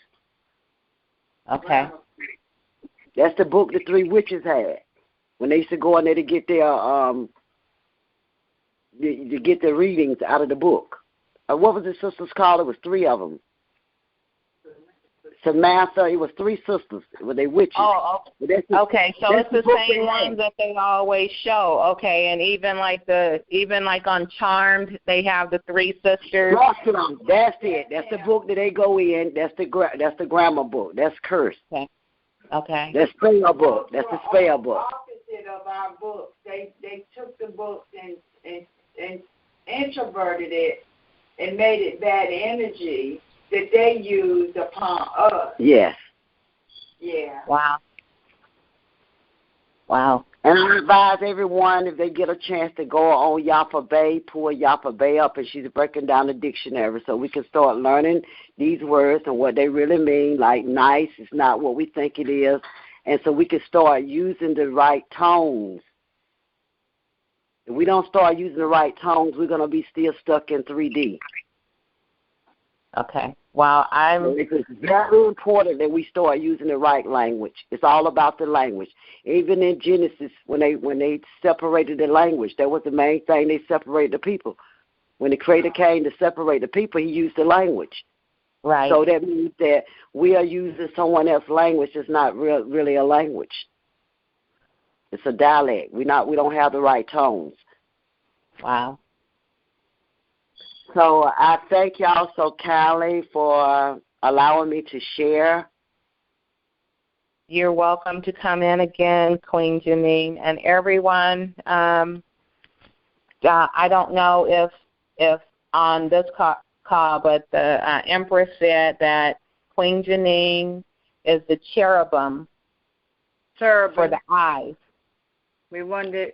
Okay. That's the book the 3 witches had. When they used to go in there to get their to get the readings out of the book. What was the sisters called? It was 3 of them. Samantha, it was 3 sisters. Were they witches? Oh, okay. So it's the same ones that they always show. Okay, and even like on Charmed, they have the 3 sisters. That's it. That's the book that they go in. That's the grammar book. That's curse. Okay. That's spell book. That's the spell book. Opposite of our books, they took the books and introverted it and made it bad energy that they used upon us. Yes. Yeah. Wow. And I advise everyone, if they get a chance, to go on Yapa Bay, pull Yapa Bay up, and she's breaking down the dictionary so we can start learning these words and what they really mean. Like nice is not what we think it is. And so we can start using the right tones. If we don't start using the right tones, we're going to be still stuck in 3D. Okay. Well, It's very important that we start using the right language. It's all about the language. Even in Genesis, when they separated the language, that was the main thing. They separated the people. When the Creator came to separate the people, He used the language. Right. So that means that we are using someone else's language. It's not really a language. It's a dialect. We don't have the right tones. Wow. So I thank y'all so kindly for allowing me to share. You're welcome to come in again, Queen Janine, and everyone. I don't know if on this call, but the Empress said that Queen Janine is the cherubim for the eyes. We wanted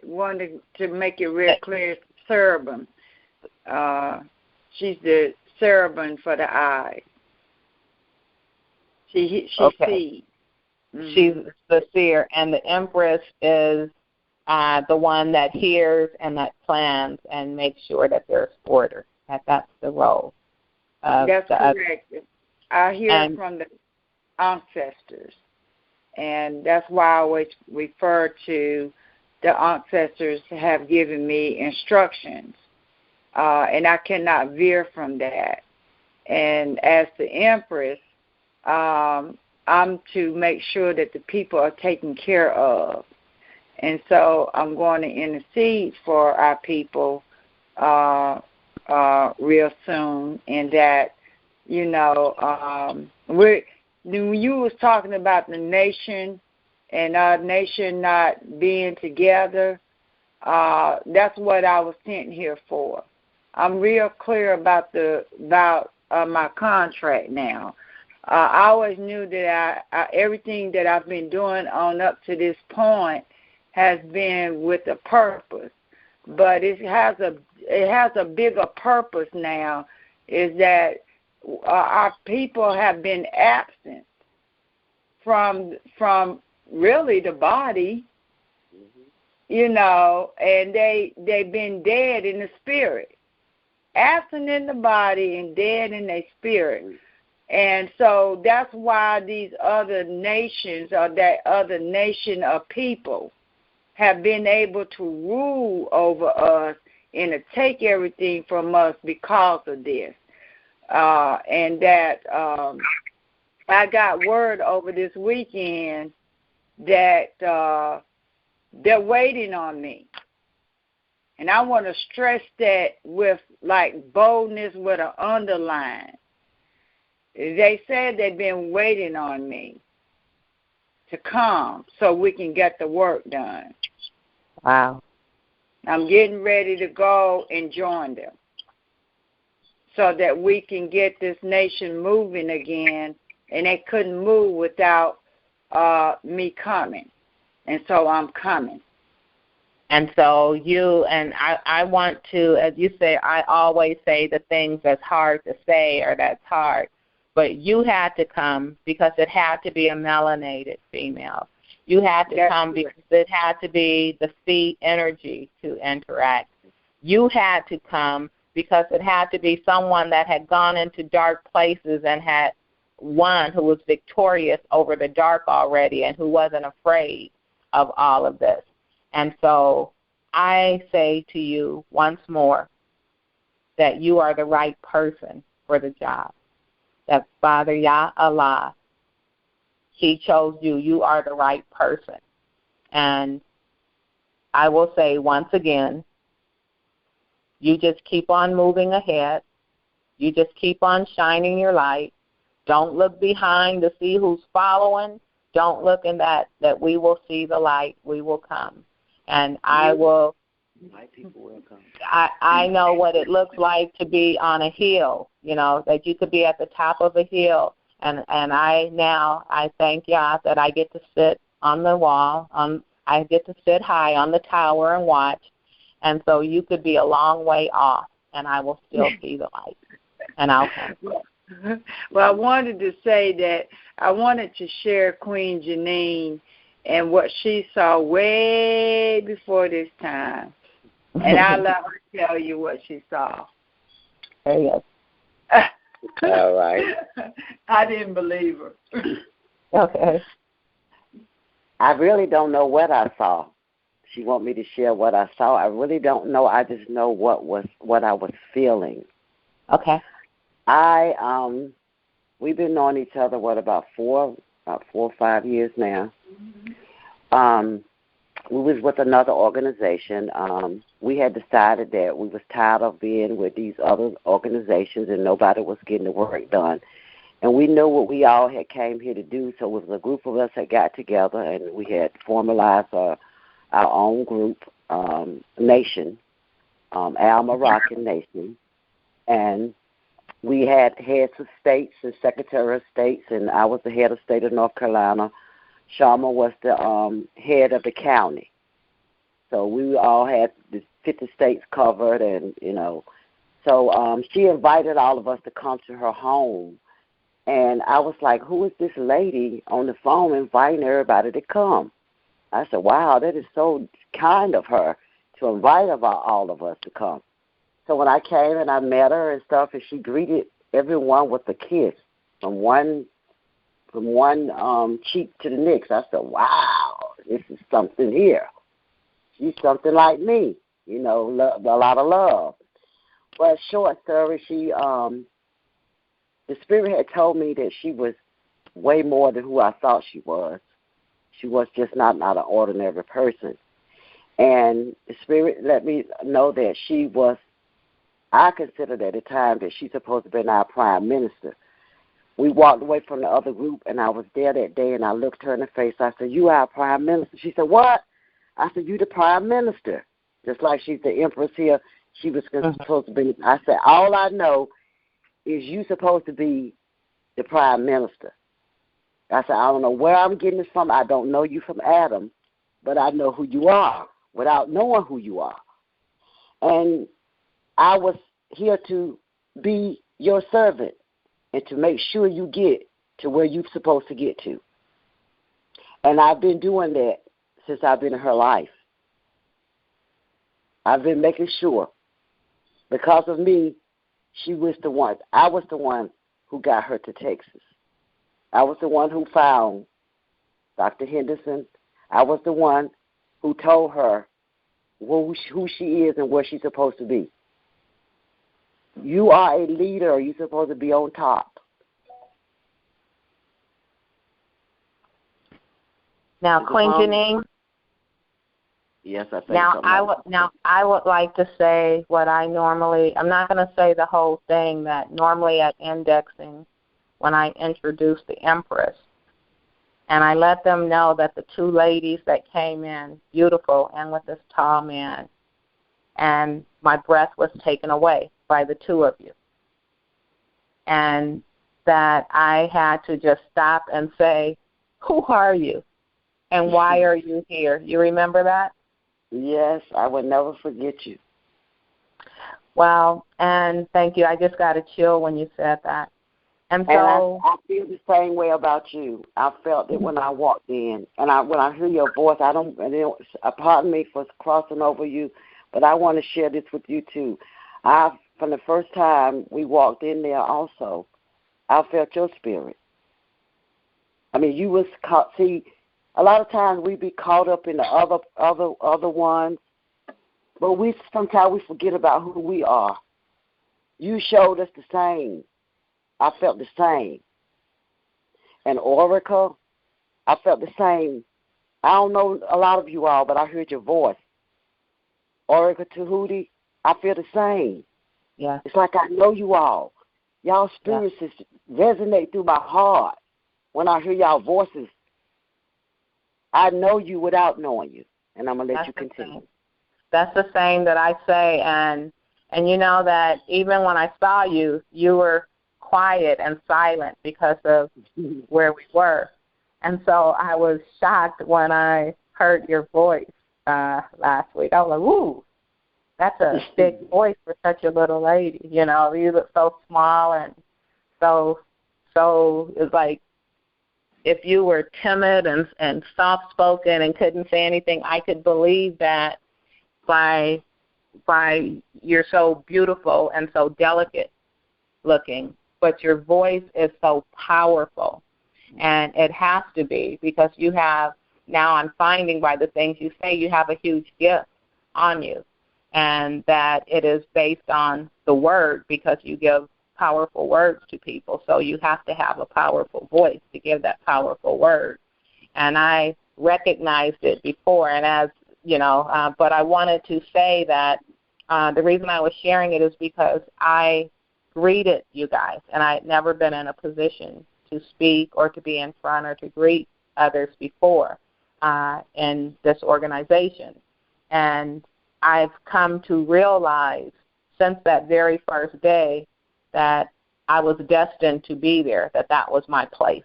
to make it real clear, cherubim. She's the cherubim for the eyes. She okay. sees. Mm-hmm. She's the seer, and the Empress is the one that hears and that plans and makes sure that there's order. That's the role. That's correct. I hear from the ancestors, and that's why I always refer to the ancestors have given me instructions, and I cannot veer from that. And as the Empress, I'm to make sure that the people are taken care of. And so I'm going to intercede for our people real soon, and that, when you was talking about the nation and our nation not being together, that's what I was sent here for. I'm real clear about my contract now. I always knew that everything that I've been doing on up to this point has been with a purpose, but it has a bigger purpose now. Is that our people have been absent from really the body, and they've been dead in the spirit, absent in the body and dead in their spirit. And so that's why these other nations, or that other nation of people, have been able to rule over us and to take everything from us because of this. And that I got word over this weekend that they're waiting on me. And I want to stress that with like boldness with an underline. They said they've been waiting on me to come so we can get the work done. Wow. I'm getting ready to go and join them so that we can get this nation moving again, and they couldn't move without me coming. And so I'm coming. And so I want to, as you say, I always say the things that's hard to say or that's hard. But you had to come because it had to be a melanated female. You had to come because it had to be the sea energy to interact. You had to come because it had to be someone that had gone into dark places and had one who was victorious over the dark already and who wasn't afraid of all of this. And so I say to you once more that you are the right person for the job. That Father Yah Allah, He chose you. You are the right person. And I will say once again, you just keep on moving ahead. You just keep on shining your light. Don't look behind to see who's following. Don't look in that we will see the light. We will come. And I will. I know what it looks like to be on a hill, that you could be at the top of a hill. And I thank Yah that I get to sit on the wall. I get to sit high on the tower and watch. And so you could be a long way off, and I will still see the light. And I'll come. Well, I wanted to say that I wanted to share Queen Janine and what she saw way before this time. And I'll let her tell you what she saw. There you go. All right. I didn't believe her. Okay. I really don't know what I saw. She want me to share what I saw. I really don't know. I just know what I was feeling. Okay. We've been knowing each other about 4 or 5 years now. We was with another organization. We had decided that we was tired of being with these other organizations and nobody was getting the work done. And we knew what we all had came here to do, so it was a group of us that got together and we had formalized our own group, nation, Al Moroccan Nation. And we had heads of states and secretary of states, and I was the head of state of North Carolina. Sharma was the head of the county. So we all had the 50 states covered, and, So she invited all of us to come to her home. And I was like, who is this lady on the phone inviting everybody to come? I said, wow, that is so kind of her to invite all of us to come. So when I came and I met her and stuff, and she greeted everyone with a kiss from one cheek to the next, I said, wow, this is something here. She's something like me, a lot of love. But short story, the Spirit had told me that she was way more than who I thought she was. She was just not an ordinary person. And the Spirit let me know that she was, I considered at the time that she's supposed to be our prime minister. We walked away from the other group, and I was there that day, and I looked her in the face. I said, you are our prime minister. She said, what? I said, you the prime minister. Just like she's the empress here, she was supposed to be. I said, all I know is you supposed to be the prime minister. I said, I don't know where I'm getting this from. I don't know you from Adam, but I know who you are without knowing who you are. And I was here to be your servant and to make sure you get to where you're supposed to get to. And I've been doing that since I've been in her life. I've been making sure. Because of me, she was the one. I was the one who got her to Texas. I was the one who found Dr. Henderson. I was the one who told her who she is and where she's supposed to be. You are a leader. You're supposed to be on top. Now, Queen Janine. Yes, I think I would like to say what I'm not going to say the whole thing, that normally at indexing, when I introduce the Empress, and I let them know that the two ladies that came in, beautiful and with this tall man, and my breath was taken away by the two of you. And that I had to just stop and say, who are you? And why are you here? You remember that? Yes, I would never forget you. Well, and thank you. I just got a chill when you said that. And so I feel the same way about you. I felt it when I walked in. And when I hear your voice, pardon me for crossing over you, but I want to share this with you too. From the first time we walked in there also, I felt your spirit. I mean, you was caught. See, a lot of times we be caught up in the other ones, but sometimes we forget about who we are. You showed us the same. I felt the same. And Oracle, I felt the same. I don't know a lot of you all, but I heard your voice. Oracle Tahuti, I feel the same. Yeah. It's like I know you all. Y'all spirits just resonate through my heart when I hear y'all voices. I know you without knowing you, and I'm going to let you continue. That's the same that I say, and you know that even when I saw you, you were quiet and silent because of where we were. And so I was shocked when I heard your voice last week. I was like, ooh, that's a big voice for such a little lady. You know, you look so small and so it's like, if you were timid and soft-spoken and couldn't say anything, I could believe that by you're so beautiful and so delicate looking, but your voice is so powerful. And it has to be, because you have, now I'm finding by the things you say, you have a huge gift on you, and that it is based on the word, because you give powerful words to people. So you have to have a powerful voice to give that powerful word. And I recognized it before, and as you know, but I wanted to say that the reason I was sharing it is because I greeted you guys, and I had never been in a position to speak or to be in front or to greet others before in this organization. And I've come to realize since that very first day that I was destined to be there, that was my place.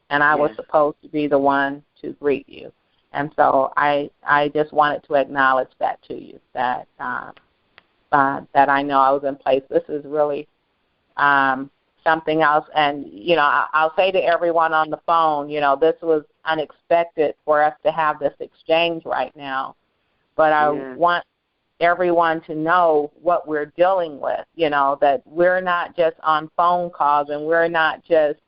And I was supposed to be the one to greet you. And so I just wanted to acknowledge that to you, that that I know I was in place. This is really something else. And, you know, I'll say to everyone on the phone, you know, this was unexpected for us to have this exchange right now. But I want everyone to know what we're dealing with, you know, that we're not just on phone calls and we're not just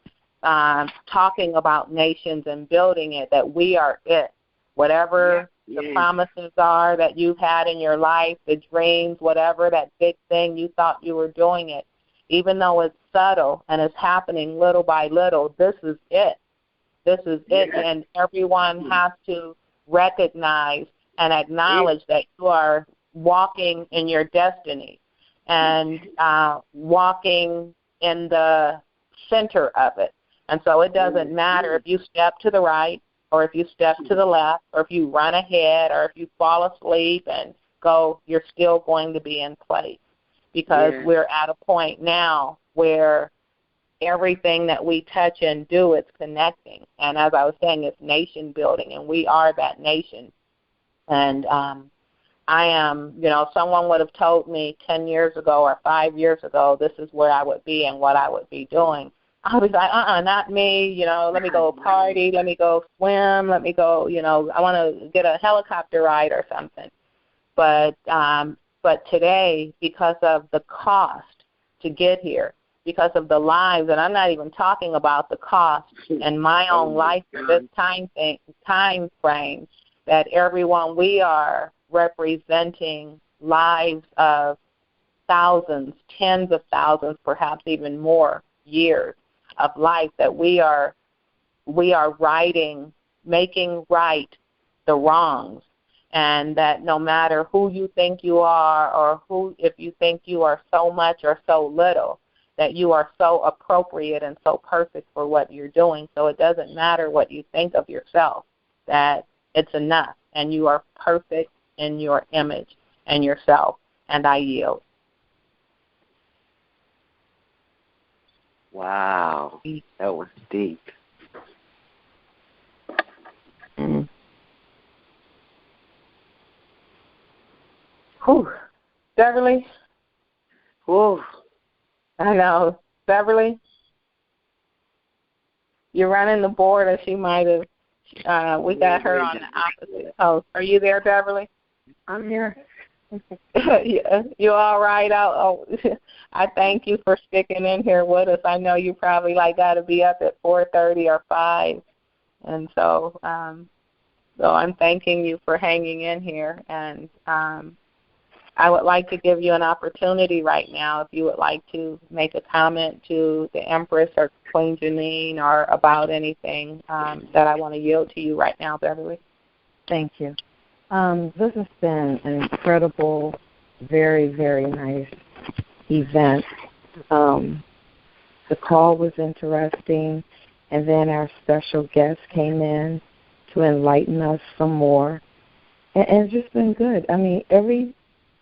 talking about nations and building it, that we are it. Whatever the promises are that you've had in your life, the dreams, whatever that big thing you thought you were doing it, even though it's subtle and it's happening little by little, this is it. This is it. And everyone has to recognize and acknowledge that you are walking in your destiny and walking in the center of it. And so it doesn't matter if you step to the right or if you step to the left or if you run ahead or if you fall asleep and go, you're still going to be in place, because we're at a point now where everything that we touch and do, it's connecting. And as I was saying, it's nation building, and we are that nation. And I am, you know, someone would have told me 10 years ago or 5 years ago this is where I would be and what I would be doing. I was like, not me, you know, let me go party, let me go swim, let me go, you know, I want to get a helicopter ride or something. But today, because of the cost to get here, because of the lives, and I'm not even talking about the cost in my own life for this time frame, that everyone, we are representing lives of thousands, tens of thousands, perhaps even more years of life, that we are making right the wrongs, and that no matter who you think you are or if you think you are so much or so little, that you are so appropriate and so perfect for what you're doing. So it doesn't matter what you think of yourself, that it's enough, and you are perfect in your image and yourself. And I yield. Wow, that was deep. Whew. Beverly? Whew. I know. Beverly? You're running the board, or she might have. We got her on the opposite coast. Are you there, Beverly? I'm here. You all right? I thank you for sticking in here with us. I know you probably got to be up at 4:30 or 5, and so I'm thanking you for hanging in here. And I would like to give you an opportunity right now, if you would like to make a comment to the Empress or Queen Janine or about anything that I want to yield to you right now, Beverly. Thank you. This has been an incredible, very, very nice event. The call was interesting, and then our special guest came in to enlighten us some more. And it's just been good. I mean, every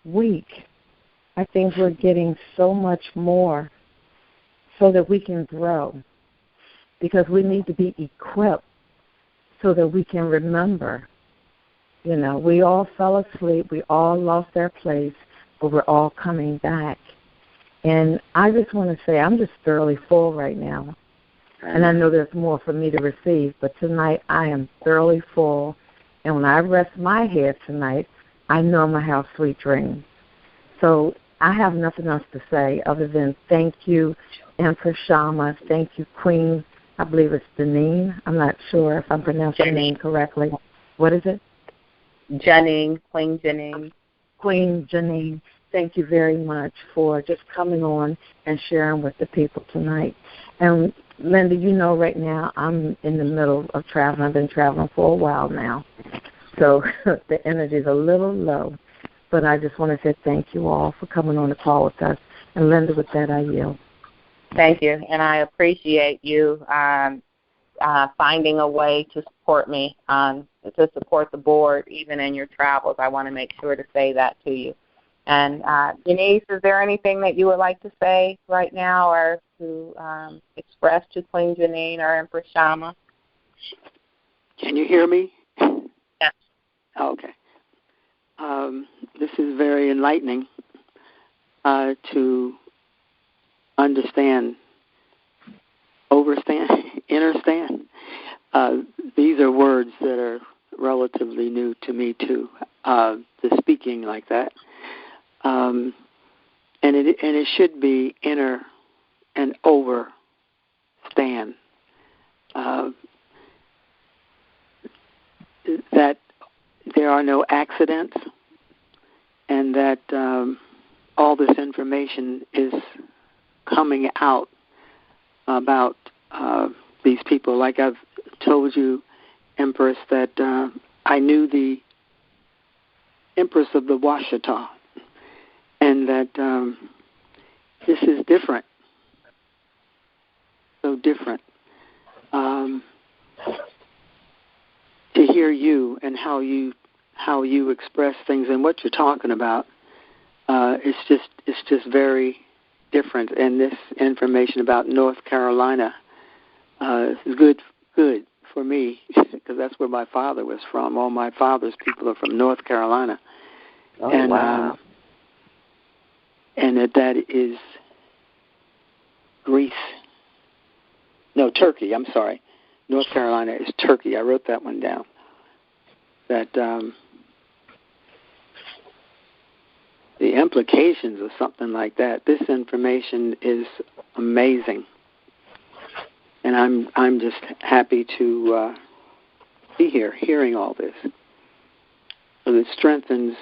week I think we're getting so much more so that we can grow, because we need to be equipped so that we can remember. You know, we all fell asleep, we all lost our place, but we're all coming back. And I just want to say I'm just thoroughly full right now. And I know there's more for me to receive, but tonight I am thoroughly full. And when I rest my head tonight, I know I'm going to have sweet dreams. So I have nothing else to say other than thank you Empress Shama. Thank you, Queen. I believe it's Janine. I'm not sure if I'm pronouncing your name correctly. What is it? Janine, Queen Janine. Queen Janine. Thank you very much for just coming on and sharing with the people tonight. And Linda, you know right now I'm in the middle of traveling. I've been traveling for a while now. So the energy is a little low. But I just want to say thank you all for coming on the call with us. And Linda, with that, I yield. Thank you. And I appreciate you finding a way to support me, to support the board, even in your travels. I want to make sure to say that to you. And Denise, is there anything that you would like to say right now or to express to Queen Janine or Empress Shama? Can you hear me? Yes. Okay. This is very enlightening to understand, understand. These are words that are relatively new to me too. The speaking like that. And it should be inner and overstand. That there are no accidents, and that all this information is coming out about these people. Like I've told you, Empress, that I knew the Empress of the Washita, and that this is different, so different. To hear you and how you express things and what you're talking about, it's just very different. And this information about North Carolina is good for me because that's where my father was from. All my father's people are from North Carolina. Oh, and, wow. And that is Greece. No, Turkey. I'm sorry. North Carolina is Turkey. I wrote that one down. That the implications of something like that. This information is amazing, and I'm just happy to be here, hearing all this. So it strengthens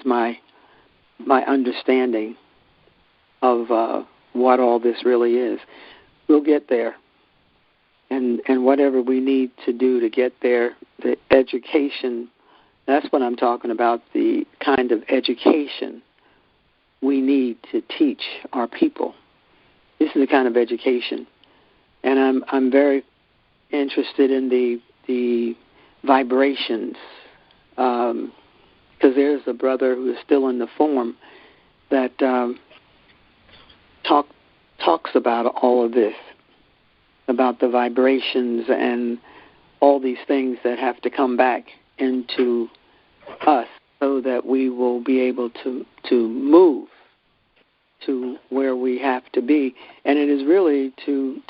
my understanding of what all this really is. We'll get there. And whatever we need to do to get there, the education, that's what I'm talking about, the kind of education we need to teach our people. This is the kind of education. And I'm very interested in the vibrations, because there's a brother who is still in the form that talks about all of this, about the vibrations and all these things that have to come back into us so that we will be able to move to where we have to be. And it is really to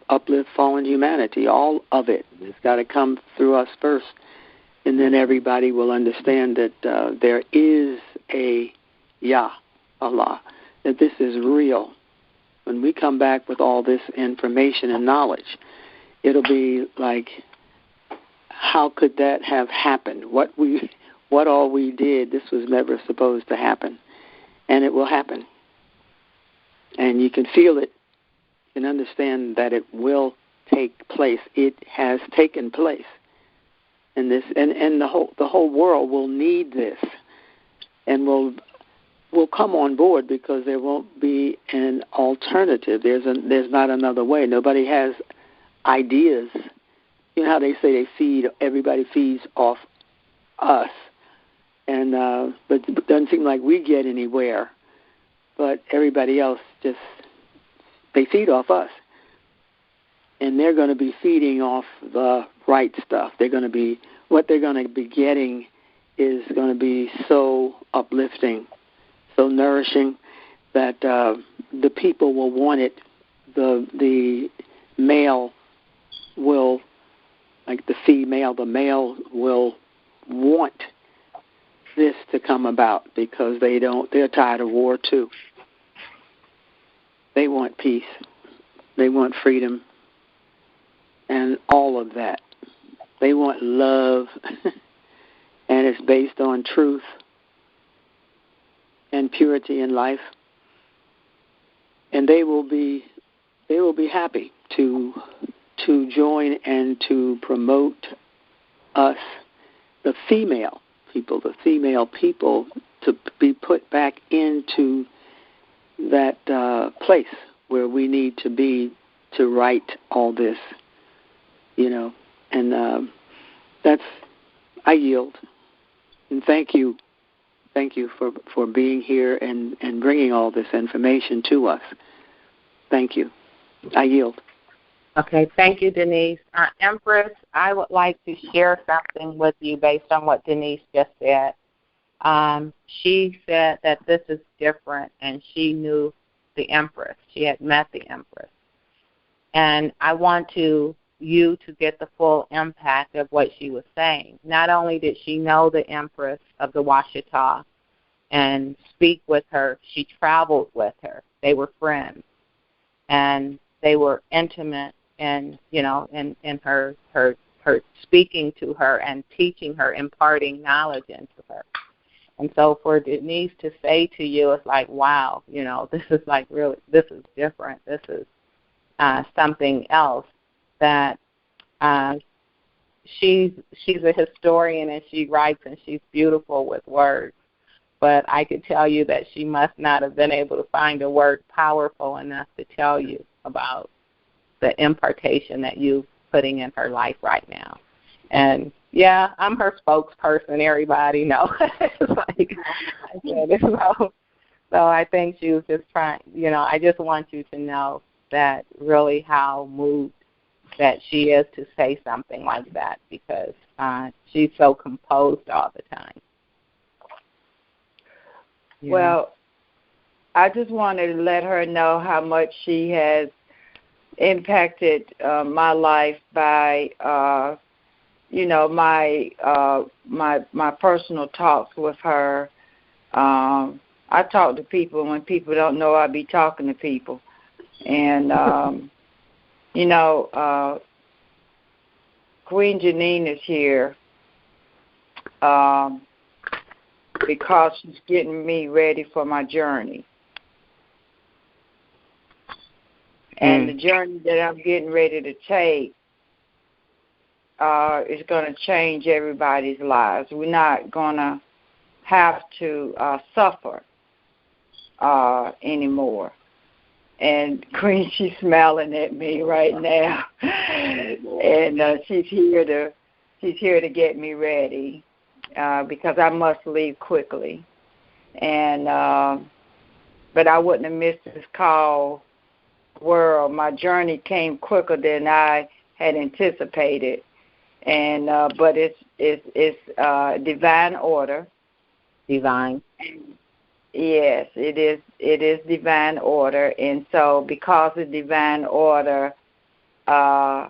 uplift fallen humanity, all of it. It's got to come through us first, and then everybody will understand that there is a Yah, Allah, that this is real. When we come back with all this information and knowledge, it'll be like, how could that have happened? What all we did, this was never supposed to happen. And it will happen. And you can feel it. You can understand that it will take place. It has taken place. And this and the whole world will need this. And will come on board because there won't be an alternative. There's not another way. Nobody has ideas. You know how they say everybody feeds off us, and but it doesn't seem like we get anywhere. But everybody else they feed off us, and they're going to be feeding off the right stuff. What they're going to be getting is going to be so uplifting, so nourishing, that the people will want it. The male will, like the female, the male will want this to come about because they're tired of war too. They want peace. They want freedom and all of that. They want love, and it's based on truth and purity in life. And they will be happy to join and to promote us, the female people, to be put back into that place where we need to be to right all this, and I yield. And thank you for being here and bringing all this information to us. Thank you. I yield. Okay, thank you, Denise. Empress, I would like to share something with you based on what Denise just said. She said that this is different, and she knew the Empress. She had met the Empress. And I want you to get the full impact of what she was saying. Not only did she know the Empress of the Washita and speak with her, she traveled with her. They were friends, and they were intimate in her speaking to her and teaching her, imparting knowledge into her. And so for Denise to say to you, it's like, wow, this is like really, this is different. This is something else that she's a historian, and she writes, and she's beautiful with words. But I could tell you that she must not have been able to find a word powerful enough to tell you about the impartation that you're putting in her life right now. And yeah, I'm her spokesperson. Everybody knows. It's like I said it. So I think she was just trying. I just want you to know that really how moved that she is to say something like that, because she's so composed all the time. Yeah. Well, I just wanted to let her know how much she has impacted my life by my personal talks with her. I talk to people when people don't know I be talking to people. And, Queen Janine is here because she's getting me ready for my journey. And the journey that I'm getting ready to take is going to change everybody's lives. We're not going to have to suffer anymore. And Queen, she's smiling at me right now, and she's here to get me ready because I must leave quickly. And but I wouldn't have missed this call. World, my journey came quicker than I had anticipated, and but it's divine order. Divine. Yes, it is divine order, and so because of divine order, I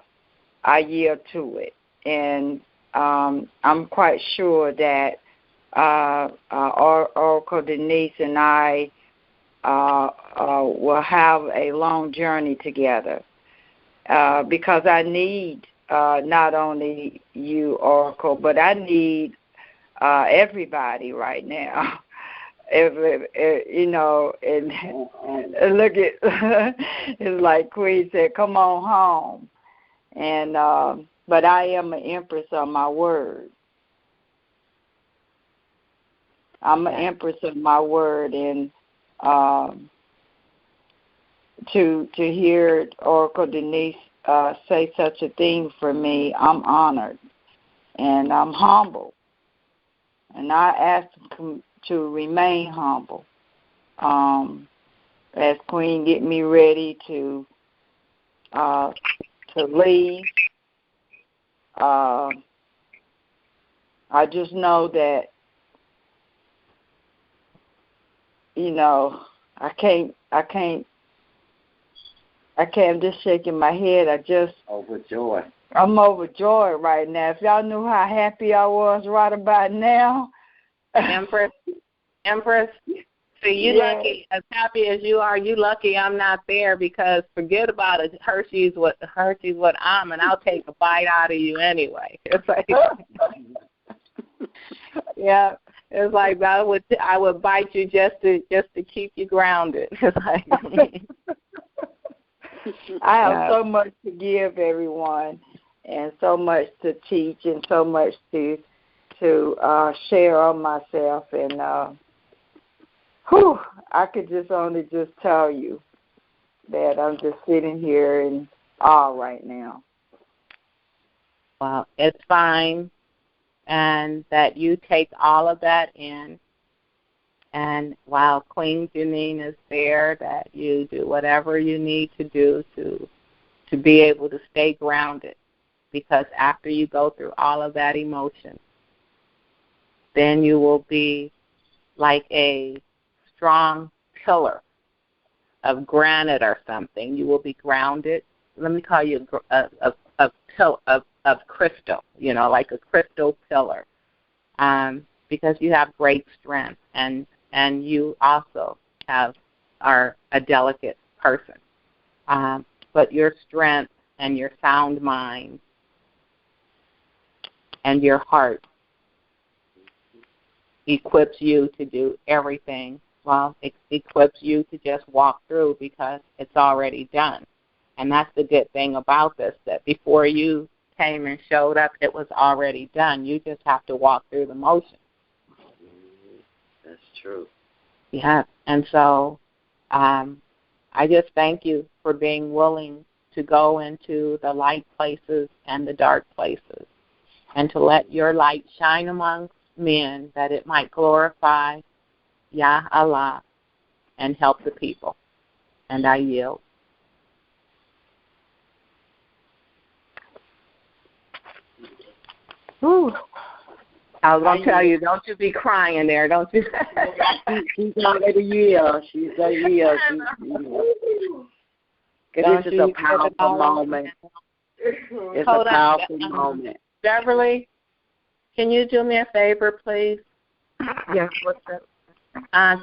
yield to it, and I'm quite sure that Oracle Denise and I will have a long journey together because I need not only you, Oracle, but I need everybody right now. And look at it's like Queen said, come on home. And but I am an empress of my word. I'm an empress of my word, and to hear Oracle Denise say such a thing for me, I'm honored and I'm humble, and I ask to remain humble as Queen get me ready to leave. I just know that I can't. I'm just shaking my head. Overjoyed. I'm overjoyed right now. If y'all knew how happy I was right about now. Empress, See, you lucky. As happy as you are, you lucky I'm not there, because forget about it. Hershey's what I'm, and I'll take a bite out of you anyway. It's like, yeah, it's like I would bite you just to keep you grounded. It's like I have so much to give everyone, and so much to teach, and so much to share on myself, and I could only tell you that I'm just sitting here in awe right now. Well, it's fine, and that you take all of that in, and while Queen Janine is there, that you do whatever you need to do to be able to stay grounded, because after you go through all of that emotion, then you will be like a strong pillar of granite or something. You will be grounded. Let me call you a pillar of crystal, like a crystal pillar, because you have great strength, and you also are a delicate person. But your strength and your sound mind and your heart equips you to do everything. Well, it equips you to just walk through, because it's already done. And that's the good thing about this, that before you came and showed up, it was already done. You just have to walk through the motion. That's true. Yeah, and so I just thank you for being willing to go into the light places and the dark places, and to let your light shine among men, that it might glorify Yah Allah and help the people. And I yield. Ooh. I was going to tell you, don't you be crying there, don't you? She's already yield. She's a yield. This is a powerful moment. It's a powerful moment. Beverly, can you do me a favor, please? Yes, what's that?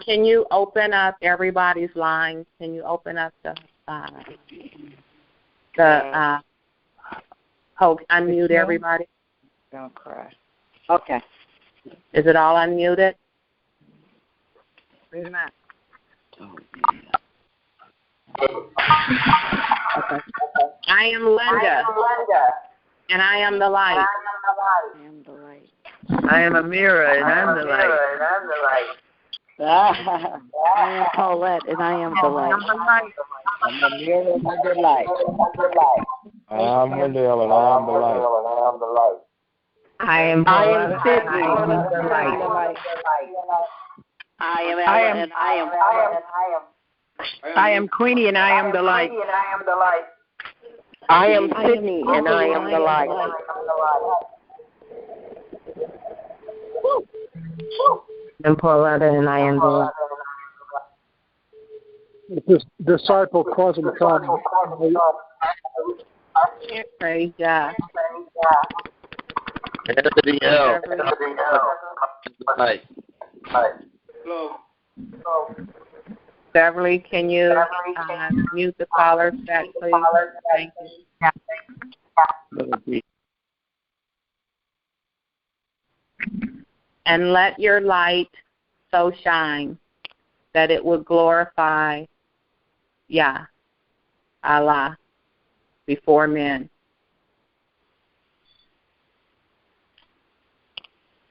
Can you open up everybody's lines? Can you open up unmute everybody? Don't cry. Okay. Is it all unmuted? Wait a minute. Okay. I am Linda. And I am the light. I am the light. I am Amira, and I'm the light. I am Paulette, and I am the light. I'm Amira, and I'm the light. I'm Wendell, and I am the light. I am Sydney, and I'm the light. I am Ella, and I am Queenie, and I am the light. I am Sydney, and I am the light. And Pauletta, and I am the light. This disciple causing trouble. Praise God. Beverly, can you mute the caller chat, please? Thank you. And let your light so shine that it would glorify Yah, Allah, before men.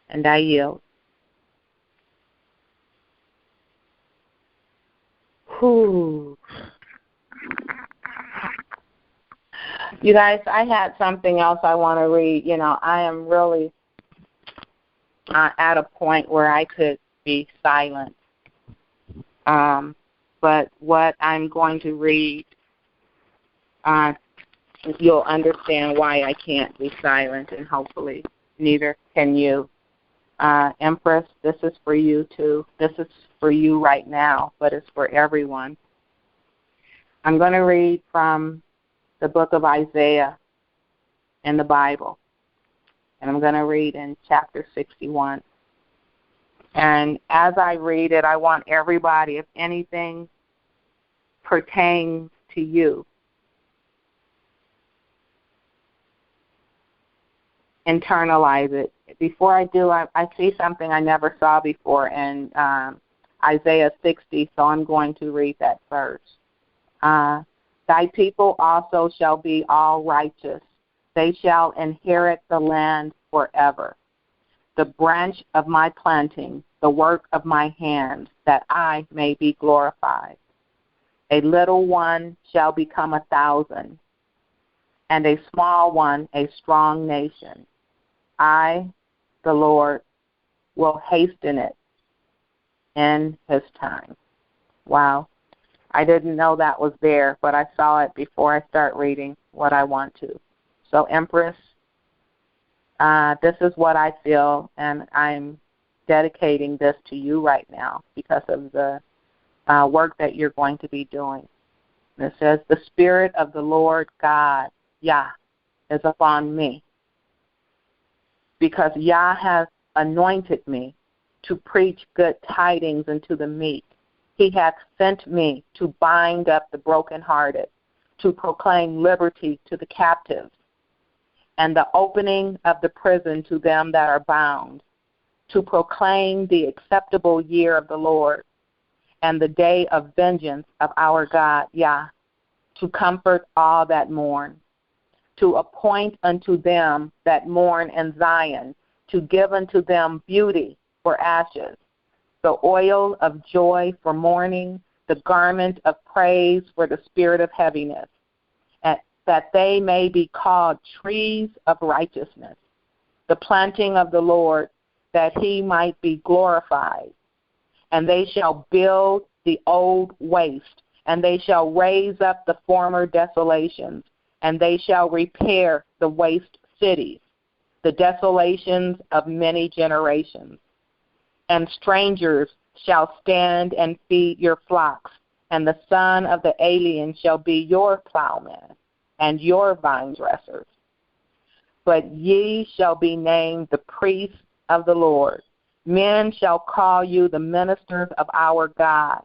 And I yield. Whew. You guys, I had something else I want to read. I am really at a point where I could be silent. But what I'm going to read, you'll understand why I can't be silent, and hopefully neither can you. Empress, this is for you too. This is for you right now, but it's for everyone. I'm going to read from the book of Isaiah in the Bible, and I'm going to read in chapter 61. And as I read it, I want everybody, if anything pertains to you, internalize it. Before I do, I see something I never saw before in Isaiah 60, so I'm going to read that first. Thy people also shall be all righteous. They shall inherit the land forever. The branch of my planting, the work of my hands, that I may be glorified. A little one shall become 1,000, and a small one a strong nation. I, the Lord, will hasten it in his time. Wow. I didn't know that was there, but I saw it before I start reading what I want to. So, Empress, this is what I feel, and I'm dedicating this to you right now because of the work that you're going to be doing. And it says, the Spirit of the Lord God, Yah, is upon me, because Yah has anointed me to preach good tidings unto the meek. He hath sent me to bind up the brokenhearted, to proclaim liberty to the captives, and the opening of the prison to them that are bound, to proclaim the acceptable year of the Lord, and the day of vengeance of our God, Yah, to comfort all that mourn, to appoint unto them that mourn in Zion, to give unto them beauty for ashes, the oil of joy for mourning, the garment of praise for the spirit of heaviness, and that they may be called trees of righteousness, the planting of the Lord, that he might be glorified. And they shall build the old waste, and they shall raise up the former desolations, and they shall repair the waste cities, the desolations of many generations. And strangers shall stand and feed your flocks, and the son of the alien shall be your plowman and your vine dressers. But ye shall be named the priests of the Lord. Men shall call you the ministers of our God.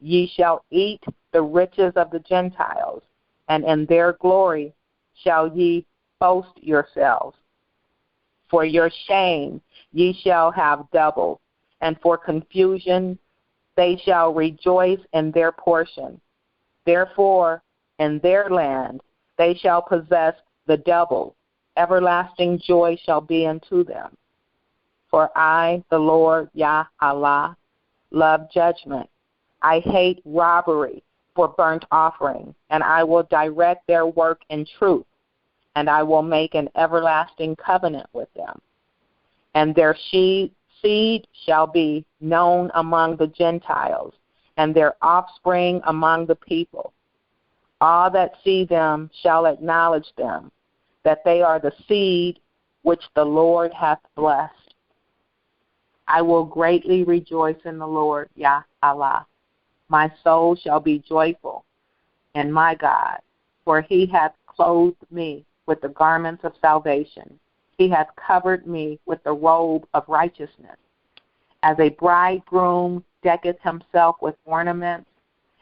Ye shall eat the riches of the Gentiles, and in their glory shall ye boast yourselves. For your shame ye shall have double, and for confusion they shall rejoice in their portion. Therefore, in their land they shall possess the double. Everlasting joy shall be unto them. For I, the Lord, Yah Allah, love judgment. I hate robbery for burnt offering, and I will direct their work in truth, and I will make an everlasting covenant with them. And their seed shall be known among the Gentiles, and their offspring among the people. All that see them shall acknowledge them, that they are the seed which the Lord hath blessed. I will greatly rejoice in the Lord, Yah Allah. My soul shall be joyful in my God, for he hath clothed me with the garments of salvation. He hath covered me with the robe of righteousness. As a bridegroom decketh himself with ornaments,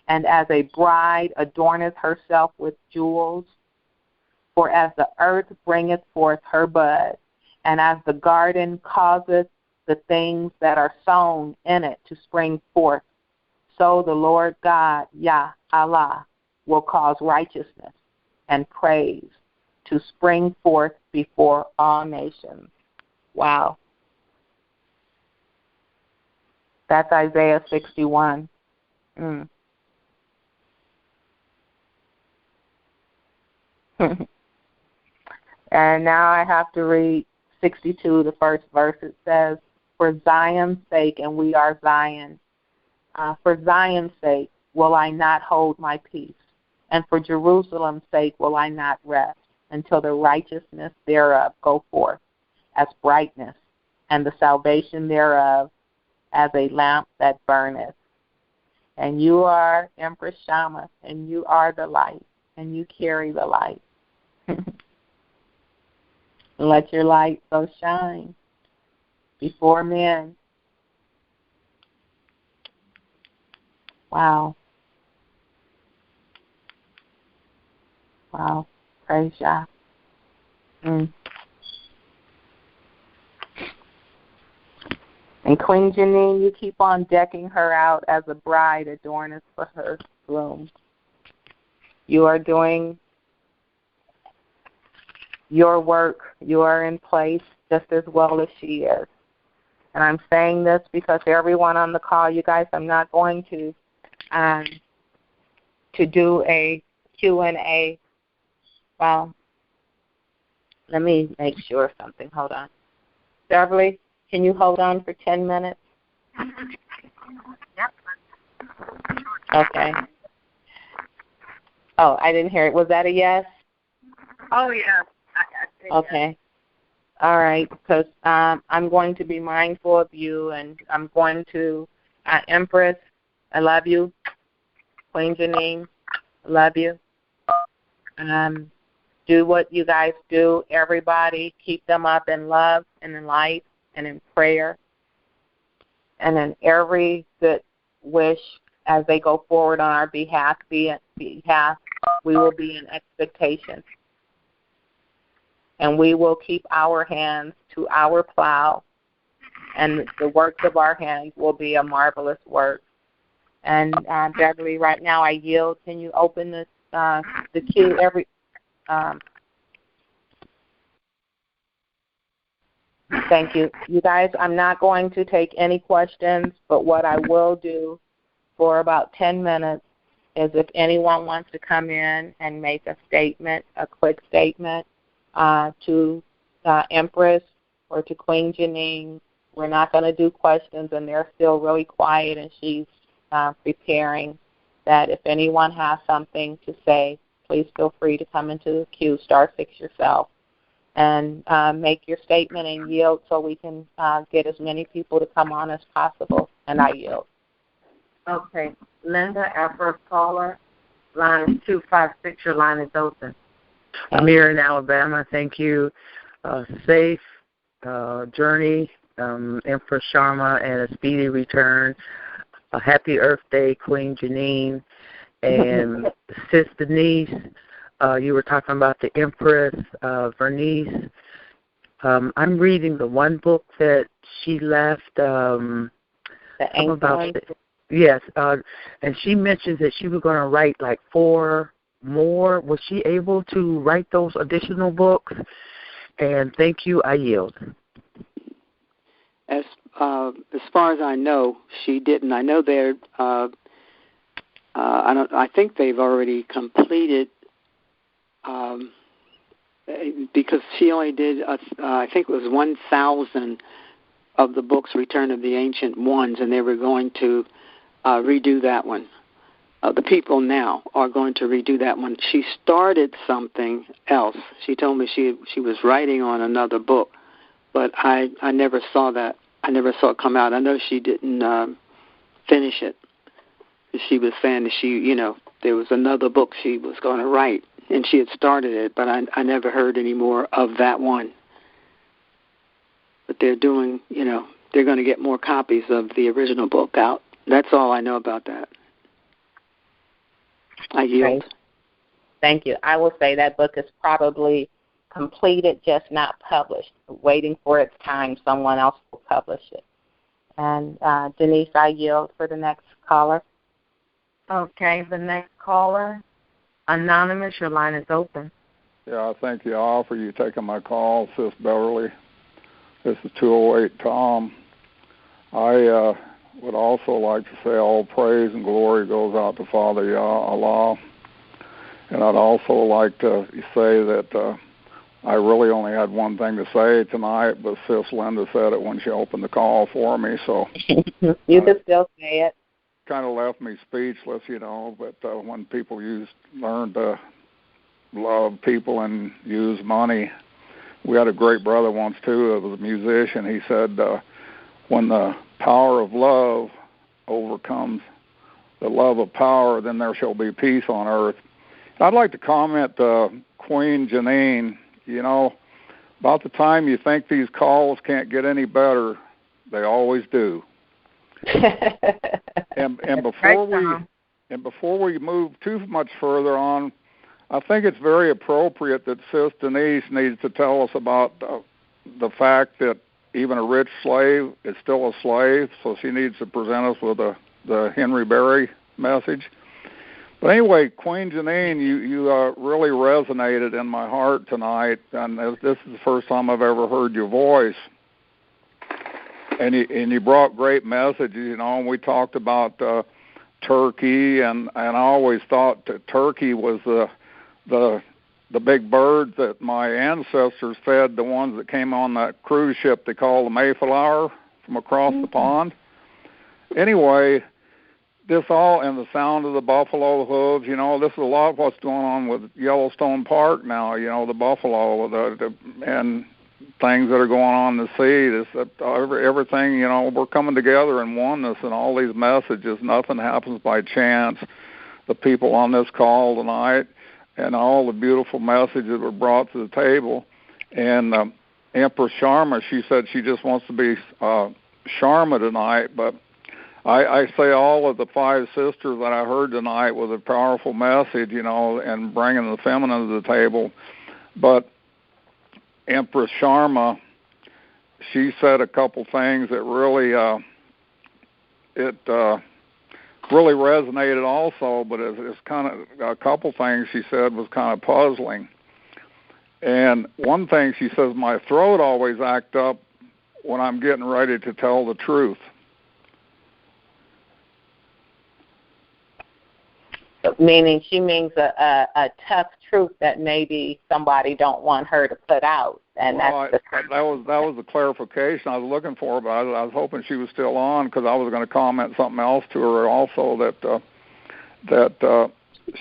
and as a bride adorneth herself with jewels. For as the earth bringeth forth her bud, and as the garden causeth the things that are sown in it to spring forth, so the Lord God, Yah Allah, will cause righteousness and praise to spring forth before all nations. Wow. That's Isaiah 61. And now I have to read 62, the first verse. It says, for Zion's sake, and we are Zion, for Zion's sake will I not hold my peace, and for Jerusalem's sake will I not rest, until the righteousness thereof go forth as brightness, and the salvation thereof as a lamp that burneth. And you are Empress Shama, and you are the light, and you carry the light. Let your light so shine before men Wow. Wow. Praise God. And Queen Janine, you keep on decking her out as a bride adorneth for her groom. You are doing your work. You are in place just as well as she is. And I'm saying this because everyone on the call, you guys, I'm not going to do a Q&A. Well, let me make sure of something. Hold on. Beverly, can you hold on for 10 minutes? Yep. Okay. Oh, I didn't hear it. Was that a yes? Oh, yeah. Okay. Yes. All right, because I'm going to be mindful of you, and I'm going to, Empress, I love you. Queen Janine, I love you. Do what you guys do. Everybody, keep them up in love and in light and in prayer and in every good wish as they go forward on our behalf. We will be in expectation. And we will keep our hands to our plow, and the works of our hands will be a marvelous work. And Beverly, right now I yield. Can you open this the queue? Thank you. You guys, I'm not going to take any questions, but what I will do for about 10 minutes is if anyone wants to come in and make a statement, a quick statement, to Empress or to Queen Janine. We're not going to do questions, and they're still really quiet, and she's preparing that if anyone has something to say, please feel free to come into the queue, *6 yourself, and make your statement and yield so we can get as many people to come on as possible, and I yield. Okay. Linda, our first caller, line is 256. Your line is open. I'm here in Alabama. Thank you. Safe journey, Empress Sharma, and a speedy return. A happy Earth Day, Queen Janine. And Sis Denise, you were talking about the Empress, Vernice. I'm reading the one book that she left. The Ancient. Yes, and she mentions that she was going to write like 4 more. Was she able to write those additional books? And thank you. I yield. As far as I know, she didn't. I know they're. I think they've already completed. Because she only did. I think it was 1,000 of the books, Return of the Ancient Ones, and they were going to redo that one. The people now are going to redo that one. She started something else. She told me she was writing on another book, but I never saw that. I never saw it come out. I know she didn't finish it. She was saying that there was another book she was going to write, and she had started it, but I never heard any more of that one. But they're doing, they're going to get more copies of the original book out. That's all I know about that. I yield. Great. Thank you. I will say that book is probably completed, just not published. Waiting for its time, someone else will publish it. And Denise, I yield for the next caller. Okay, the next caller, Anonymous, your line is open. Yeah, thank you all for you taking my call, Sis Beverly. This is 208 Tom. I would also like to say all praise and glory goes out to Father Yah Allah. And I'd also like to say that I really only had one thing to say tonight, but Sis Linda said it when she opened the call for me. So you can still say it. Kind of left me speechless, but when people learn to love people and use money. We had a great brother once, too, that was a musician. He said, when the power of love overcomes the love of power, then there shall be peace on earth. I'd like to comment, Queen Janine, about the time you think these calls can't get any better, they always do. and before we move too much further on, I think it's very appropriate that Sis Denise needs to tell us about the fact that even a rich slave is still a slave, so she needs to present us with the Henry Berry message. But anyway, Queen Janine, you really resonated in my heart tonight, and this is the first time I've ever heard your voice. And you brought great messages, and we talked about turkey, and I always thought that turkey was the big bird that my ancestors fed the ones that came on that cruise ship they call the Mayflower from across the pond. Anyway, this all, and the sound of the buffalo hooves, this is a lot of what's going on with Yellowstone Park now, the buffalo, and things that are going on in the sea. Everything, we're coming together in oneness, and all these messages, nothing happens by chance. The people on this call tonight, and all the beautiful messages that were brought to the table. And Empress Sharma, she said she just wants to be Sharma tonight, but I say all of the 5 sisters that I heard tonight with a powerful message, and bringing the feminine to the table. But Empress Sharma, she said a couple things that really really resonated also, but it's kind of a couple things she said was kind of puzzling. And one thing she says, my throat always acts up when I'm getting ready to tell the truth. Meaning she means a tough truth that maybe somebody don't want her to put out, and that was the clarification I was looking for. But I was hoping she was still on, because I was going to comment something else to her also, that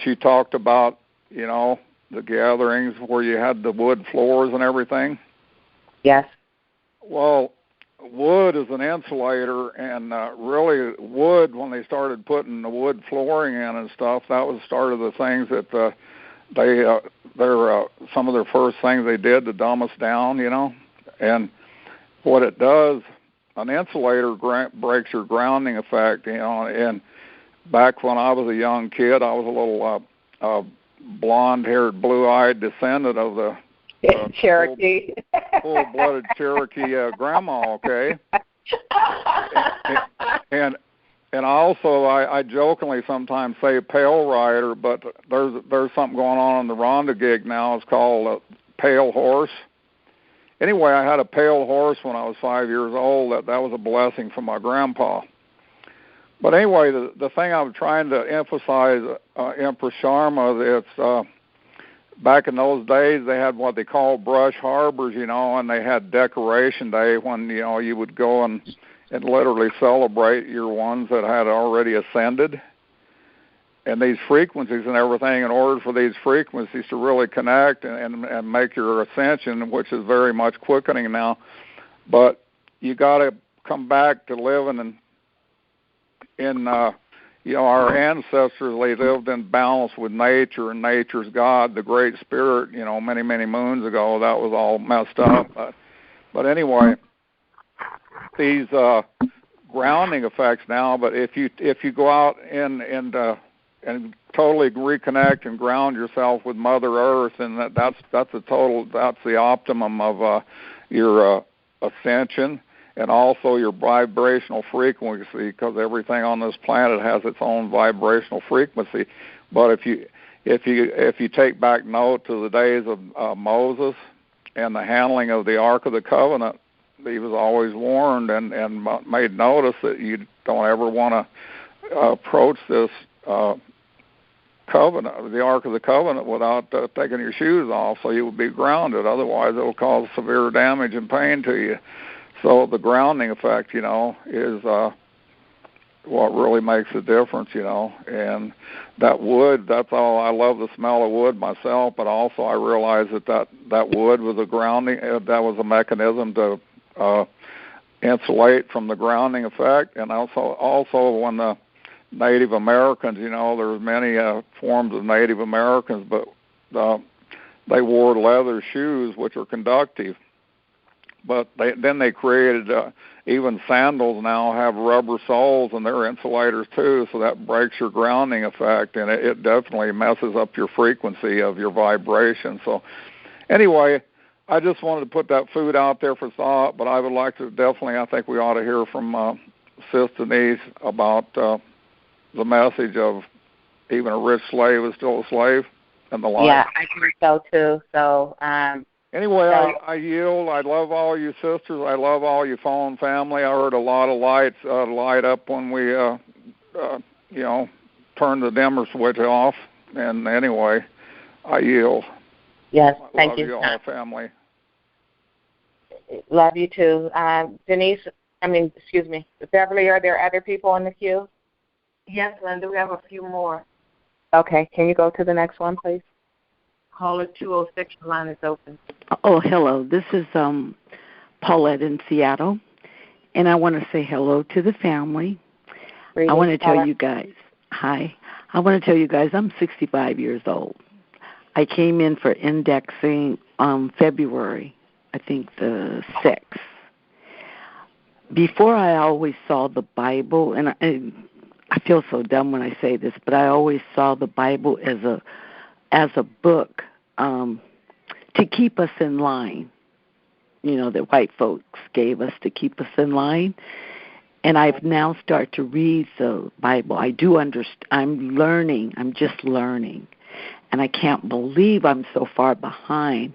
she talked about the gatherings where you had the wood floors and everything. Yes. Well, wood is an insulator, and really wood, when they started putting the wood flooring in and stuff, that was the start of the things that they're some of their first things they did to dumb us down, And what it does, an insulator breaks your grounding effect, And back when I was a young kid, I was a little blonde-haired, blue-eyed descendant of the Cherokee. Full-blooded Cherokee grandma, okay? And also, I jokingly sometimes say pale rider, but there's something going on in the Rhonda gig now. It's called pale horse. Anyway, I had a pale horse when I was 5 years old. That was a blessing from my grandpa. But anyway, the thing I'm trying to emphasize, Empress Sharma, it's back in those days, they had what they call brush harbors, and they had decoration day when, you would go and literally celebrate your ones that had already ascended. And these frequencies and everything, in order for these frequencies to really connect and make your ascension, which is very much quickening now, but you got to come back to living in our ancestors, they lived in balance with nature, and nature's God, the Great Spirit, many, many moons ago. That was all messed up. But anyway, these grounding effects now, but if you go out and totally reconnect and ground yourself with Mother Earth, and that's the optimum of your ascension. And also your vibrational frequency, because everything on this planet has its own vibrational frequency. But if you take back note to the days of Moses and the handling of the Ark of the Covenant, he was always warned and made notice that you don't ever want to approach this covenant, the Ark of the Covenant, without taking your shoes off, so you will be grounded. Otherwise, it will cause severe damage and pain to you. So the grounding effect, is what really makes a difference, And that wood, that's all. I love the smell of wood myself, but also I realize that wood was a grounding. That was a mechanism to insulate from the grounding effect. And also when the Native Americans, there's many forms of Native Americans, but they wore leather shoes, which are conductive. But then they created even sandals now have rubber soles, and they're insulators too, so that breaks your grounding effect, and it definitely messes up your frequency of your vibration. So anyway, I just wanted to put that food out there for thought, but I would like to definitely, I think we ought to hear from Sis Denise about the message of even a rich slave is still a slave and the like. Yeah, I think so too. So anyway, I yield. I love all you sisters. I love all you phone family. I heard a lot of lights light up when we, turned the dimmer switch off. And anyway, I yield. Yes, thank you. Love you all, family. Love you too. Denise, Beverly, are there other people in the queue? Yes, Linda, we have a few more. Okay, can you go to the next one, please? Caller 206, the line is open. Oh, hello. This is Paulette in Seattle, and I want to say hello to the family. Greetings, I want to Paulette. tell you guys, hi. I want to tell you guys I'm 65 years old. I came in for indexing February, I think the 6th. Before I always saw the Bible, and I feel so dumb when I say this, but I always saw the Bible as a book to keep us in line, that white folks gave us to keep us in line. And I've now started to read the Bible. I do understand. I'm learning. I'm just learning. And I can't believe I'm so far behind.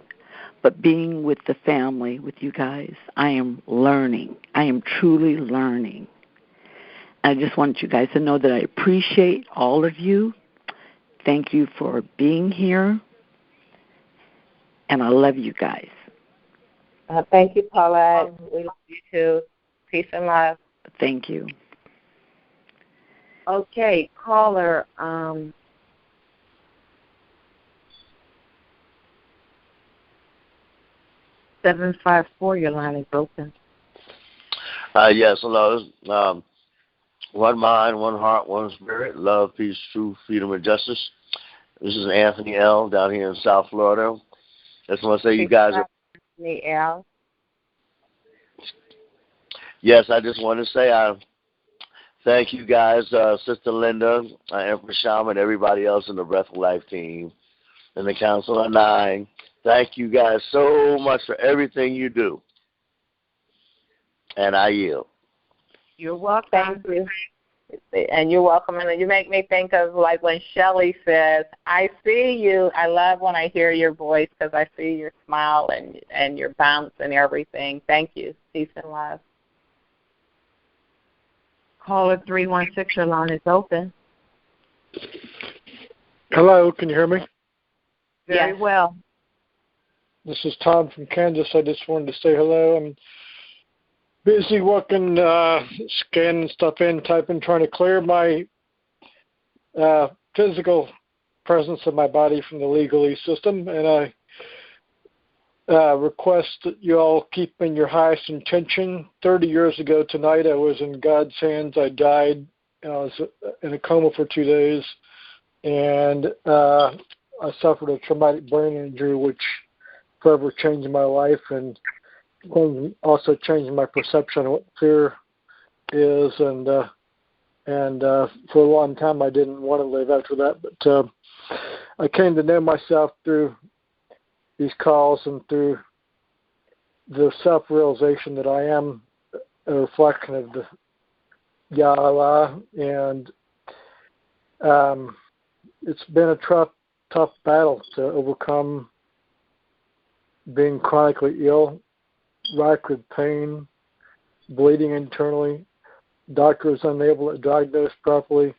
But being with the family, with you guys, I am learning. I am truly learning. I just want you guys to know that I appreciate all of you. Thank you for being here. And I love you guys. Thank you, Paulette. We love you too. Peace and love. Thank you. Okay, caller 754, your line is open. Yes, hello. One mind, one heart, one spirit, love, peace, truth, freedom, and justice. This is Anthony L. down here in South Florida. I just want to say you guys are... Anthony L. Yes, I just want to say I thank you guys, Sister Linda, Empress Shaman, everybody else in the Breath of Life team, and the Council of Nine. Thank you guys so much for everything you do. And I yield. You're welcome. Thank you. And you're welcome. And you make me think of like when Shelley says, I see you. I love when I hear your voice because I see your smile and your bounce and everything. Thank you. Peace and love. Caller 316, your line is open. Hello, can you hear me? Very well. This is Tom from Kansas. I just wanted to say hello. I'm busy working, scanning stuff in, typing, trying to clear my physical presence of my body from the legalese system, and I request that you all keep in your highest intention. 30 years ago tonight, I was in God's hands. I died. I was in a coma for 2 days, and I suffered a traumatic brain injury, which forever changed my life and also changed my perception of what fear is. And for a long time, I didn't want to live after that. But I came to know myself through these calls and through the self-realization that I am a reflection of the Yah-Allah. And it's been a tough battle to overcome being chronically ill, racked with pain, bleeding internally. Doctor was unable to diagnose properly,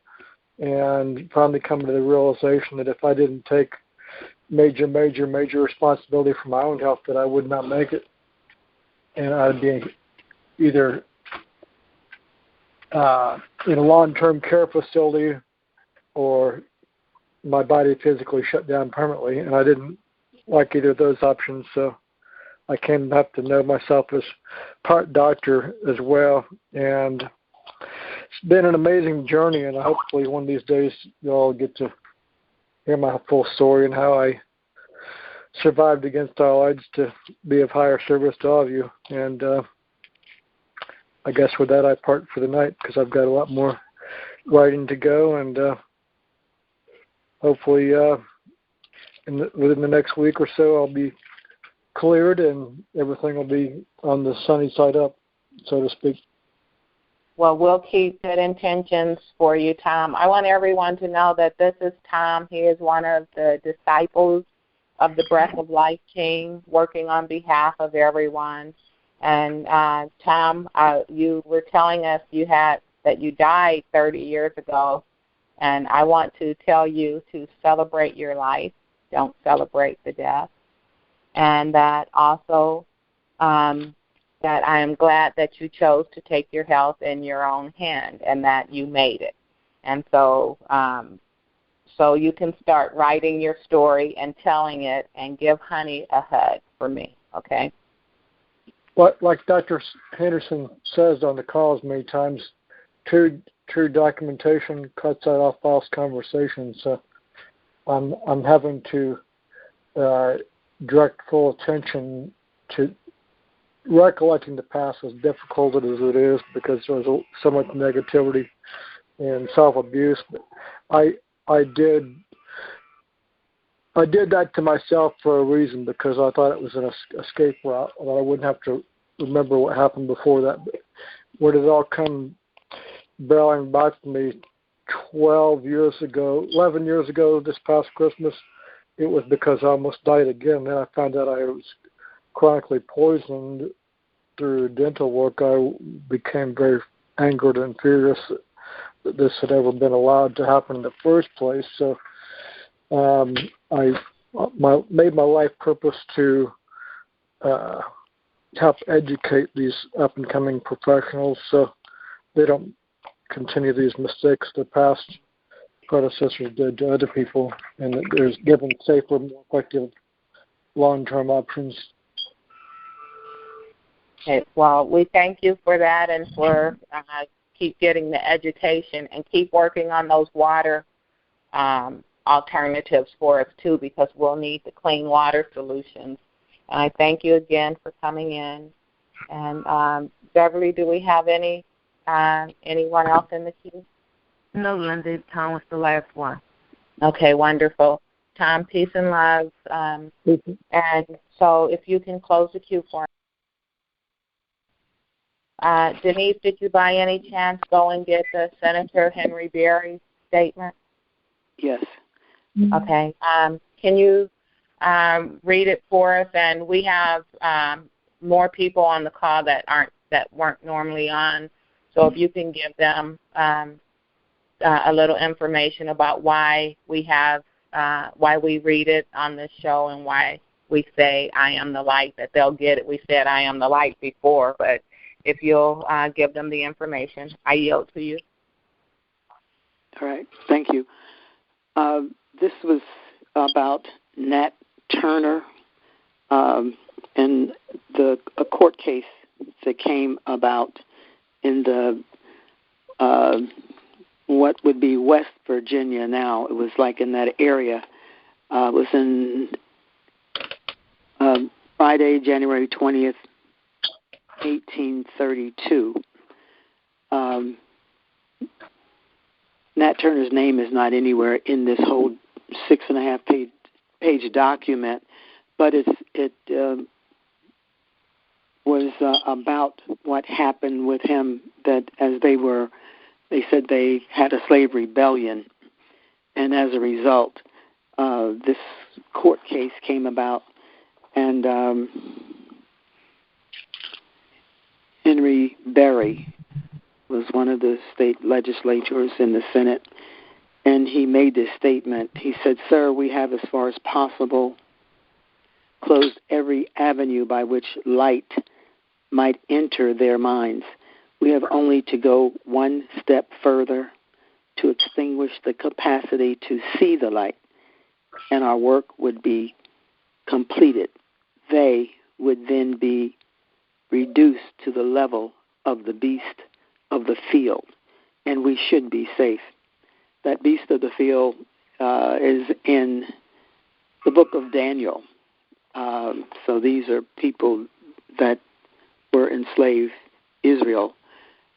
and finally coming to the realization that if I didn't take major responsibility for my own health, that I would not make it, and I'd be either in a long-term care facility or my body physically shut down permanently, and I didn't like either of those options, so I came to have to know myself as part doctor as well. And it's been an amazing journey, and hopefully one of these days you'll all get to hear my full story and how I survived against all odds to be of higher service to all of you. And I guess with that, I part for the night because I've got a lot more writing to go, and hopefully within the next week or so, I'll be cleared and everything will be on the sunny side up, so to speak. Well, we'll keep good intentions for you, Tom. I want everyone to know that this is Tom. He is one of the disciples of the Breath of Life team, working on behalf of everyone. And Tom, you were telling us that you died 30 years ago, and I want to tell you to celebrate your life. Don't celebrate the death. And that also that I am glad that you chose to take your health in your own hand and that you made it. And so you can start writing your story and telling it, and give Honey a hug for me, okay? Like Dr. Henderson says on the calls many times, true documentation cuts out all false conversations. So I'm having to direct full attention to recollecting the past, as difficult as it is, because there's so much negativity and self-abuse. But I did that to myself for a reason, because I thought it was an escape route, that I wouldn't have to remember what happened before that. But where did it all come barreling back to me 11 years ago this past Christmas, it was because I almost died again. Then I found out I was chronically poisoned through dental work. I became very angered and furious that this had ever been allowed to happen in the first place. So I made my life purpose to help educate these up-and-coming professionals so they don't continue these mistakes the past predecessors did to other people, and that there's given safer, more effective long-term options. Okay, well, we thank you for that, and for keep getting the education and keep working on those water alternatives for us too, because we'll need the clean water solutions. And I thank you again for coming in. And Beverly, do we have anyone else in the queue? No, Lindsay. Tom was the last one. Okay, wonderful. Tom, peace and love. And so if you can close the queue for me. Denise, did you by any chance go and get the Senator Henry Berry statement? Yes. Okay. Can you read it for us? And we have more people on the call that weren't normally on. So if you can give them a little information about why we read it on this show and why we say I am the light, that they'll get it. We said I am the light before, but if you'll give them the information, I yield to you. All right. Thank you. This was about Nat Turner and a court case that came about in the what would be West Virginia now. It was like in that area. It was in Friday, January 20th, 1832. Nat Turner's name is not anywhere in this whole 6.5 page document, but it was about what happened with him, that as they said they had a slave rebellion, and as a result, this court case came about, and Henry Berry was one of the state legislators in the Senate, and he made this statement. He said, "Sir, we have, as far as possible, closed every avenue by which light might enter their minds. We have only to go one step further to extinguish the capacity to see the light, and our work would be completed. They would then be reduced to the level of the beast of the field, and we should be safe." That beast of the field is in the book of Daniel, So these are people that were enslaved Israel.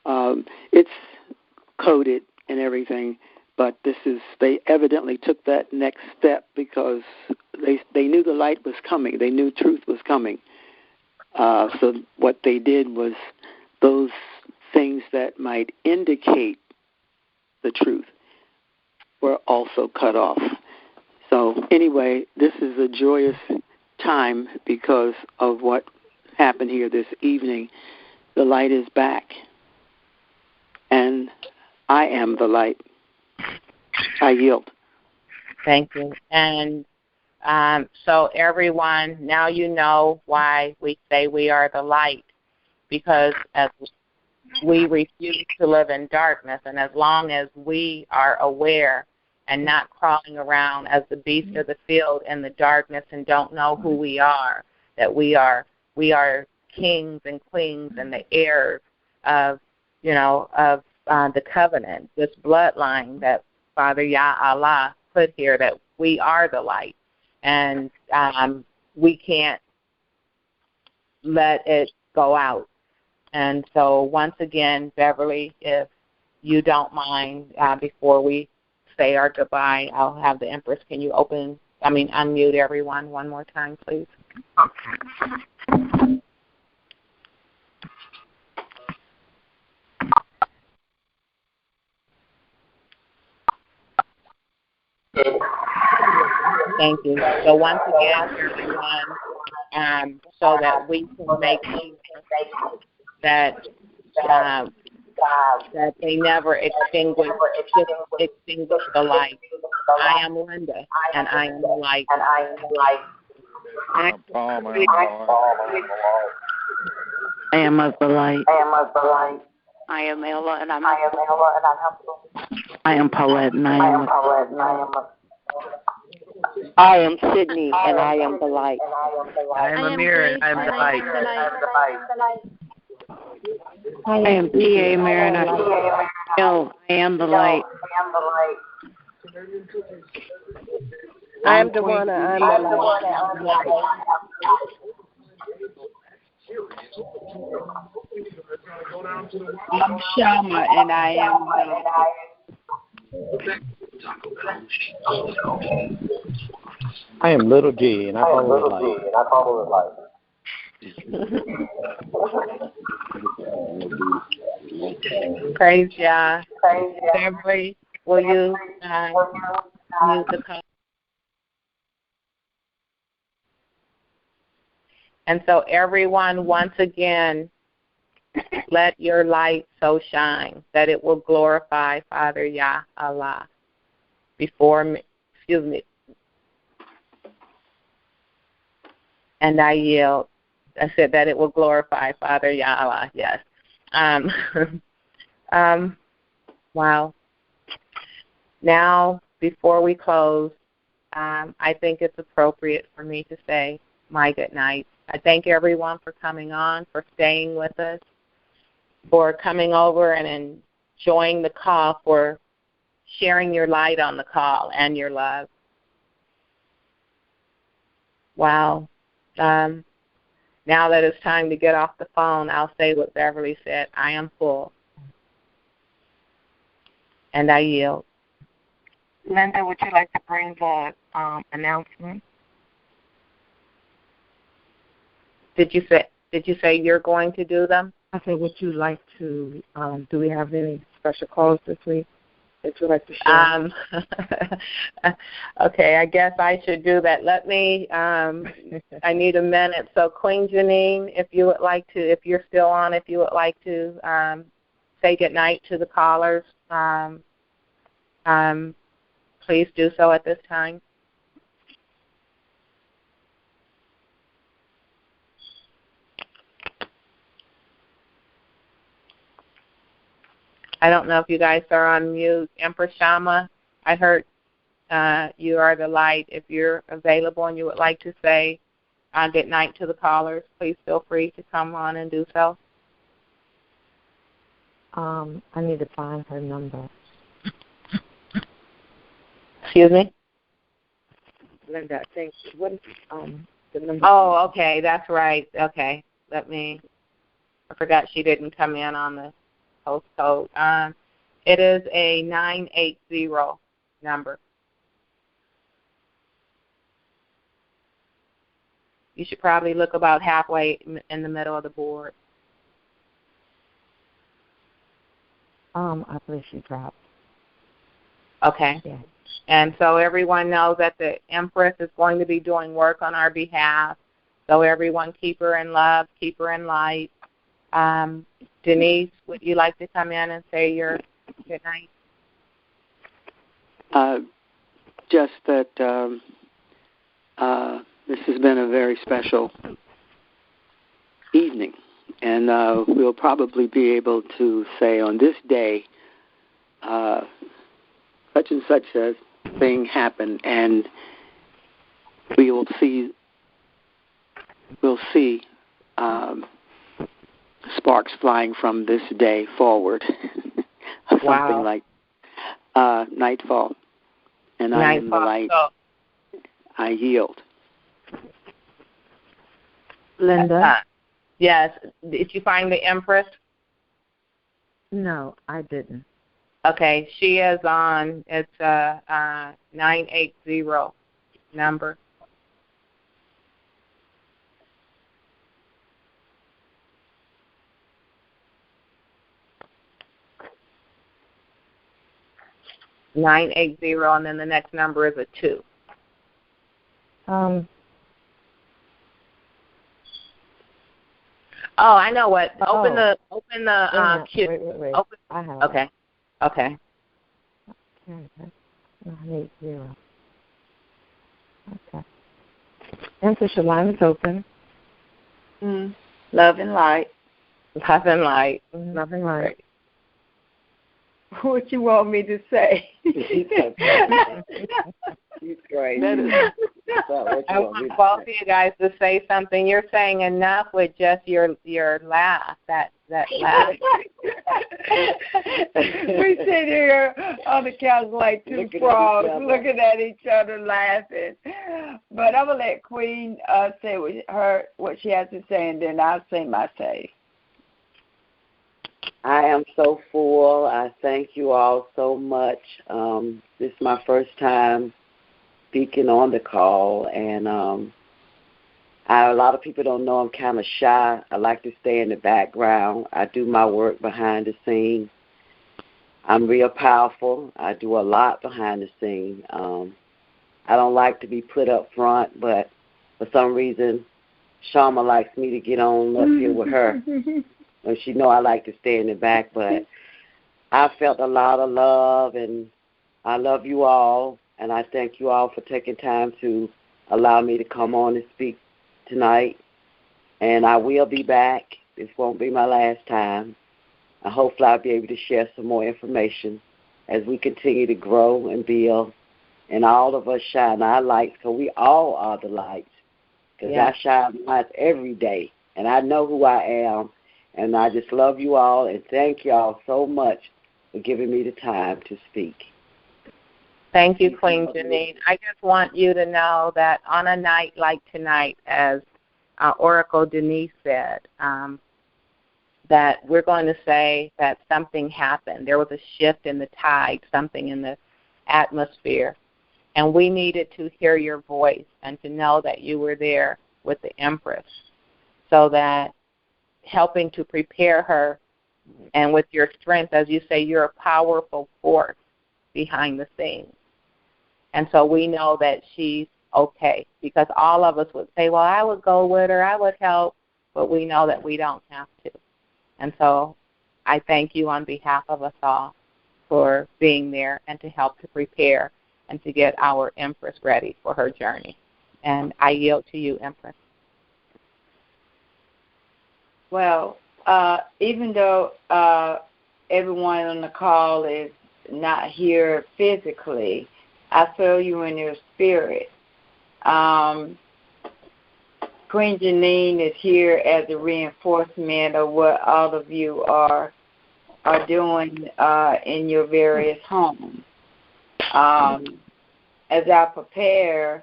It's coded and everything, but they evidently took that next step because they knew the light was coming. They knew truth was coming. So what they did was those things that might indicate the truth were also cut off. So anyway, this is a joyous time because of what happened here this evening. The light is back, and I am the light. I yield. Thank you. And so everyone, now you know why we say we are the light, because as we refuse to live in darkness, and as long as we are aware and not crawling around as the beast of the field in the darkness and don't know who we are, that we are kings and queens and the heirs of the covenant, this bloodline that Father Yah Allah put here, that we are the light, and we can't let it go out. And so once again, Beverly, if you don't mind, before we say our goodbye, I'll have the Empress. Can you unmute everyone one more time, please? Okay. Thank you. So once again, everyone, so that we can make sure that they never extinguish the light. I am Linda, and I am the light. I am Tom, I am of the light. I am Ella, and I'm I am Paulette, and I am I am Sydney, and I am the light. I am Amir, and I am the light. I am T.A. Mariner. I am the light. I am Dewana. I am the light. I'm Shama, and I am I am Little G, and I follow the light. Praise Yah. Beverly, will you mute the call? And so everyone, once again, let your light so shine that it will glorify Father Yah Allah and I yield. I said that it will glorify Father Yah Allah, yes. Wow. Now, before we close, I think it's appropriate for me to say my good night. I thank everyone for coming on, for staying with us, for coming over and enjoying the call, for sharing your light on the call and your love. Wow. Now that it's time to get off the phone, I'll say what Beverly said. I am full. And I yield. Linda, would you like to bring the announcement? Did you say you're going to do them? I said, would you like to, do we have any special calls this week that you'd like to share? Okay, I guess I should do that. Let me, I need a minute. So Queen Janine, if you're still on, if you would like to say goodnight to the callers, please do so at this time. I don't know if you guys are on mute. Empress Shama, I heard you are the light. If you're available and you would like to say good night to the callers, please feel free to come on and do so. I need to find her number. Excuse me? Linda, I think, Oh, okay, that's right. Okay, I forgot she didn't come in on the host code. It is a 980 number. You should probably look about halfway in the middle of the board. I believe she dropped. Okay. Yeah. And so everyone knows that the Empress is going to be doing work on our behalf. So everyone keep her in love, keep her in light. Denise, would you like to come in and say your good night? Just that this has been a very special evening, and we'll probably be able to say on this day, such and such a thing happened, and we'll see sparks flying from this day forward. Something like nightfall, and I am the light. I yield. Linda? Yes. Did you find the Empress? No, I didn't. Okay, she is on, it's a 980 number. And then the next number is a 2. Oh, I know what. Open the queue. Wait. Open. I have Okay. Okay. 980. Okay. Empress, your line is open. Love and light. Love and light. Love and light. What you want me to say? She's great. I want both of you guys to say something. You're saying enough with just your laugh. That laugh. We sit here on the couch like two frogs looking at each other laughing. But I'm gonna let Queen say what she has to say, and then I'll say my say. I am so full. I thank you all so much. This is my first time speaking on the call, and a lot of people don't know I'm kind of shy. I like to stay in the background. I do my work behind the scenes. I'm real powerful. I do a lot behind the scenes. I don't like to be put up front, but for some reason, Sharma likes me to get on up here with her. And she know I like to stay in the back, but I felt a lot of love, and I love you all, and I thank you all for taking time to allow me to come on and speak tonight. And I will be back. This won't be my last time. Hopefully I'll be able to share some more information as we continue to grow and build, and all of us shine our lights, because we all are the lights. Because I shine lights every day, and I know who I am. And I just love you all, and thank you all so much for giving me the time to speak. Thank you, Queen Janine. I just want you to know that on a night like tonight, as Oracle Denise said, that we're going to say that something happened. There was a shift in the tide, something in the atmosphere. And we needed to hear your voice and to know that you were there with the Empress, so that helping to prepare her, and with your strength, as you say, you're a powerful force behind the scenes. And so we know that she's okay, because all of us would say, well, I would go with her, I would help, but we know that we don't have to. And so I thank you on behalf of us all for being there and to help to prepare and to get our Empress ready for her journey. And I yield to you, Empress. Well, even though everyone on the call is not here physically, I feel you in your spirit. Queen Janine is here as a reinforcement of what all of you are doing in your various homes. As I prepare,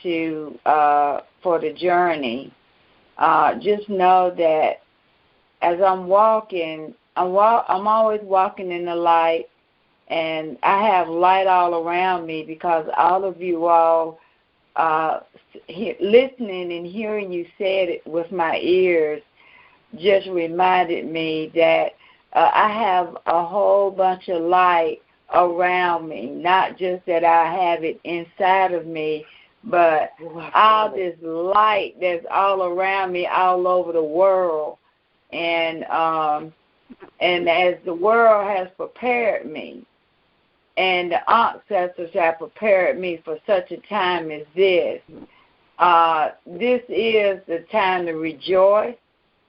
to for the journey. Just know that as I'm walking, I'm always walking in the light, and I have light all around me because all of you all listening and hearing you say it with my ears just reminded me that I have a whole bunch of light around me, not just that I have it inside of me, but all this light that's all around me, all over the world. And as the world has prepared me, and the ancestors have prepared me for such a time as this, this is the time to rejoice.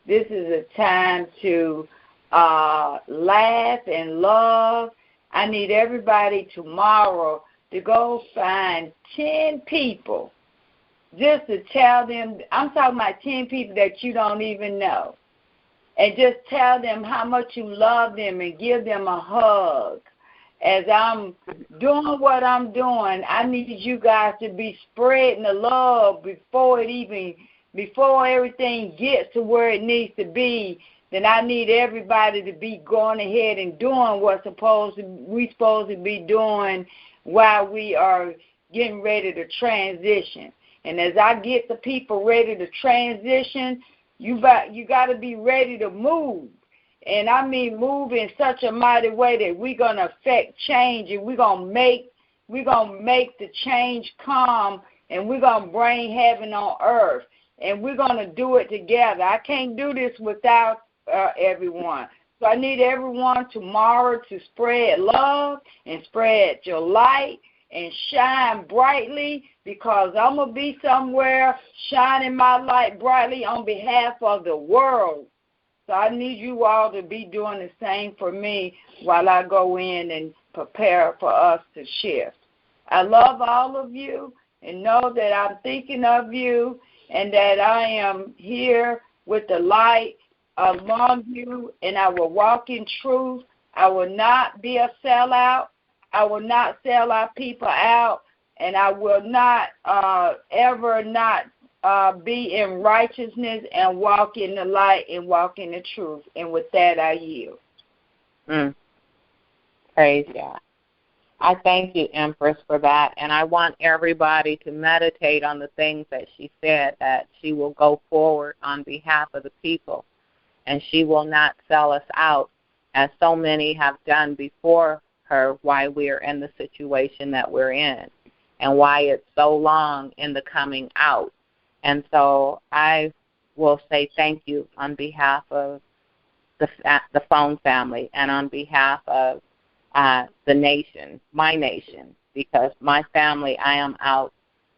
This is a time to laugh and love. I need everybody tomorrow to go find 10 people just to tell them, I'm talking about 10 people that you don't even know, and just tell them how much you love them and give them a hug. As I'm doing what I'm doing, I need you guys to be spreading the love before everything gets to where it needs to be. Then I need everybody to be going ahead and doing what we supposed to be doing while we are getting ready to transition. And as I get the people ready to transition, you got to be ready to move. And I mean move in such a mighty way that we're going to affect change, and we're going to make the change come, and we're going to bring heaven on earth. And we're going to do it together. I can't do this without everyone. So I need everyone tomorrow to spread love and spread your light and shine brightly, because I'm going to be somewhere shining my light brightly on behalf of the world. So I need you all to be doing the same for me while I go in and prepare for us to shift. I love all of you, and know that I'm thinking of you, and that I am here with the light among you, and I will walk in truth. I will not be a sellout. I will not sell our people out, and I will not ever not be in righteousness and walk in the light and walk in the truth. And with that, I yield. Praise God. I thank you, Empress, for that. And I want everybody to meditate on the things that she said, that she will go forward on behalf of the people, and she will not sell us out, as so many have done before her, why we're in the situation that we're in and why it's so long in the coming out. And so I will say thank you on behalf of the phone family and on behalf of the nation, my nation, because my family, I am out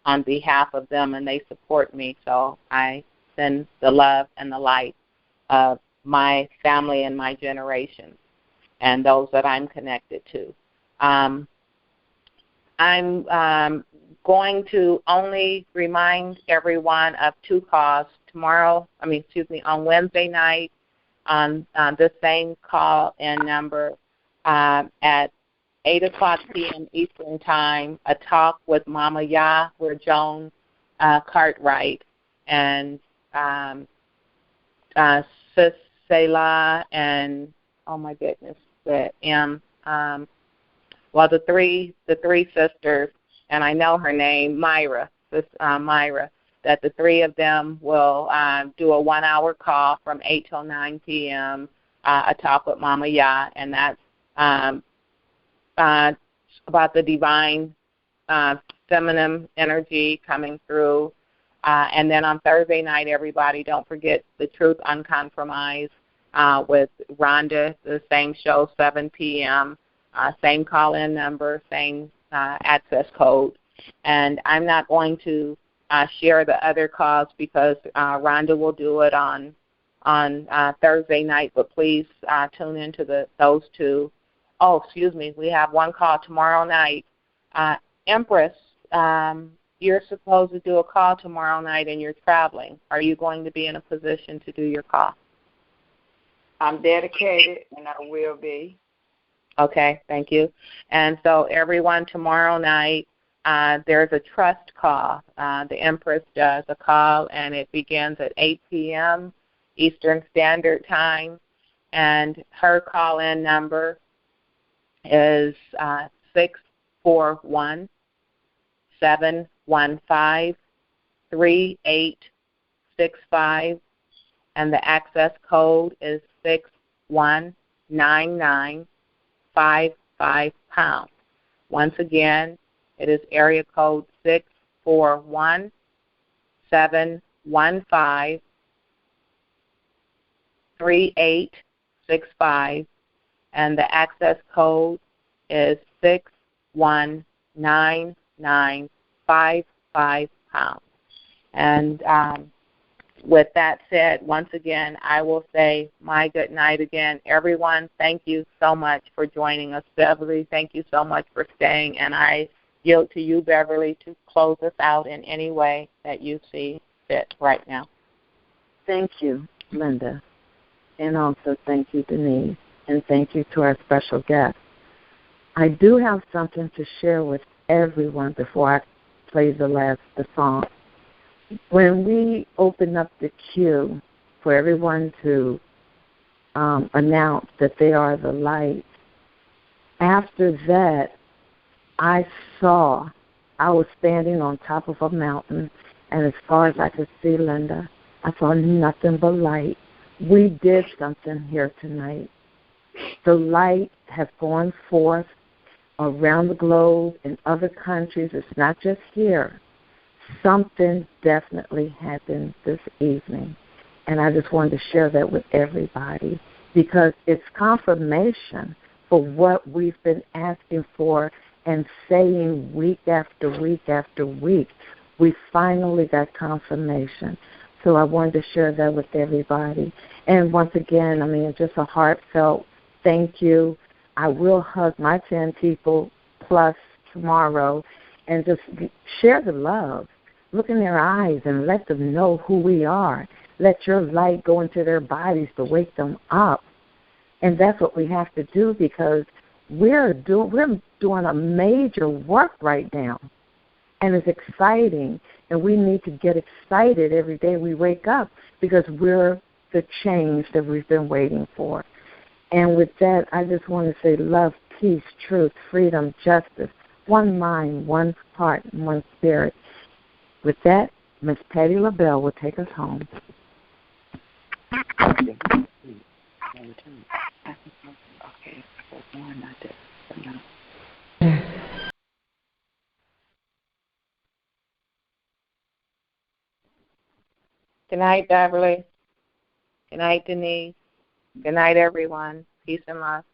on behalf of them, and they support me. So I send the love and the light of my family and my generation and those that I'm connected to. I'm going to only remind everyone of 2 calls on Wednesday night on the same call and number at 8 o'clock p.m. Eastern Time, a talk with Mama Yah, where Joan Cartwright and Sis Selah and, oh my goodness, the three sisters, and I know her name, Myra, that the 3 of them will do a 1-hour call from 8 till 9 p.m., a talk with Mama Yah, and that's about the divine feminine energy coming through. And then on Thursday night, everybody, don't forget the Truth Uncompromised with Rhonda, the same show, 7 p.m., same call-in number, same access code. And I'm not going to share the other calls because Rhonda will do it on Thursday night, but please tune into those 2. Oh, excuse me, we have 1 call tomorrow night. Empress, you're supposed to do a call tomorrow night and you're traveling. Are you going to be in a position to do your call? I'm dedicated, and I will be. Okay, thank you. And so everyone, tomorrow night, there's a trust call. The Empress does a call, and it begins at 8 p.m. Eastern Standard Time. And her call-in number is 641-715-3865, and the access code is 619955#. Once again, it is area code 641-715-3865, and the access code is 619955#. And with that said, once again, I will say my good night again. Everyone, thank you so much for joining us. Beverly, thank you so much for staying. And I yield to you, Beverly, to close us out in any way that you see fit right now. Thank you, Linda. And also thank you, Denise. And thank you to our special guest. I do have something to share with everyone before I play the song. When we open up the queue for everyone to announce that they are the light, after that, I was standing on top of a mountain, and as far as I could see, Linda, I saw nothing but light. We did something here tonight. The light has gone forth around the globe in other countries. It's not just here. Something definitely happened this evening, and I just wanted to share that with everybody because it's confirmation for what we've been asking for and saying week after week after week. We finally got confirmation. So I wanted to share that with everybody. And once again, just a heartfelt thank you. I will hug my 10 people plus tomorrow and just share the love. Look in their eyes and let them know who we are. Let your light go into their bodies to wake them up. And that's what we have to do because we're doing a major work right now. And it's exciting. And we need to get excited every day we wake up because we're the change that we've been waiting for. And with that, I just want to say love, peace, truth, freedom, justice, one mind, one heart, and one spirit. With that, Miss Patty LaBelle will take us home. Good night, Beverly. Good night, Denise. Good night, everyone. Peace and love.